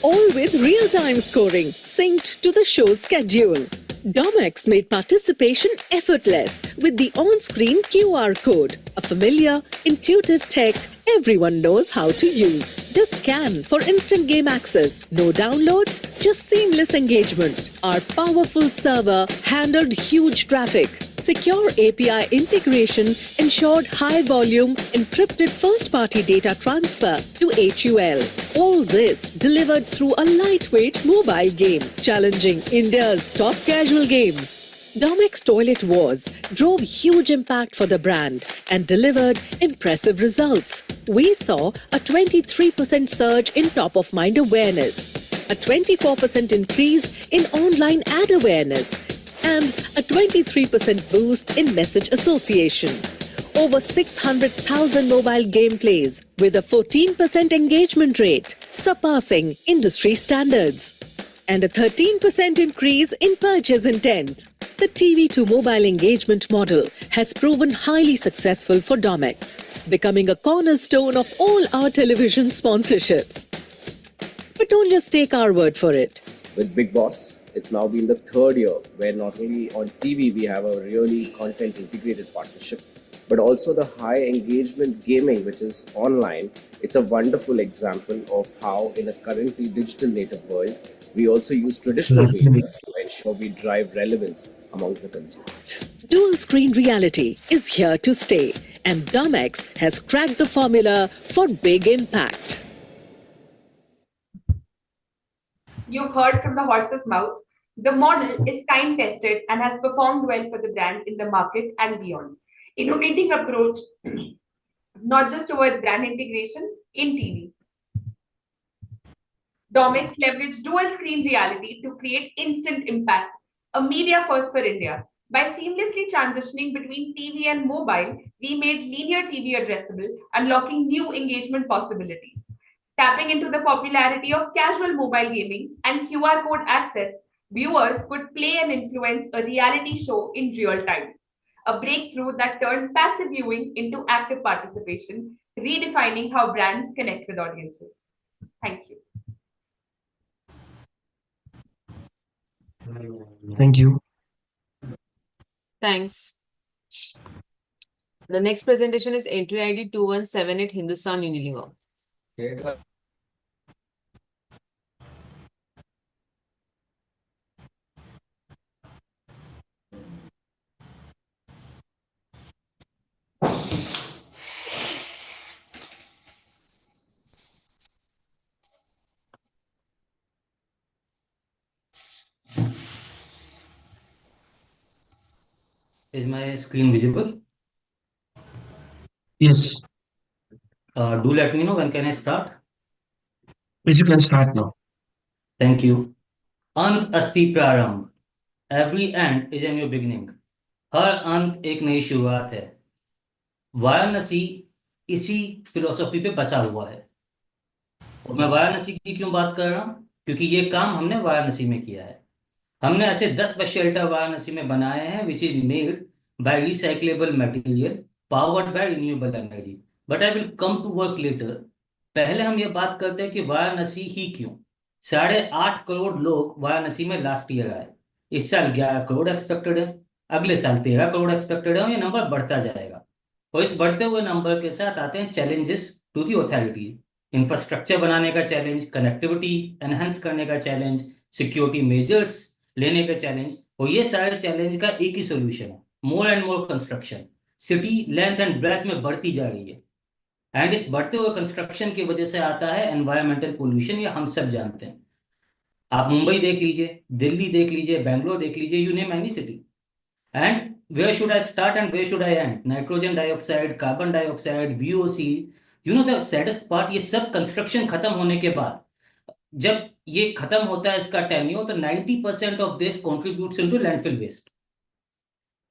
All with real-time scoring, synced to the show's schedule. Domex made participation effortless with the on-screen QR code, a familiar, intuitive tech everyone knows how to use. Just scan for instant game access. No downloads, just seamless engagement. Our powerful server handled huge traffic. Secure API integration ensured high-volume encrypted first-party data transfer to HUL. All this delivered through a lightweight mobile game, challenging India's top casual games. Domex Toilet Wars drove huge impact for the brand and delivered impressive results. We saw a 23% surge in top-of-mind awareness, a 24% increase in online ad awareness, and a 23% boost in message association. Over 600,000 mobile gameplays with a 14% engagement rate, surpassing industry standards, and a 13% increase in purchase intent. The TV to mobile engagement model has proven highly successful for Domex, becoming a cornerstone of all our television sponsorships. But don't just take our word for it. With Big Boss, it's now been the third year where not only on TV we have a really content integrated partnership, but also the high engagement gaming, which is online. It's a wonderful example of how in a currently digital native world, we also use traditional media to ensure we drive relevance amongst the consumers. Dual screen reality is here to stay, and Domex has cracked the formula for big impact. You've heard from the horse's mouth. The model is time tested and has performed well for the brand in the market and beyond. Innovating approach, not just towards brand integration in TV. Domex leveraged dual screen reality to create instant impact, a media first for India. By seamlessly transitioning between TV and mobile, we made linear TV addressable, unlocking new engagement possibilities. Tapping into the popularity of casual mobile gaming and QR code access, viewers could play and influence a reality show in real time. A breakthrough that turned passive viewing into active participation, redefining how brands connect with audiences. Thank you. Thank you. Thanks. The next presentation is entry ID 2178 Hindustan Unilever. Is my screen visible? Yes. Do let me know when can I start? Yes, you can start now. Thank you. अंत अस्ति प्रारंभ. Every end is a new beginning. हर अंत एक नई शुरुआत है. वाराणसी इसी philosophy पे बसा हुआ है. और मैं वाराणसी की क्यों बात कर रहा हूँ? क्योंकि ये काम हमने वाराणसी में किया है. हमने ऐसे 10 बस शेल्टर वाराणसी में बनाए हैं which is made by recyclable material powered by renewable energy. But I will come to work later. पहले हम ये बात करते हैं कि वाराणसी ही क्यों. 8.5 करोड़ लोग वाराणसी में लास्ट ईयर आए। इस साल 11 करोड़ एक्सपेक्टेड है, अगले साल 13 करोड़ एक्सपेक्टेड है, और ये नंबर बढ़ता जाएगा। और इस बढ़ते हुए नंबर के साथ आते हैं challenges to the authority. Infrastructure बनाने का चैलेंज, कनेक्टिविटी एनहेंस करने का चैलेंज, सिक्योरिटी मेजर्स लेने का चैलेंज, और ये सारे चैलेंज का एक ही सोल्यूशन है, more and more construction. City length and breadth में बढ़ती जा रही है, एंड इस बढ़ते हुए कंस्ट्रक्शन की वजह से आता है एनवायरमेंटल पोल्यूशन, ये हम सब जानते हैं। आप मुंबई देख लीजिए, दिल्ली देख लीजिए, बैंगलोर देख लीजिए, you name any city, and where should I start and where should I end? Nitrogen dioxide, carbon dioxide, VOC, you know the saddest part, ये सब कंस्ट्रक्शन खत्म होने के बाद, जब ये खत्म होता है इसका टेन्योर, तो 90% of this contributes into landfill waste.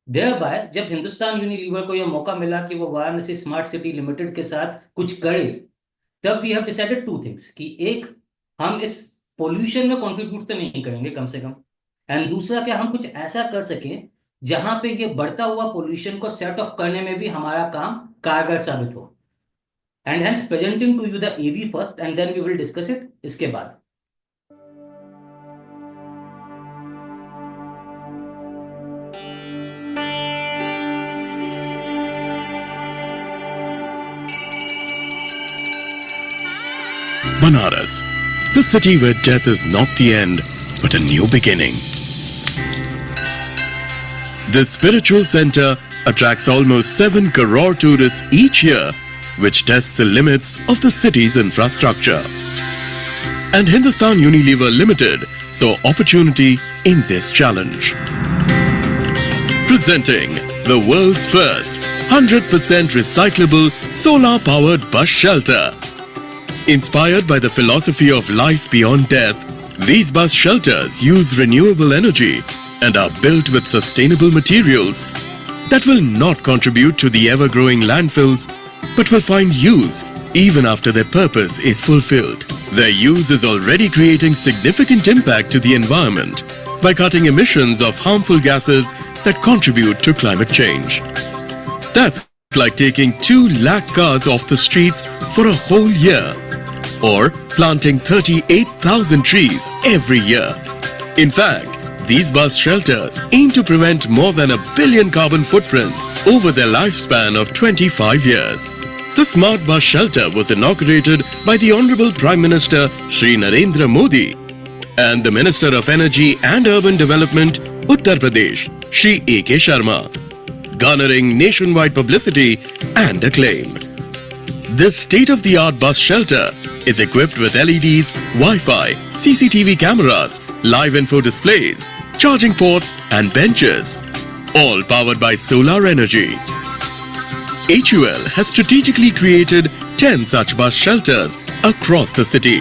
Thereby जब हिंदुस्तान यूनिलीवर को यह मौका मिला कि वो वाराणसी स्मार्ट सिटी लिमिटेड के साथ कुछ करे, तब we have decided two things, कि एक, हम इस पोल्यूशन में कंट्रीब्यूट तो नहीं करेंगे कम से कम, एंड दूसरा क्या, हम कुछ ऐसा कर सकें जहां पे ये बढ़ता हुआ पोल्यूशन को सेट ऑफ करने में भी हमारा काम कारगर साबित हो। And hence presenting to you the AV first, and then we will discuss it इसके बाद। Banaras, the city where death is not the end, but a new beginning. This spiritual center attracts almost 7 crore tourists each year, which tests the limits of the city's infrastructure. And Hindustan Unilever Limited saw opportunity in this challenge. Presenting the world's first 100% recyclable solar-powered bus shelter. Inspired by the philosophy of life beyond death, these bus shelters use renewable energy and are built with sustainable materials that will not contribute to the ever-growing landfills, but will find use even after their purpose is fulfilled. Their use is already creating significant impact to the environment by cutting emissions of harmful gases that contribute to climate change. That's like taking 2 lakh cars off the streets for a whole year, or planting 38,000 trees every year. In fact, these bus shelters aim to prevent more than 1 billion carbon footprints over their lifespan of 25 years. The Smart Bus Shelter was inaugurated by the Honorable Prime Minister Shri Narendra Modi and the Minister of Energy and Urban Development, Uttar Pradesh, Shri A.K. Sharma, garnering nationwide publicity and acclaim. This state-of-the-art bus shelter is equipped with LEDs, Wi-Fi, CCTV cameras, live info displays, charging ports and benches, all powered by solar energy. HUL has strategically created 10 such bus shelters across the city,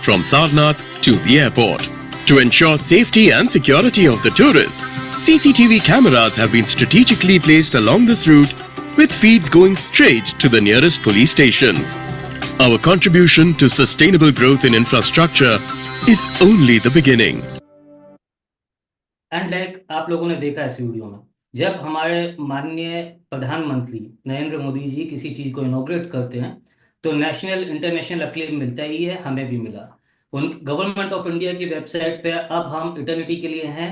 from Sarnath to the airport. To ensure safety and security of the tourists, CCTV cameras have been strategically placed along this route, with feeds going straight to the nearest police stations. Our contribution to sustainable growth in infrastructure is only the beginning. And like आप लोगों ने देखा इस video में, जब हमारे माननीय प्रधानमंत्री नरेंद्र मोदी जी किसी चीज को इनॉग्रेट करते हैं, तो नेशनल इंटरनेशनल अक्लेम मिलता ही है, हमें भी मिला। उन गवर्नमेंट ऑफ इंडिया की वेबसाइट पे अब हम इटर्निटी के लिए हैं,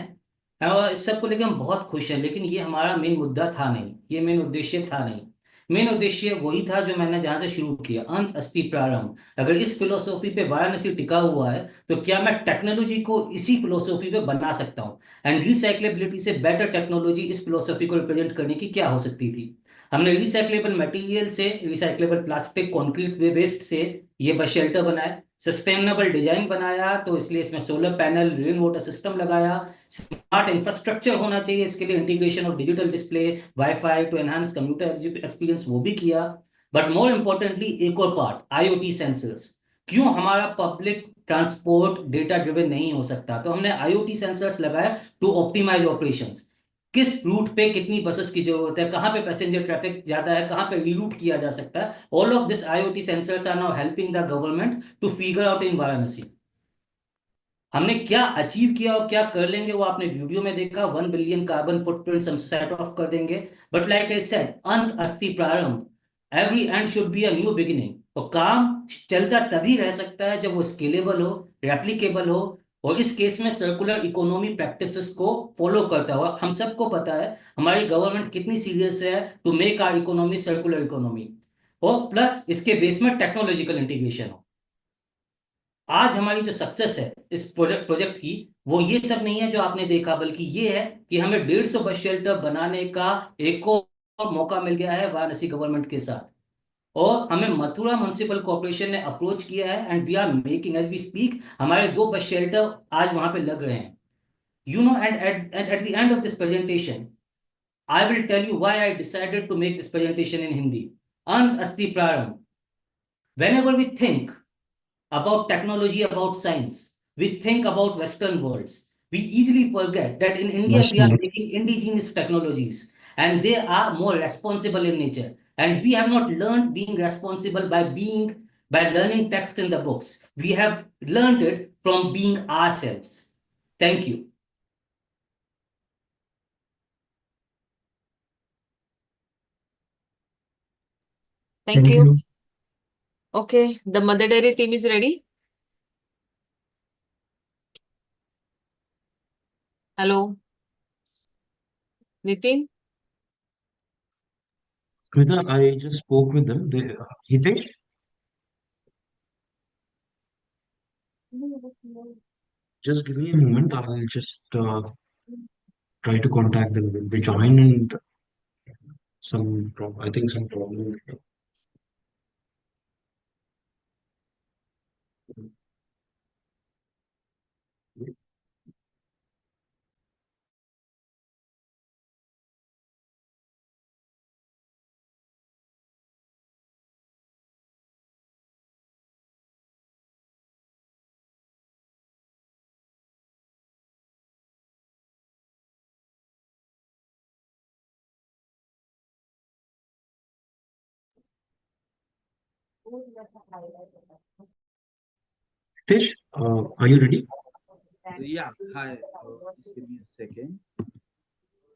और इस सब को लेकर हम बहुत खुश हैं। लेकिन ये हमारा मेन मुद्दा था नहीं, ये मेन उद्देश्य था नहीं। मेन उद्देश्य वही था जो मैंने जहां से शुरू किया, अंत अस्थि प्रारंभ। अगर इस फिलोसॉफी पे वाराणसी टिका हुआ है, तो क्या मैं टेक्नोलॉजी को इसी फिलोसॉफी पे बना सकता हूँ? एंड रिसाइक्लेबिलिटी से बेटर टेक्नोलॉजी इस फिलोसॉफी को रिप्रेजेंट करने की क्या हो सकती थी? हमने रिसाइक्लेबल मटेरियल से, रिसाइक्लेबल प्लास्टिक कंक्रीट वेस्ट से ये बस शेल्टर बनाया, सस्टेनेबल डिजाइन बनाया, तो इसलिए इसमें solar panel, rain water system लगाया, स्मार्ट इंफ्रास्ट्रक्चर होना चाहिए, इसके लिए integration of digital display, wifi to enhance computer experience, वो भी किया। बट मोर इंपॉर्टेंटली एक और पार्ट, आईओटी सेंसर्स। क्यों हमारा पब्लिक ट्रांसपोर्ट डेटा ड्रिवन नहीं हो सकता? तो हमने आईओटी सेंसर्स लगाया टू ऑप्टिमाइज ऑपरेशंस। किस रूट पे कितनी बसेस की जरूरत है, कहां पे पैसेंजर ट्रैफिक ज्यादा है, कहां पे रीरूट किया जा सकता है। All of this IoT sensors are now helping the government to figure out in Varanasi. हमने क्या अचीव किया और क्या कर लेंगे वो आपने वीडियो में देखा। 1 बिलियन कार्बन फुटप्रिंट्स हम सेट ऑफ कर देंगे। बट लाइक आई सेड, अंत अस्थि प्रारंभ, every and should be a new beginning. और काम चलता तभी रह सकता है जब वो स्केलेबल हो, रेप्लिकेबल हो और इस केस में सर्कुलर इकोनॉमी प्रैक्टिसेस को फॉलो करता हो। हम सबको पता है हमारी गवर्नमेंट कितनी सीरियस है to make our economy circular economy, और प्लस इसके बेस में टेक्नोलॉजिकल इंटीग्रेशन हो। आज हमारी जो सक्सेस है इस प्रोजेक्ट की, वो ये सब नहीं है जो आपने देखा, बल्कि ये है कि हमें 150 बस शेल्टर बनाने का एक और मौका मिल गया है वाराणसी गवर्नमेंट के साथ, और हमें मथुरा म्युनिसिपल कॉर्पोरेशन ने अप्रोच किया है and we are making as we speak हमारे 2 बस शेल्टर आज वहां पे लग रहे हैं। You know, and at the end of this presentation I will tell you why I decided to make this presentation in Hindi. अंत अस्ति प्रारंभ। Whenever we think about technology, about science, we think about Western worlds. We easily forget that in India we are making indigenous technologies and they are more responsible in nature. And we have not learned being responsible by learning text in the books. We have learned it from being ourselves. Thank you. Thank you. Okay, the Mother Dairy team is ready. Hello. Nitin? Smita, I just spoke with them. Hitesh? Just give me a moment. I'll just try to contact them. They join and I think some problem. Hitesh, are you ready? Yeah, hi. Just give me a second.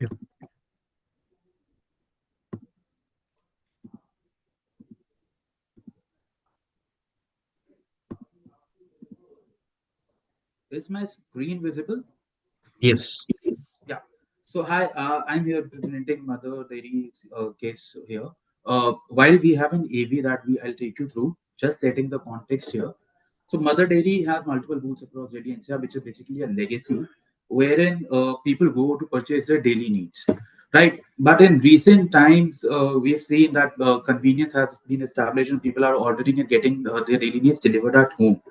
Yeah. Is my screen visible? Yes. Yeah. So hi, I'm here presenting Mother Dairy's case here. While we have an AV that I'll take you through, just setting the context here. So Mother Dairy has multiple booths across Delhi NCR, which is basically a legacy wherein people go to purchase their daily needs, right? But in recent times, we've seen that convenience has been established and people are ordering and getting their daily needs delivered at home,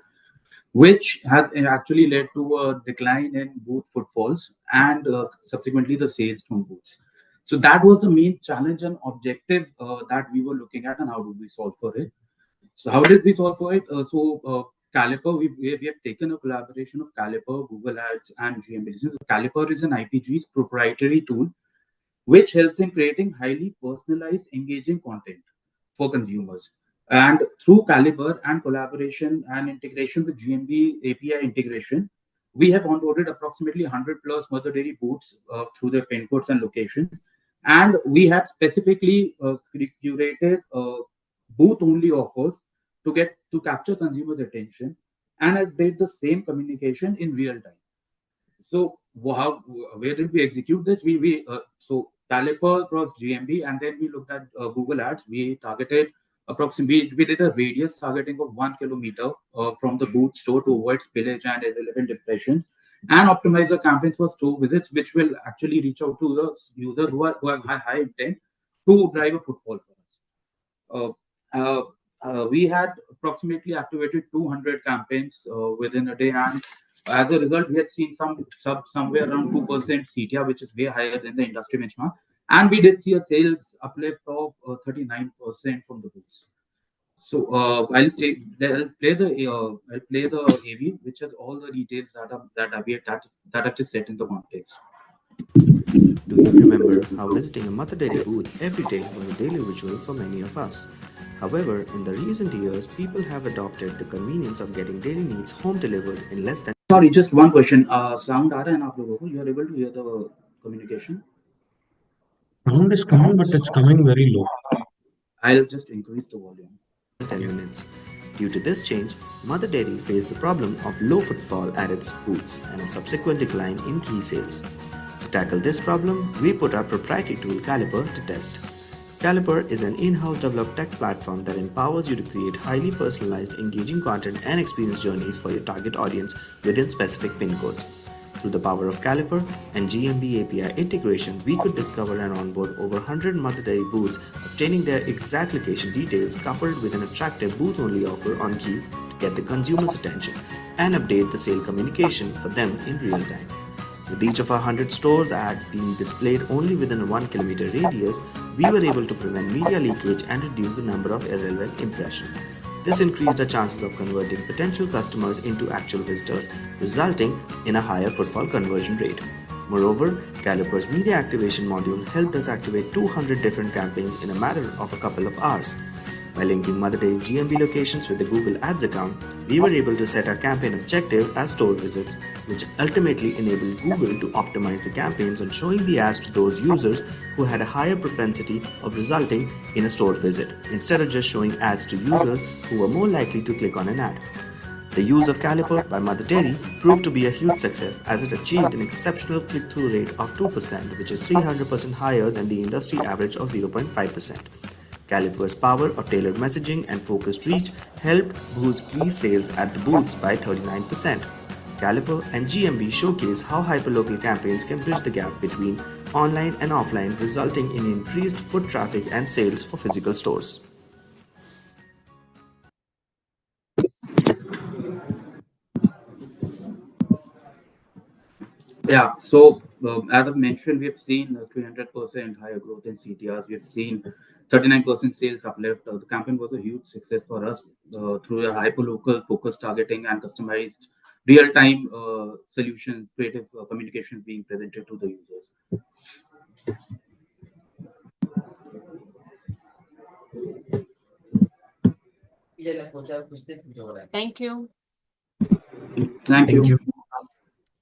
which has actually led to a decline in booth footfalls and subsequently the sales from booths. So that was the main challenge and objective that we were looking at, and how do we solve for it? So how did we solve for it? Caliper, we have taken a collaboration of Caliper, Google Ads, and GMB. So Caliper is an IPG's proprietary tool which helps in creating highly personalized, engaging content for consumers. And through Caliber and collaboration and integration with GMB API integration, we have onboarded approximately 100 plus Mother Dairy booths through their pin codes and locations. And we had specifically curated booth only offers to capture consumers' attention, and I did the same communication in real time. So where did we execute this? So Caliper across GMB, and then we looked at Google Ads. We targeted approximately, we did a radius targeting of 1 kilometer from the boot store to avoid spillage and irrelevant impressions, and optimize the campaigns for store visits, which will actually reach out to the users who have high intent to drive a footfall for us. Uh, uh, we had approximately activated 200 campaigns within a day, and as a result, we had seen somewhere around 2% CTR, which is way higher than the industry benchmark. And we did see a sales uplift of 39% from the booths. So I'll play the AV, which has all the details that I've just set in the context. Do you remember how visiting a Mother Dairy booth every day was a daily ritual for many of us? However, in the recent years, people have adopted the convenience of getting daily needs home delivered in less than. Sorry, just one question. Sound आ रहा है ना आप लोगों को? You are able to hear the communication? Sound is coming, but it's coming very low. I'll just increase the volume. 10 minutes. Due to this change, Mother Dairy faced the problem of low footfall at its booths and a subsequent decline in ghee sales. To tackle this problem, we put our proprietary tool Caliper to test. Caliper is an in-house developed tech platform that empowers you to create highly personalized, engaging content and experience journeys for your target audience within specific pin codes. Through the power of Caliper and GMB API integration, we could discover and onboard over 100 Mother Dairy booths, obtaining their exact location details coupled with an attractive booth-only offer on key to get the consumer's attention and update the sale communication for them in real time. With each of our 100 stores ad being displayed only within a 1 kilometer radius, we were able to prevent media leakage and reduce the number of irrelevant impressions. This increased our chances of converting potential customers into actual visitors, resulting in a higher footfall conversion rate. Moreover, Caliper's media activation module helped us activate 200 different campaigns in a matter of a couple of hours. By linking Mother Day GMB locations with the Google Ads account, we were able to set our campaign objective as store visits, which ultimately enabled Google to optimize the campaigns on showing the ads to those users who had a higher propensity of resulting in a store visit, instead of just showing ads to users who were more likely to click on an ad. The use of Caliper by Mother Dairy proved to be a huge success as it achieved an exceptional click-through rate of 2%, which is 300% higher than the industry average of 0.5%. Caliper's power of tailored messaging and focused reach helped boost key sales at the booths by 39%. Caliper and GMB showcase how hyperlocal campaigns can bridge the gap between online and offline, resulting in increased foot traffic and sales for physical stores. Yeah, so as I've mentioned, we have seen 300% higher growth in CTRs. We have seen 39% sales uplift. The campaign was a huge success for us through a hyperlocal focused targeting and customized real-time solution, creative communication being presented to the users. Thank you. Thank you.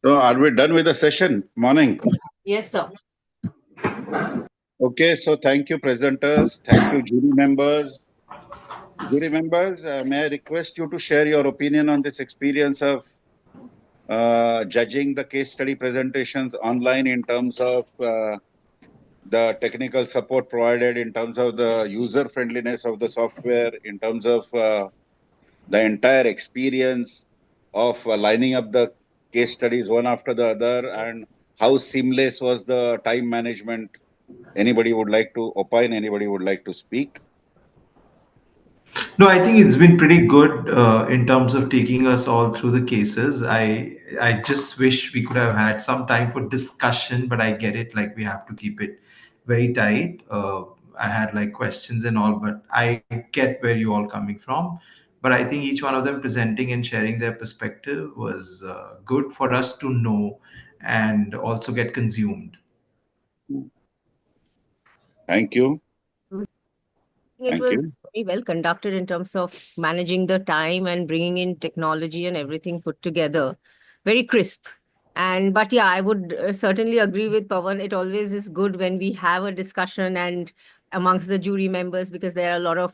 So, are we done with the session? Morning. Yes, sir. Okay, so thank you, presenters. Thank you, jury members. Jury members, may I request you to share your opinion on this experience of judging the case study presentations online in terms of the technical support provided, in terms of the user friendliness of the software, in terms of the entire experience of lining up the case studies one after the other, and how seamless was the time management? Anybody would like to opine? Anybody would like to speak? No, I think it's been pretty good in terms of taking us all through the cases. I just wish we could have had some time for discussion, but I get it. Like we have to keep it very tight. I had like questions and all, but I get where you all coming from. But I think each one of them presenting and sharing their perspective was good for us to know and also get consumed. Thank you. It Thank was you. very well conducted in terms of managing the time and bringing in technology and everything put together. Very crisp. And but yeah, I would certainly agree with Pawan. It always is good when we have a discussion and amongst the jury members, because there are a lot of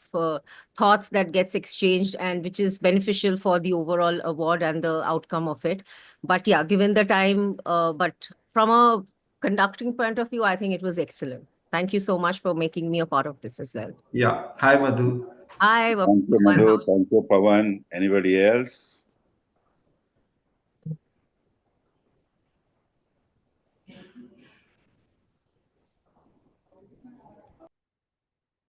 thoughts that gets exchanged and which is beneficial for the overall award and the outcome of it. But yeah, given the time, but from a conducting point of view, I think it was excellent. Thank you so much for making me a part of this as well. Yeah. Hi, Madhu. Hi, Thank you, Pawan. Madhu. Thank you, Pawan. Anybody else?